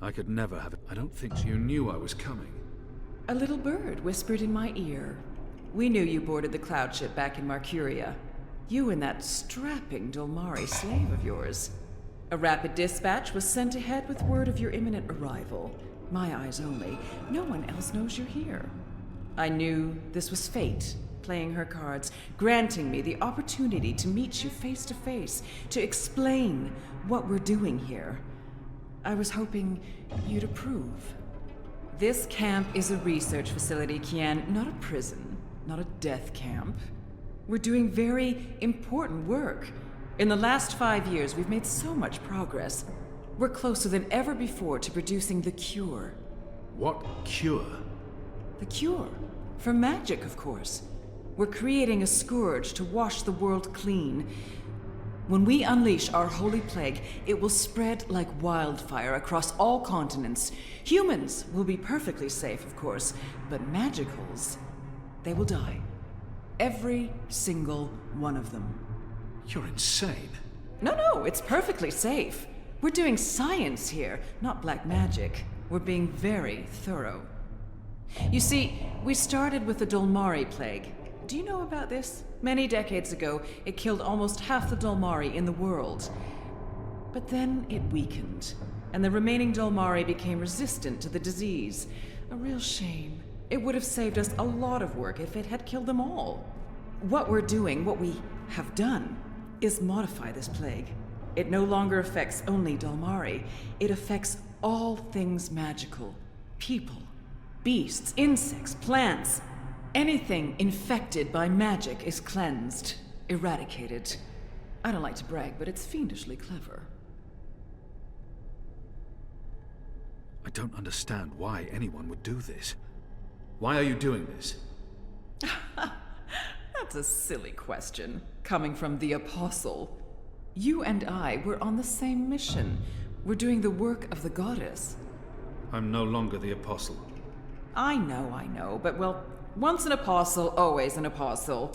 I could never have... I don't think you knew I was coming.
A little bird whispered in my ear. We knew you boarded the cloud ship back in Marcuria. You and that strapping Dolmari slave of yours. A rapid dispatch was sent ahead with word of your imminent arrival. My eyes only. No one else knows you're here. I knew this was fate, playing her cards, granting me the opportunity to meet you face to face, to explain what we're doing here. I was hoping you'd approve. This camp is a research facility, Kian, not a prison, not a death camp. We're doing very important work. In the last 5 years, we've made so much progress. We're closer than ever before to producing the cure.
What cure?
The cure. For magic, of course. We're creating a scourge to wash the world clean. When we unleash our holy plague, it will spread like wildfire across all continents. Humans will be perfectly safe, of course, but magicals, they will die. Every single one of them.
You're insane.
No, it's perfectly safe. We're doing science here, not black magic. We're being very thorough. You see, we started with the Dolmari plague. Do you know about this? Many decades ago, it killed almost half the Dolmari in the world. But then it weakened, and the remaining Dolmari became resistant to the disease. A real shame. It would have saved us a lot of work if it had killed them all. What we're doing, what we have done, is modify this plague. It no longer affects only Dolmari. It affects all things magical. People, beasts, insects, plants. Anything infected by magic is cleansed, eradicated. I don't like to brag, but it's fiendishly clever.
I don't understand why anyone would do this. Why are you doing this?
That's a silly question, coming from the Apostle. You and I were on the same mission. We're doing the work of the goddess.
I'm no longer the Apostle.
I know, but well, once an apostle, always an apostle.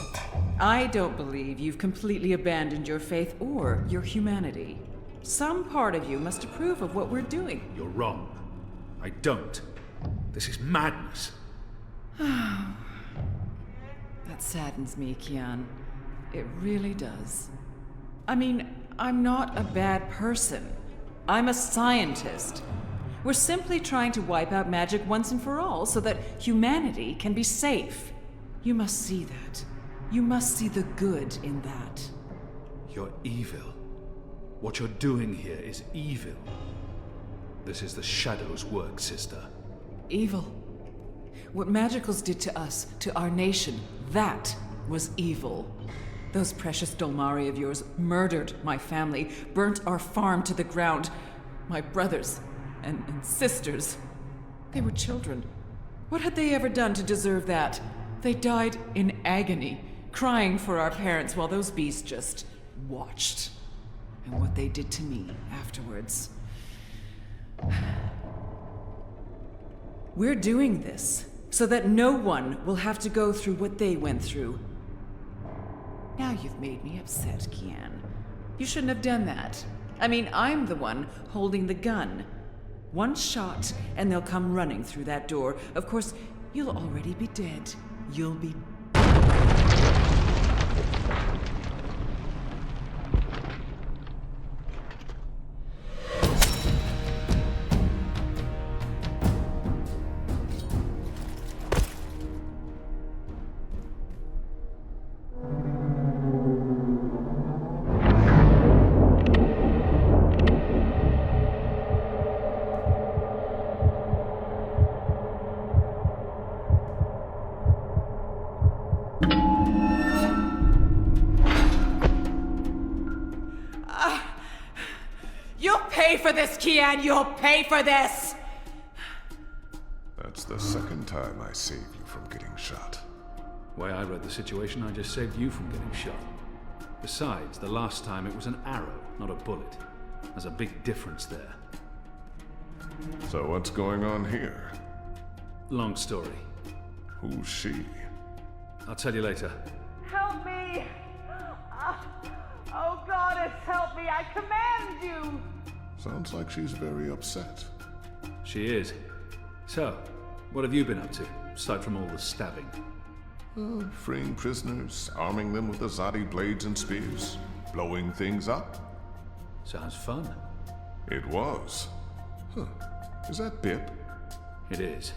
I don't believe you've completely abandoned your faith or your humanity. Some part of you must approve of what we're doing.
You're wrong. I don't. This is madness.
That saddens me, Kian. It really does. I mean, I'm not a bad person. I'm a scientist. We're simply trying to wipe out magic once and for all so that humanity can be safe. You must see that. You must see the good in that.
You're evil. What you're doing here is evil. This is the Shadow's work, sister.
Evil. What magicals did to us, to our nation, that was evil. Those precious Dolmari of yours murdered my family, burnt our farm to the ground. My brothers and sisters. They were children. What had they ever done to deserve that? They died in agony, crying for our parents while those beasts just watched. And what they did to me afterwards. We're doing this so that no one will have to go through what they went through. Now you've made me upset, Kian. You shouldn't have done that. I mean, I'm the one holding the gun. One shot, and they'll come running through that door. Of course, you'll already be dead. You'll be... You'll pay for this, Kian! You'll pay for this!
That's the second time I saved you from getting shot.
The way I read the situation, I just saved you from getting shot. Besides, the last time it was an arrow, not a bullet. There's a big difference there.
So what's going on here?
Long story.
Who's she?
I'll tell you later.
Help me! Oh, goddess, help me! I command you!
Sounds like she's very upset.
She is. So, what have you been up to, aside from all the stabbing?
Freeing prisoners, arming them with Azadi blades and spears, blowing things up.
Sounds fun.
It was. Huh. Is that Bip?
It is.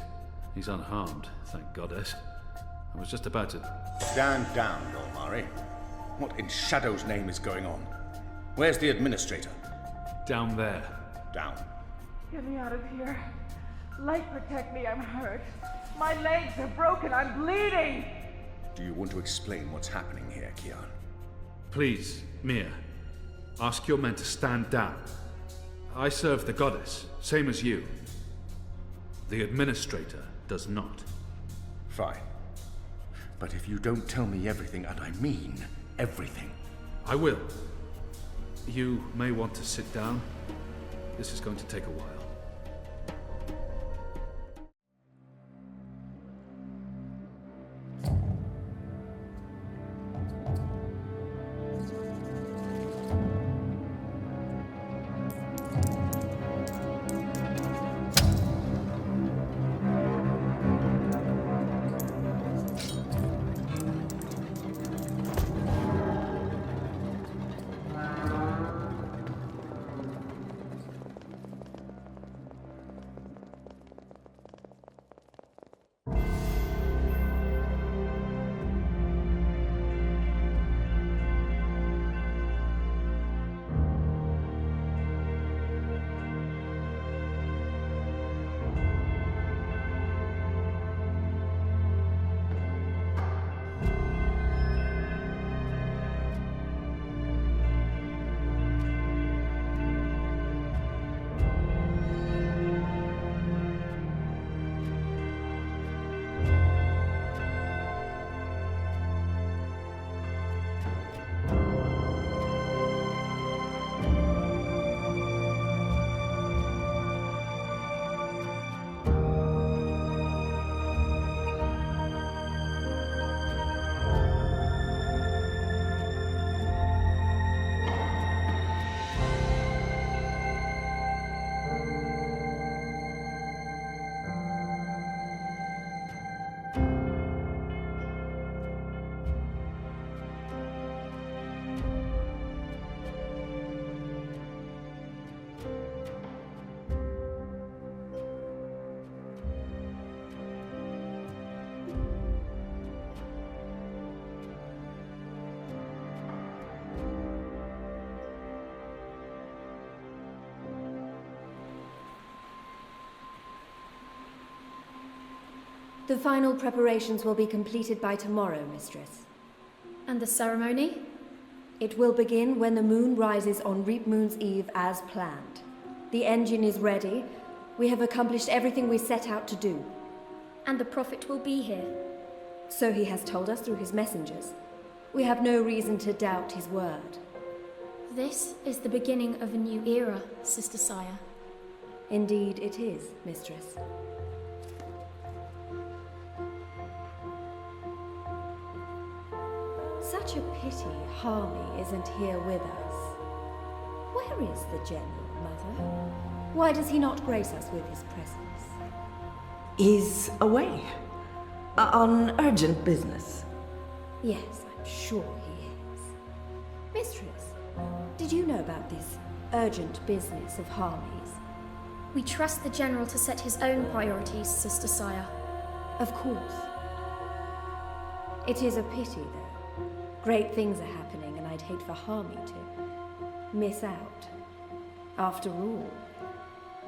He's unharmed, thank goddess. I was just about to...
Stand down, Dolmari. What in Shadow's name is going on? Where's the administrator?
Down there.
Down.
Get me out of here. Light protect me, I'm hurt. My legs are broken, I'm bleeding!
Do you want to explain what's happening here, Kian?
Please, Mia. Ask your men to stand down. I serve the goddess, same as you. The administrator does not.
Fine. But if you don't tell me everything, and I mean everything...
I will. You may want to sit down. This is going to take a while.
The final preparations will be completed by tomorrow, Mistress.
And the ceremony?
It will begin when the moon rises on Reap Moon's Eve as planned. The engine is ready. We have accomplished everything we set out to do.
And the Prophet will be here.
So he has told us through his messengers. We have no reason to doubt his word.
This is the beginning of a new era, Sister Saya.
Indeed it is, Mistress. Such a pity Harmy isn't here with us. Where is the General, Mother? Why does he not grace us with his presence?
He's away. On urgent business.
Yes, I'm sure he is. Mistress, did you know about this urgent business of Harmy's?
We trust the General to set his own priorities, Sister Saya.
Of course. It is a pity, though. Great things are happening, and I'd hate for Harmy to miss out. After all,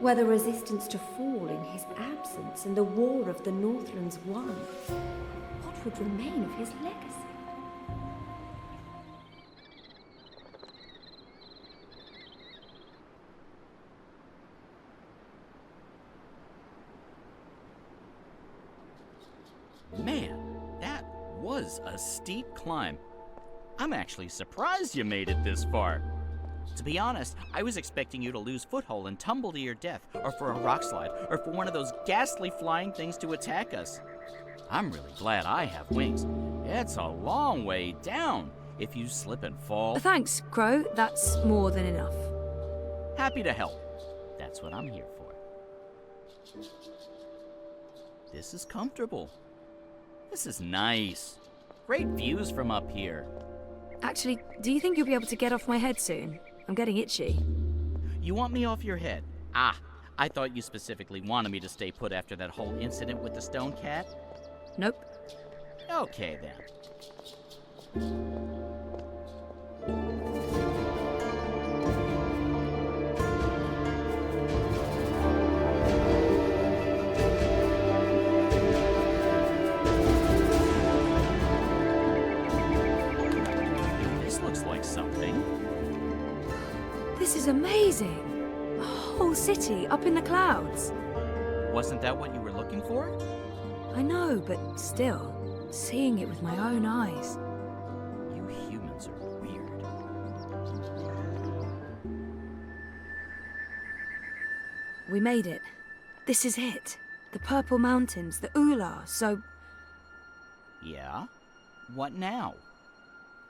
were the resistance to fall in his absence and the war of the Northlands won, what would remain of his legacy?
Man, that was a steep climb. I'm actually surprised you made it this far. To be honest, I was expecting you to lose foothold and tumble to your death, or for a rock slide, or for one of those ghastly flying things to attack us. I'm really glad I have wings. It's a long way down if you slip and fall.
Thanks, Crow. That's more than enough.
Happy to help. That's what I'm here for. This is comfortable. This is nice. Great views from up here.
Actually, do you think you'll be able to get off my head soon? I'm getting itchy.
You want me off your head? Ah, I thought you specifically wanted me to stay put after that whole incident with the stone cat.
Nope.
Okay, then. This looks like something.
This is amazing. A whole city up in the clouds.
Wasn't that what you were looking for?
I know, but still, seeing it with my own eyes.
You humans are weird.
We made it. This is it. The Purple Mountains, the Ula, so...
Yeah? What now?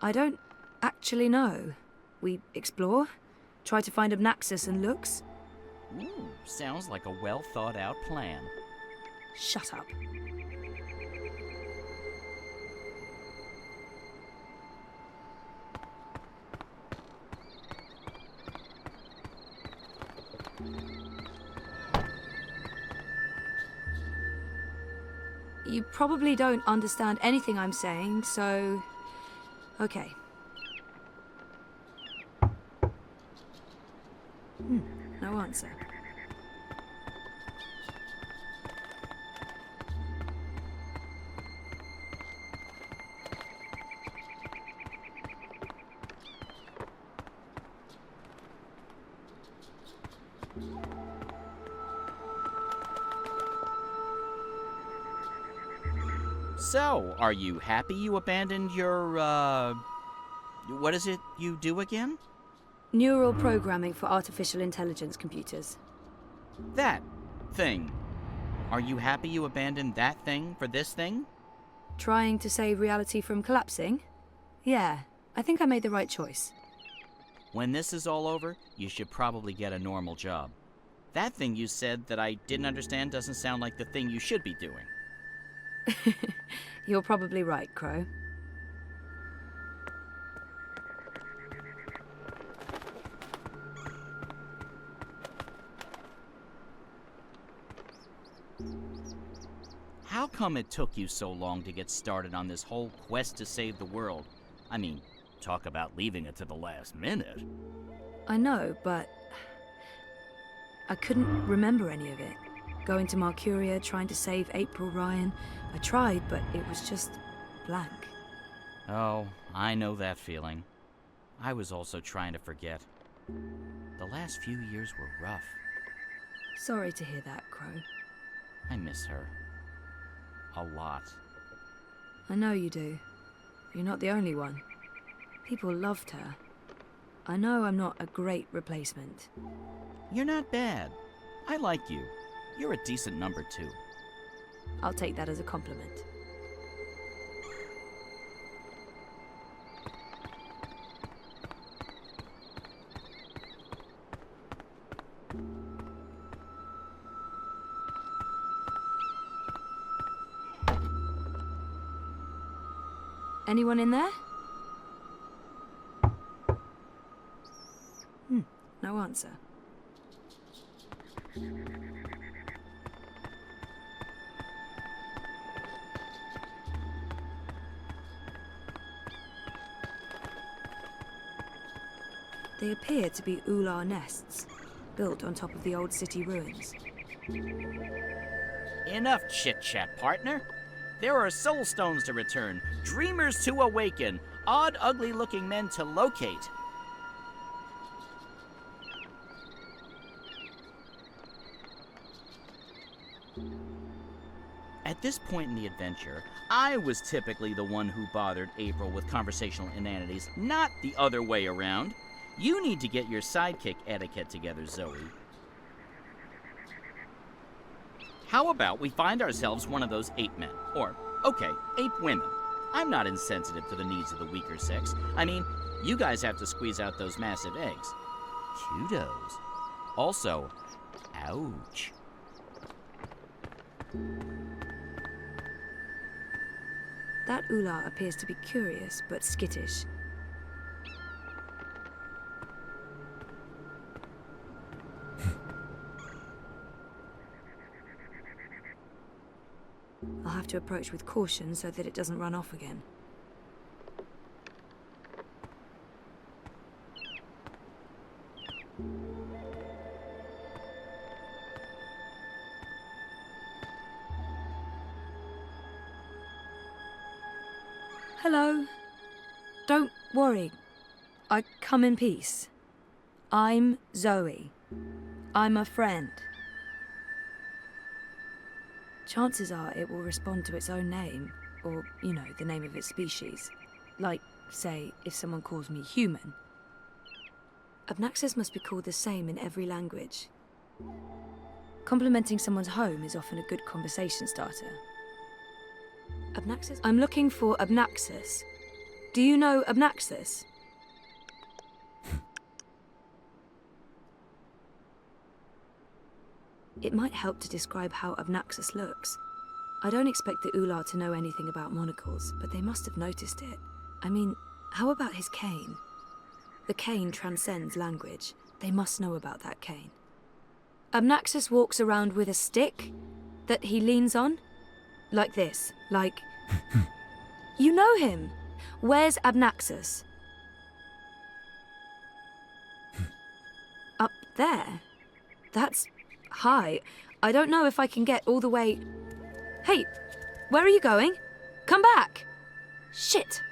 I don't actually know. We explore, try to find Obnaxus and Lux.
Ooh, sounds like a well-thought-out plan.
Shut up. You probably don't understand anything I'm saying, so... Okay. No answer.
So, are you happy you abandoned your, what is it you do again?
Neural programming for artificial intelligence computers.
That thing. Are you happy you abandoned that thing for this thing?
Trying to save reality from collapsing? Yeah, I think I made the right choice.
When this is all over, you should probably get a normal job. That thing you said that I didn't understand doesn't sound like the thing you should be doing.
You're probably right, Crow.
How come it took you so long to get started on this whole quest to save the world? I mean, talk about leaving it to the last minute.
I know, but... I couldn't remember any of it. Going to Marcuria, trying to save April Ryan. I tried, but it was just blank.
Oh, I know that feeling. I was also trying to forget. The last few years were rough.
Sorry to hear that, Crow.
I miss her. A lot.
I know you do. You're not the only one. People loved her. I know I'm not a great replacement.
You're not bad. I like you. You're a decent number, too.
I'll take that as a compliment. Anyone in there? No answer. They appear to be Ular nests, built on top of the old city ruins.
Enough chit-chat, partner. There are soul stones to return, dreamers to awaken, odd, ugly-looking men to locate. At this point in the adventure, I was typically the one who bothered April with conversational inanities, not the other way around. You need to get your sidekick etiquette together, Zoe. How about we find ourselves one of those ape men? Or, okay, ape women. I'm not insensitive to the needs of the weaker sex. I mean, you guys have to squeeze out those massive eggs. Kudos. Also, ouch.
That Ula appears to be curious but skittish. I'll have to approach with caution so that it doesn't run off again. Hello. Don't worry. I come in peace. I'm Zoe. I'm a friend. Chances are it will respond to its own name, or, you know, the name of its species. Like, say, if someone calls me human. Obnaxus must be called the same in every language. Complimenting someone's home is often a good conversation starter. Obnaxus? I'm looking for Obnaxus. Do you know Obnaxus? It might help to describe how Obnaxus looks. I don't expect the Ular to know anything about monocles, but they must have noticed it. I mean, how about his cane? The cane transcends language. They must know about that cane. Obnaxus walks around with a stick that he leans on? Like this, like... You know him! Where's Obnaxus? Up there? That's high. I don't know if I can get all the way... Hey, where are you going? Come back! Shit!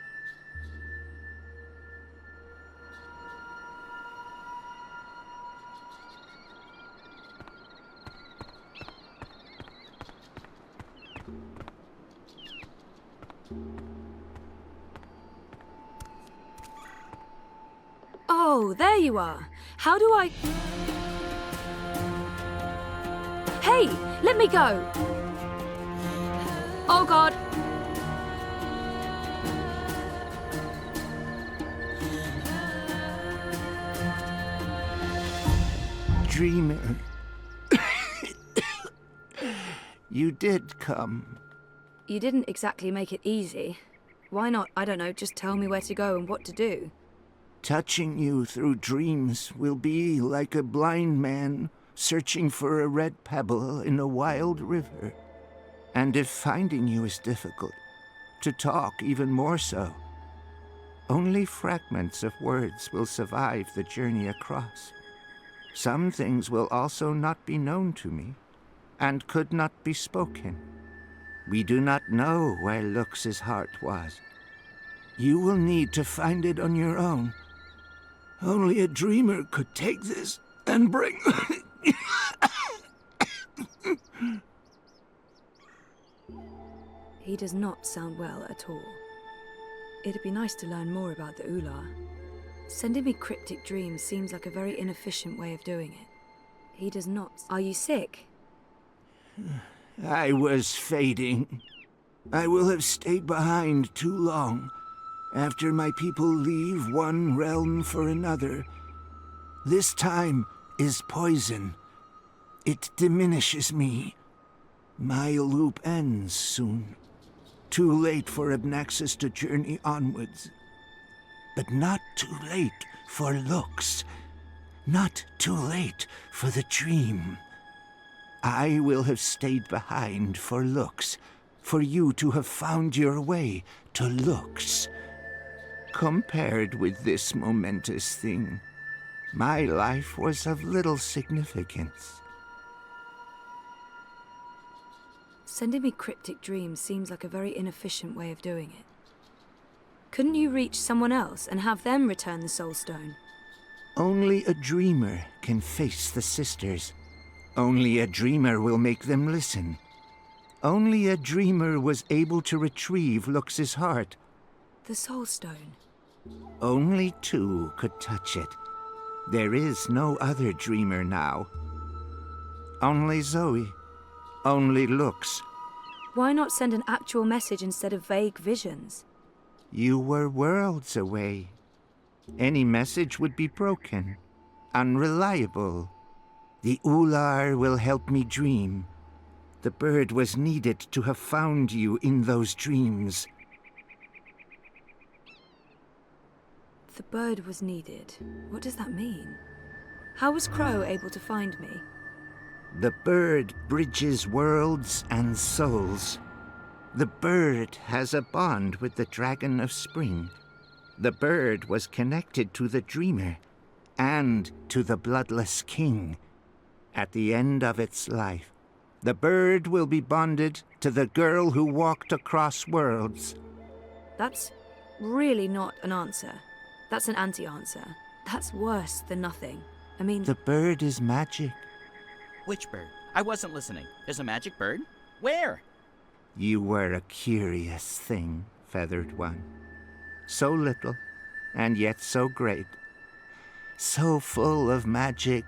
Oh, there you are. How do I... Hey, let me go! Oh God!
Dreamer. You did come.
You didn't exactly make it easy. Why not, I don't know, just tell me where to go and what to do?
Touching you through dreams will be like a blind man searching for a red pebble in a wild river. And if finding you is difficult, to talk even more so. Only fragments of words will survive the journey across. Some things will also not be known to me, and could not be spoken. We do not know where Lux's heart was. You will need to find it on your own. Only a dreamer could take this and bring...
He does not sound well at all. It'd be nice to learn more about the Ular. Sending me cryptic dreams seems like a very inefficient way of doing it. He does not... Are you sick?
I was fading. I will have stayed behind too long. After my people leave one realm for another, this time is poison. It diminishes me. My loop ends soon. Too late for Obnaxus to journey onwards. But not too late for Lux. Not too late for the dream. I will have stayed behind for Lux, for you to have found your way to Lux. Compared with this momentous thing, my life was of little significance.
Sending me cryptic dreams seems like a very inefficient way of doing it. Couldn't you reach someone else and have them return the Soul Stone?
Only a dreamer can face the sisters. Only a dreamer will make them listen. Only a dreamer was able to retrieve Lux's heart.
The Soul Stone.
Only two could touch it. There is no other dreamer now. Only Zoe.
only looks.
Why not send an actual message instead of vague visions?
You were worlds away. Any message would be broken, unreliable. The Ular will help me dream. The bird was needed to have found you in those dreams.
The bird was needed. What does that mean? How was Crow able to find me?
The bird bridges worlds and souls. The bird has a bond with the Dragon of Spring. The bird was connected to the Dreamer and to the Bloodless King. At the end of its life, the bird will be bonded to the girl who walked across worlds.
That's really not an answer. That's an anti-answer. That's worse than nothing. I mean...
The bird is magic.
Which bird? I wasn't listening. There's a magic bird? Where?
You were a curious thing, Feathered One. So little, and yet so great. So full of magic.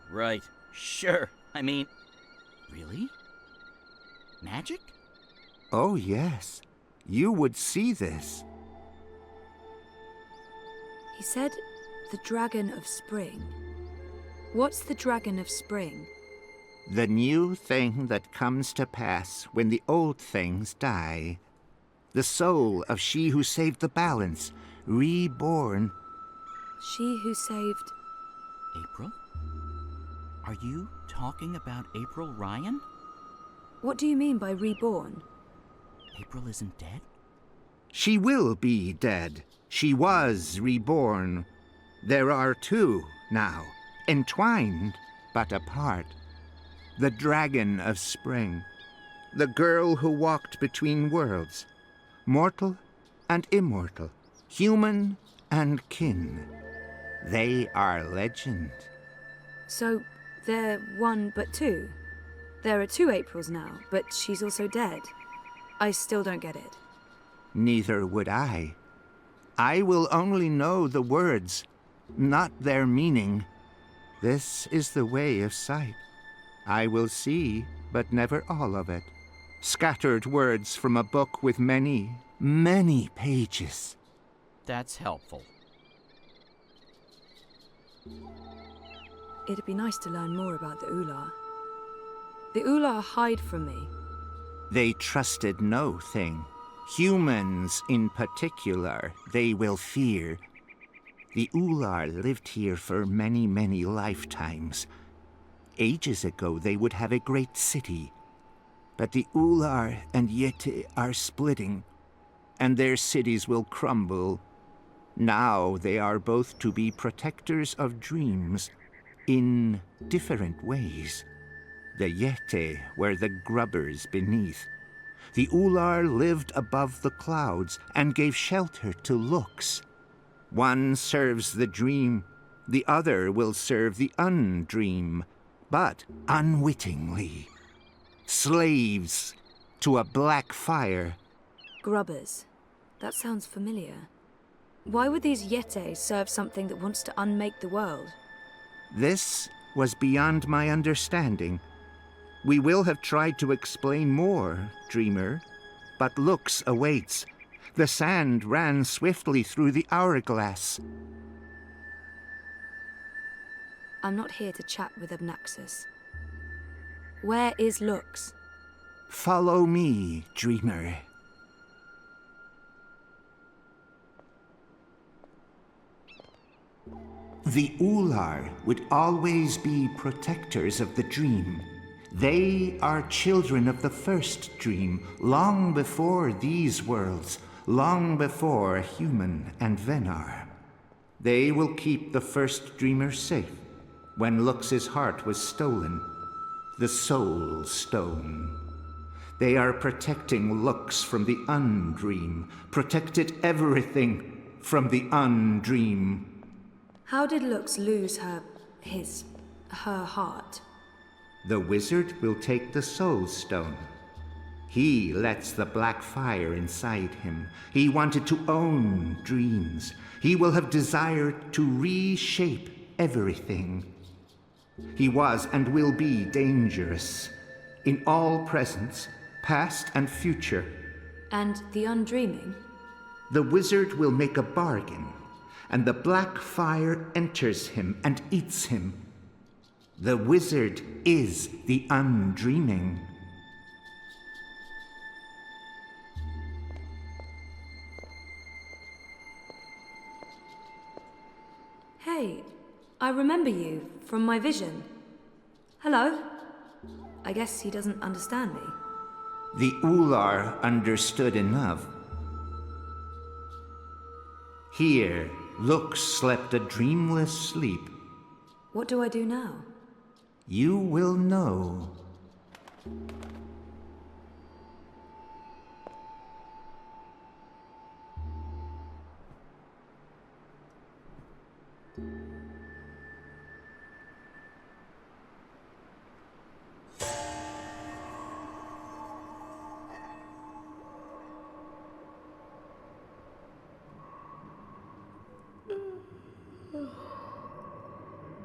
Right. Sure. I mean... Really? Magic?
Oh, yes. You would see this.
He said the Dragon of Spring. What's the Dragon of Spring?
The new thing that comes to pass when the old things die. The soul of she who saved the balance, reborn.
She who saved...
April? Are you talking about April Ryan?
What do you mean by reborn?
April isn't dead?
She will be dead. She was reborn. There are two now, entwined but apart. The Dragon of Spring, the girl who walked between worlds, mortal and immortal, human and kin. They are legend.
So, they're one but two? There are two Aprils now, but she's also dead. I still don't get it.
Neither would I. I will only know the words, not their meaning. This is the way of sight. I will see, but never all of it. Scattered words from a book with many, many pages.
That's helpful.
It'd be nice to learn more about the Ular. The Ular hide from me.
They trusted no thing. Humans in particular, they will fear. The Ular lived here for many, many lifetimes. Ages ago, they would have a great city. But the Ular and Yeti are splitting, and their cities will crumble. Now they are both to be protectors of dreams, in different ways. The Yeti were the grubbers beneath. The Ular lived above the clouds and gave shelter to looks. One serves the dream, the other will serve the undream, but unwittingly. Slaves to a black fire.
Grubbers. That sounds familiar. Why would these Yeti serve something that wants to unmake the world?
This was beyond my understanding. We will have tried to explain more, Dreamer, but looks awaits. The sand ran swiftly through the hourglass.
I'm not here to chat with Obnaxus. Where is Lux?
Follow me, Dreamer. The Ular would always be protectors of the dream. They are children of the first dream, long before these worlds, long before human and Venar. They will keep the first dreamer safe when Lux's heart was stolen, the Soul Stone. They are protecting Lux from the undream, protected everything from the undream.
How did Lux lose her heart?
The wizard will take the Soul Stone. He lets the black fire inside him. He wanted to own dreams. He will have desired to reshape everything. He was and will be dangerous. in all presence, past and future.
And the undreaming?
The wizard will make a bargain, and the black fire enters him and eats him. The wizard is the undreaming.
Hey, I remember you from my vision. Hello? I guess he doesn't understand me.
The Ular understood enough. Here, Lux slept a dreamless sleep.
What do I do now?
You will know.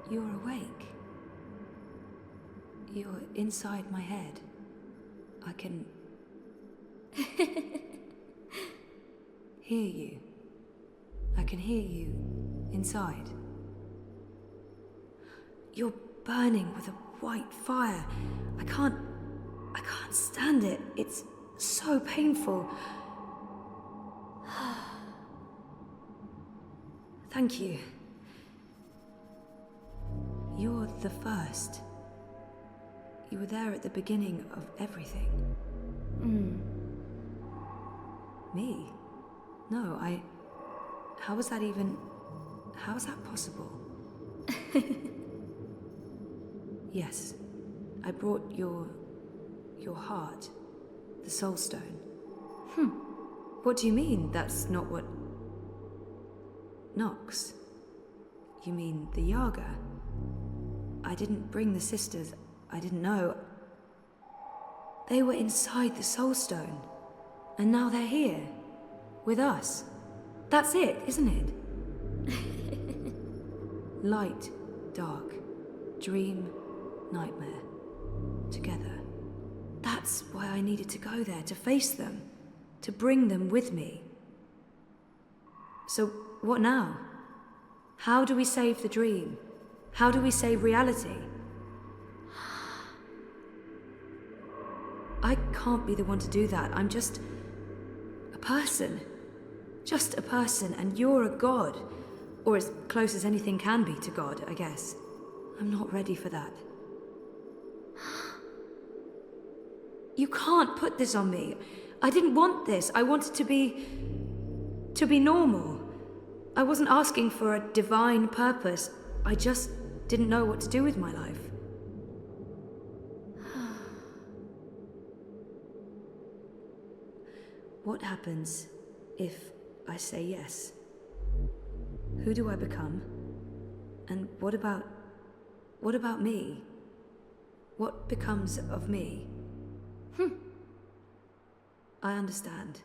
You're awake. You're inside my head. I can hear you. I can hear you inside. You're burning with a white fire. I can't stand it. It's so painful. Thank you. You're the first. You were there at the beginning of everything. Me? No, how is that possible? Yes, I brought your heart, the soul stone. What do you mean that's not what... Nox? You mean the Yaga? I didn't bring the sisters. I didn't know. They were inside the soul stone. And now they're here. With us. That's it, isn't it? Light, dark, dream, nightmare. Together. That's why I needed to go there, to face them. To bring them with me. So, what now? How do we save the dream? How do we save reality? I can't be the one to do that. I'm just a person. Just a person, and you're a god. Or as close as anything can be to God, I guess. I'm not ready for that. You can't put this on me. I didn't want this. I wanted to be normal. I wasn't asking for a divine purpose. I just didn't know what to do with my life. What happens if I say yes? Who do I become? And what about me? What becomes of me? I understand.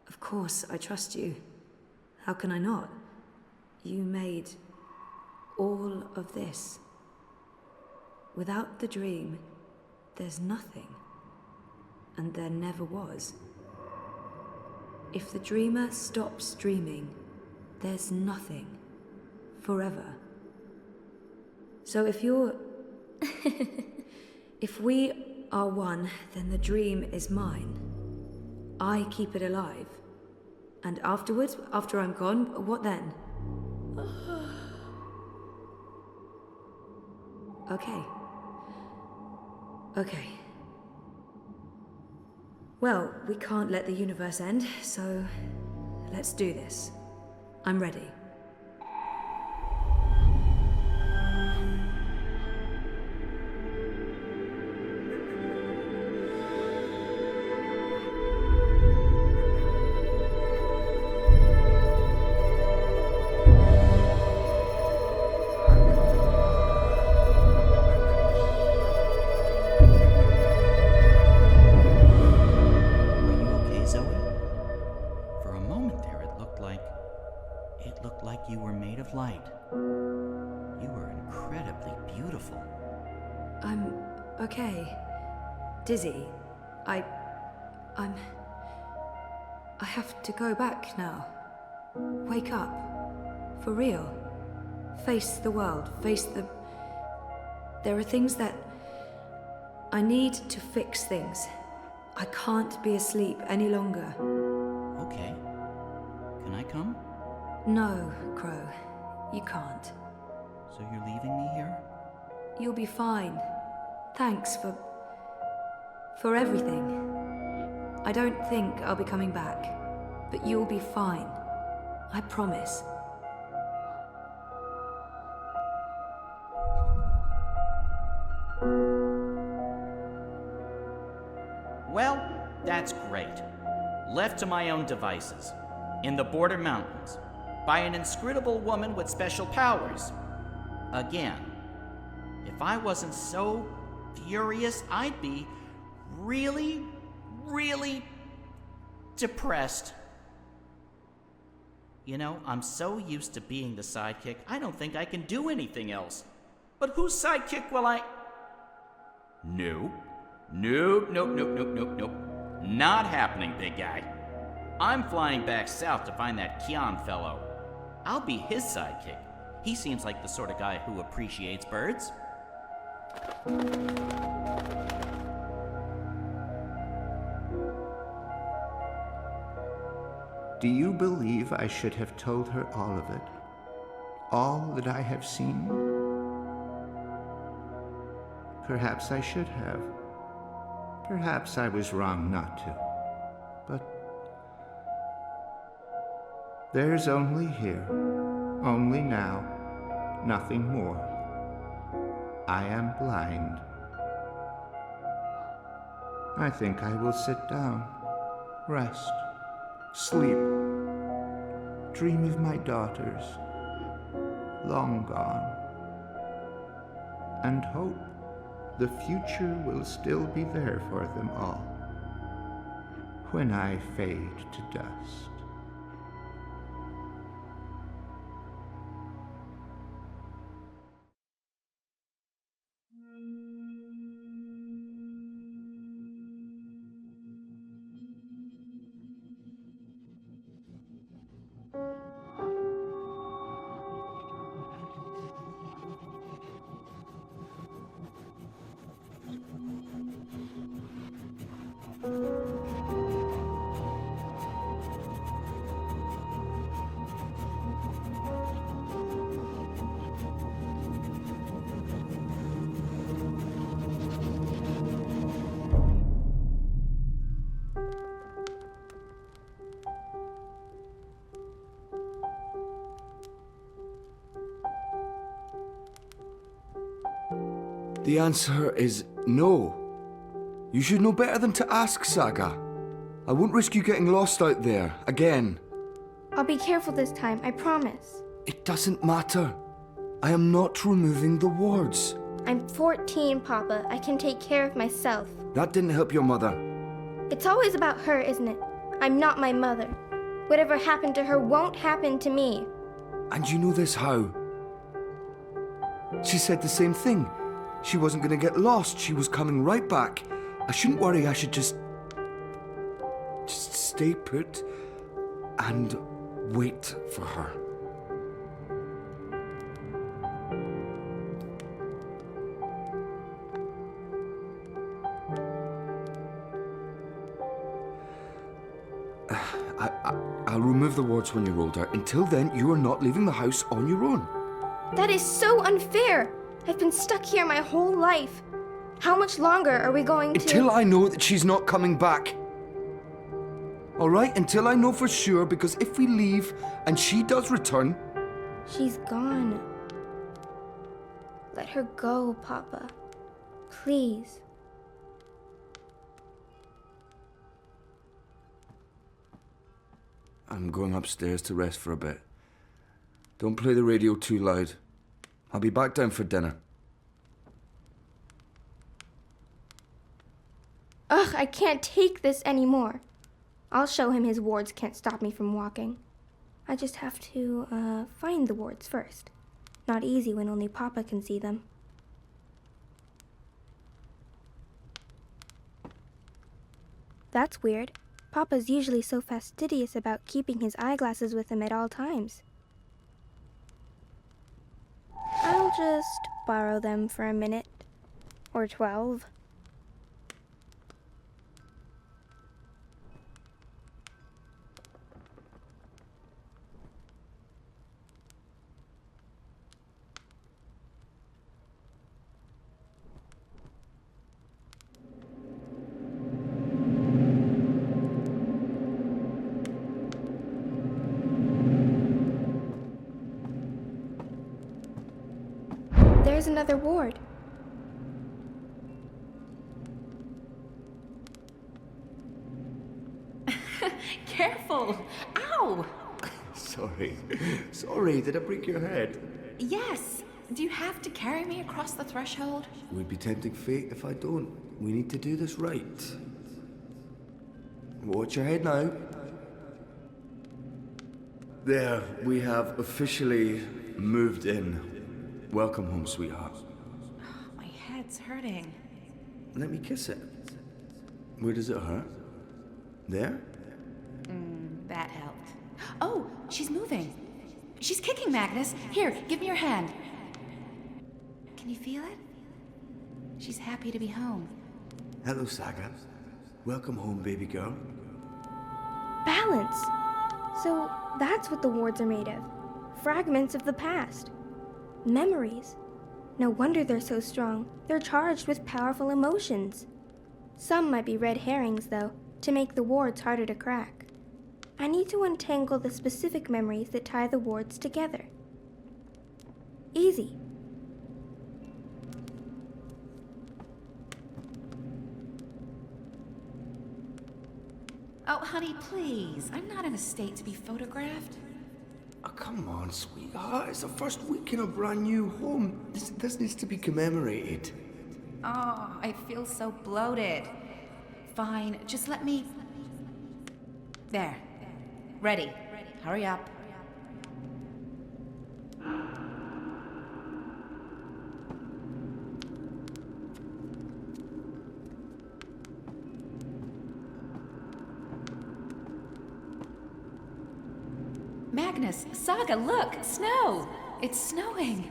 Of course, I trust you. How can I not? You made all of this. Without the dream, there's nothing. And there never was. If the dreamer stops dreaming, there's nothing. Forever. So if you're... If we are one, then the dream is mine. I keep it alive. And afterwards, after I'm gone, what then? Okay. Okay. Well, we can't let the universe end, so let's do this. I'm ready.
You were made of light. You were incredibly beautiful.
I'm okay. Dizzy. I have to go back now. Wake up. For real. Face the world. There are things that... I need to fix things. I can't be asleep any longer.
Okay. Can I come?
No, Crow. You can't.
So you're leaving me here?
You'll be fine. Thanks for everything. I don't think I'll be coming back, but you'll be fine. I promise.
Well, that's great. Left to my own devices, in the border mountains, by an inscrutable woman with special powers. Again, if I wasn't so furious, I'd be really, really depressed. You know, I'm so used to being the sidekick, I don't think I can do anything else. But whose sidekick will I... Nope. Not happening, big guy. I'm flying back south to find that Kian fellow. I'll be his sidekick. He seems like the sort of guy who appreciates birds.
Do you believe I should have told her all of it? All that I have seen? Perhaps I should have. Perhaps I was wrong not to. But there's only here, only now, nothing more. I am blind. I think I will sit down, rest, sleep, dream of my daughters, long gone, and hope the future will still be there for them all when I fade to dust.
The answer is no. You should know better than to ask, Saga. I won't risk you getting lost out there, again.
I'll be careful this time, I promise.
It doesn't matter. I am not removing the wards.
I'm 14, Papa. I can take care of myself.
That didn't help your mother.
It's always about her, isn't it? I'm not my mother. Whatever happened to her won't happen to me.
And you know this how? She said the same thing. She wasn't going to get lost. She was coming right back. I shouldn't worry. I should just stay put and wait for her. I'll remove the wards when you're older. Until then, you are not leaving the house on your own.
That is so unfair. I've been stuck here my whole life. How much longer are we going to...
Until I know that she's not coming back. All right? Until I know for sure, because if we leave and she does return...
She's gone. Let her go, Papa. Please.
I'm going upstairs to rest for a bit. Don't play the radio too loud. I'll be back down for dinner.
Ugh, I can't take this anymore. I'll show him his wards can't stop me from walking. I just have to, find the wards first. Not easy when only Papa can see them. That's weird. Papa's usually so fastidious about keeping his eyeglasses with him at all times. I'll just borrow them for a minute. Or 12. There's another ward.
Careful! Ow!
Sorry, did I break your head?
Yes! Do you have to carry me across the threshold?
It would be tempting fate if I don't. We need to do this right. Watch your head now. There, we have officially moved in. Welcome home, sweetheart.
My head's hurting.
Let me kiss it. Where does it hurt? There?
That helped. Oh, she's moving. She's kicking, Magnus. Here, give me your hand. Can you feel it? She's happy to be home.
Hello, Saga. Welcome home, baby girl.
Balance! So that's what the wards are made of. Fragments of the past. Memories. No wonder they're so strong. They're charged with powerful emotions. Some might be red herrings, though, to make the wards harder to crack. I need to untangle the specific memories that tie the wards together. Easy.
Oh, honey, please. I'm not in a state to be photographed.
Oh, come on, sweetheart. It's the first week in a brand new home. This needs to be commemorated.
Oh, I feel so bloated. Fine, just let me... There. Ready. Hurry up. Magnus, Saga, look! Snow! It's snowing!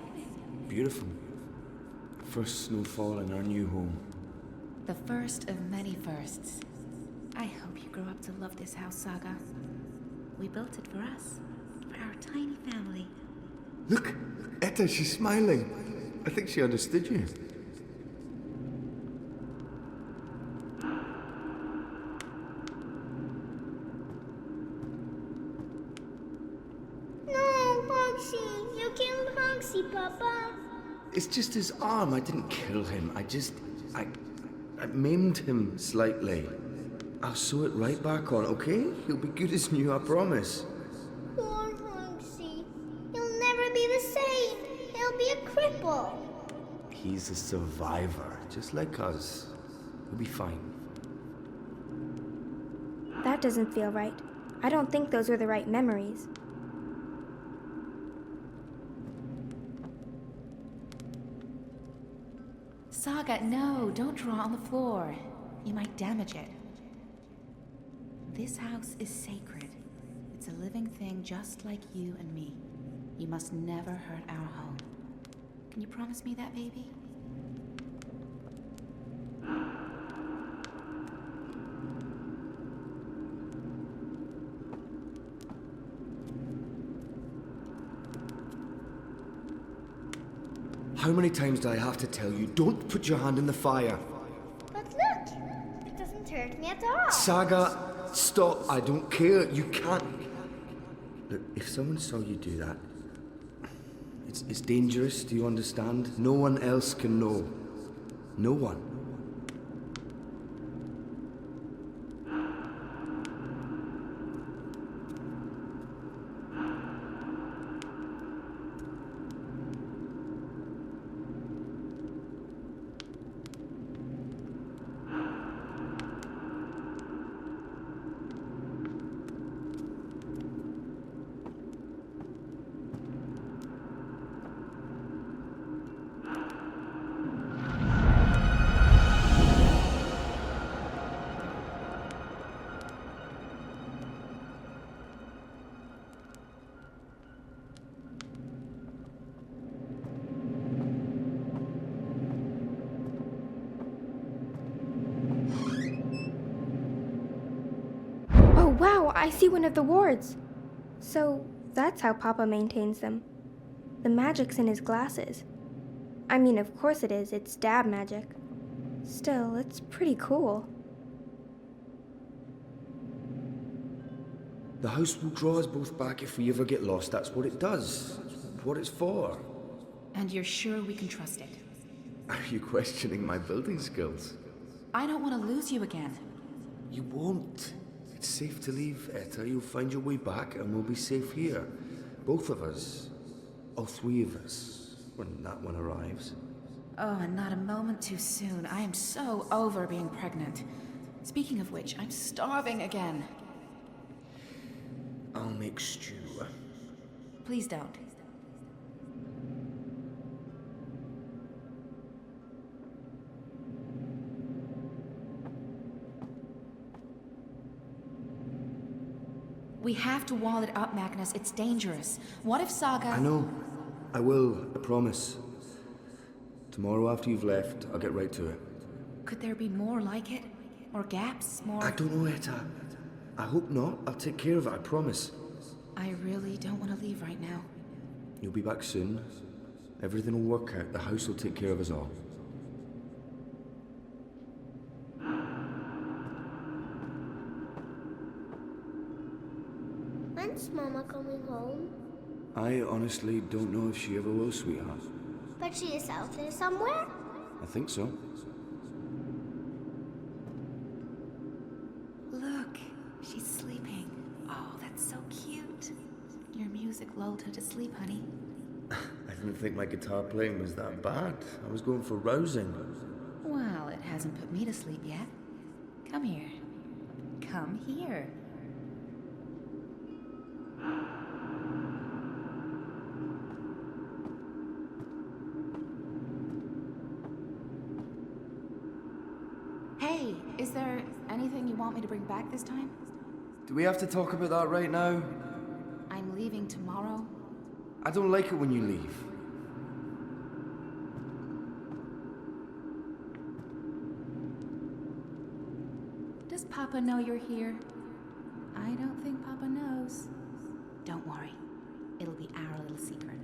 Beautiful. First snowfall in our new home.
The first of many firsts. I hope you grow up to love this house, Saga. We built it for us, for our tiny family.
Look! Etta, she's smiling. I think she understood you.
Papa?
It's just his arm. I didn't kill him. I maimed him slightly. I'll sew it right back on, okay? He'll be good as new, I promise.
Poor Hunksy. He'll never be the same. He'll be a cripple.
He's a survivor, just like us. He'll be fine.
That doesn't feel right. I don't think those were the right memories.
Saga, no, don't draw on the floor. You might damage it. This house is sacred. It's a living thing just like you and me. You must never hurt our home. Can you promise me that, baby?
How many times do I have to tell you, don't put your hand in the fire?
But look, it doesn't hurt me at all.
Saga, stop. I don't care. You can't. Look, if someone saw you do that, it's dangerous, do you understand? No one else can know. No one.
Wow, I see one of the wards. So that's how Papa maintains them. The magic's in his glasses. I mean, of course it is. It's dab magic. Still, it's pretty cool.
The house will draw us both back if we ever get lost. That's what it does. That's what it's for.
And you're sure we can trust it?
Are you questioning my building skills?
I don't want to lose you again.
You won't. It's safe to leave, Etta. You'll find your way back and we'll be safe here. Both of us. All three of us. When that one arrives.
Oh, and not a moment too soon. I am so over being pregnant. Speaking of which, I'm starving again.
I'll make stew.
Please don't. We have to wall it up, Magnus. It's dangerous. What if Saga...
I know. I will. I promise. Tomorrow after you've left, I'll get right to it.
Could there be more like it? Or gaps? More...
I don't know, Etta. I hope not. I'll take care of it, I promise.
I really don't want to leave right now.
You'll be back soon. Everything will work out. The house will take care of us all.
When's Mama coming home?
I honestly don't know if she ever will, sweetheart.
But she is out there somewhere?
I think so.
Look, she's sleeping. Oh, that's so cute. Your music lulled her to sleep, honey.
I didn't think my guitar playing was that bad. I was going for rousing.
Well, it hasn't put me to sleep yet. Come here. Come here. Hey, is there anything you want me to bring back this time?
Do we have to talk about that right now?
I'm leaving tomorrow.
I don't like it when you leave.
Does Papa know you're here? I don't think Papa knows. Don't worry. It'll be our little secret.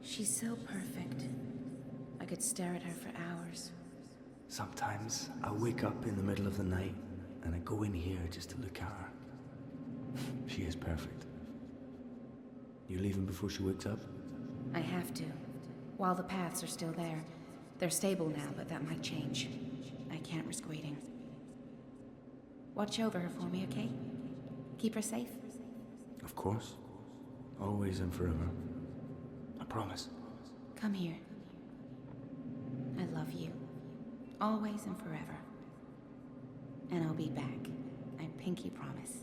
She's so perfect. I could stare at her for hours.
Sometimes I wake up in the middle of the night and I go in here just to look at her. She is perfect. You leaving before she wakes up?
I have to. While the paths are still there. They're stable now, but that might change. I can't risk waiting. Watch over her for me, okay? Keep her safe?
Of course. Always and forever. I promise.
Come here. I love you. Always and forever. And I'll be back. I pinky promise.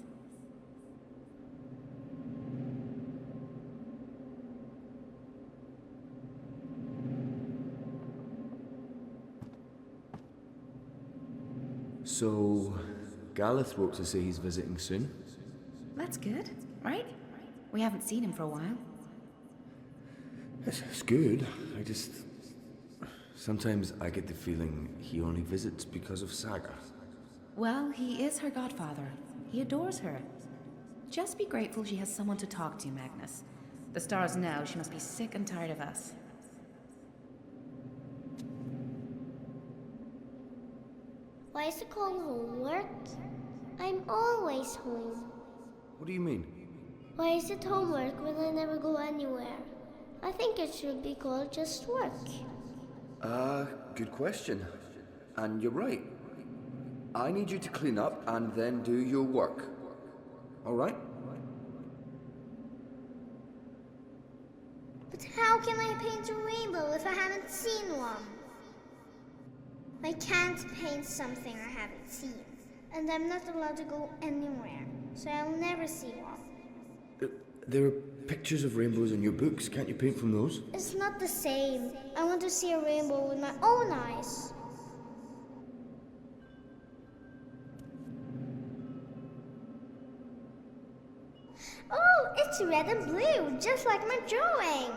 So, Gareth wrote to say he's visiting soon.
That's good, right? We haven't seen him for a while.
It's good. Sometimes I get the feeling he only visits because of Saga.
Well, he is her godfather. He adores her. Just be grateful she has someone to talk to, Magnus. The stars know she must be sick and tired of us.
Why is it called homework? I'm always home.
What do you mean?
Why is it homework when I never go anywhere? I think it should be called just work.
Good question. And you're right. I need you to clean up and then do your work. All right?
But how can I paint a rainbow if I haven't seen one? I can't paint something I haven't seen. and I'm not allowed to go anywhere, so I'll never see one.
There are pictures of rainbows in your books. Can't you paint from those?
It's not the same. I want to see a rainbow with my own eyes. Oh, it's red and blue, just like my drawing.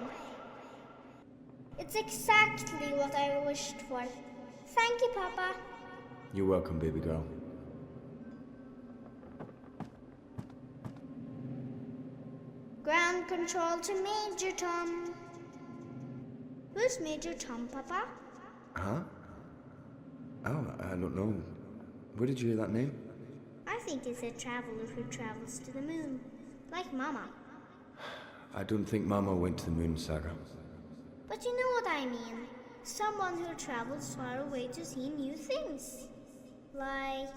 It's exactly what I wished for. Thank you, Papa.
You're welcome, baby girl.
Ground control to Major Tom. Who's Major Tom, Papa?
Huh? Oh, I don't know. Where did you hear that name?
I think it's a traveler who travels to the moon, like Mama.
I don't think Mama went to the moon, Saga.
But you know what I mean. Someone who travels far away to see new things. Like,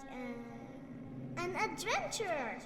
an adventurer.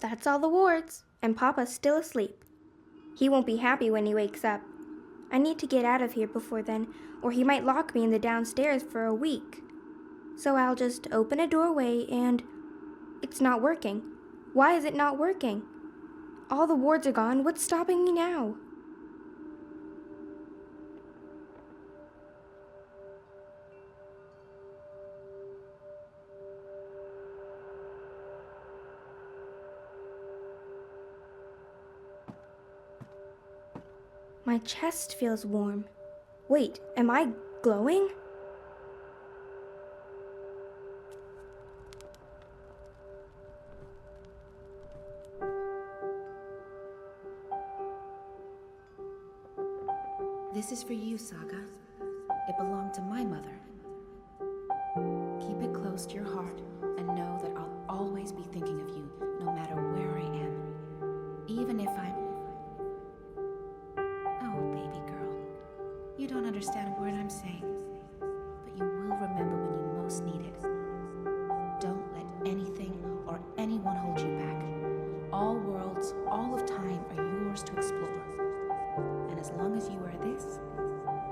That's all the wards, and Papa's still asleep. He won't be happy when he wakes up. I need to get out of here before then, or he might lock me in the downstairs for a week. So I'll just open a doorway and... It's not working. Why is it not working? All the wards are gone. What's stopping me now? My chest feels warm. Wait, am I glowing?
This is for you, Saga. It belonged to my mother. Keep it close to your heart and know that I'll always be thinking of you, no matter where I am. Even if I'm... You don't understand a word I'm saying, but you will remember when you most need it. Don't let anything or anyone hold you back. All worlds, all of time are yours to explore. And as long as you are this,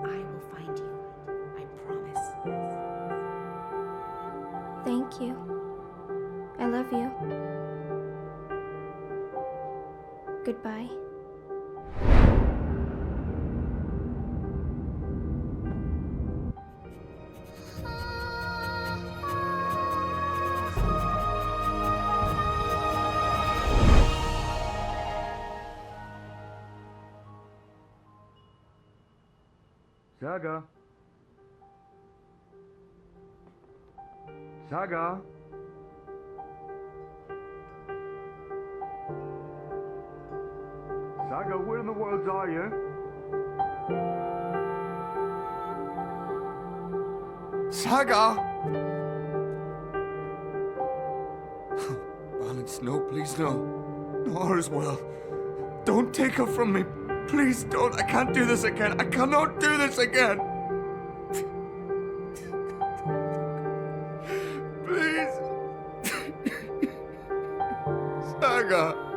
I will find you. I promise.
Thank you. I love you. Goodbye.
Saga? Saga? Saga, where in the world are you?
Saga! Balance, no, please, no. No, her as well. Don't take her from me. Please don't. I can't do this again. I cannot do this again. Please. Saga.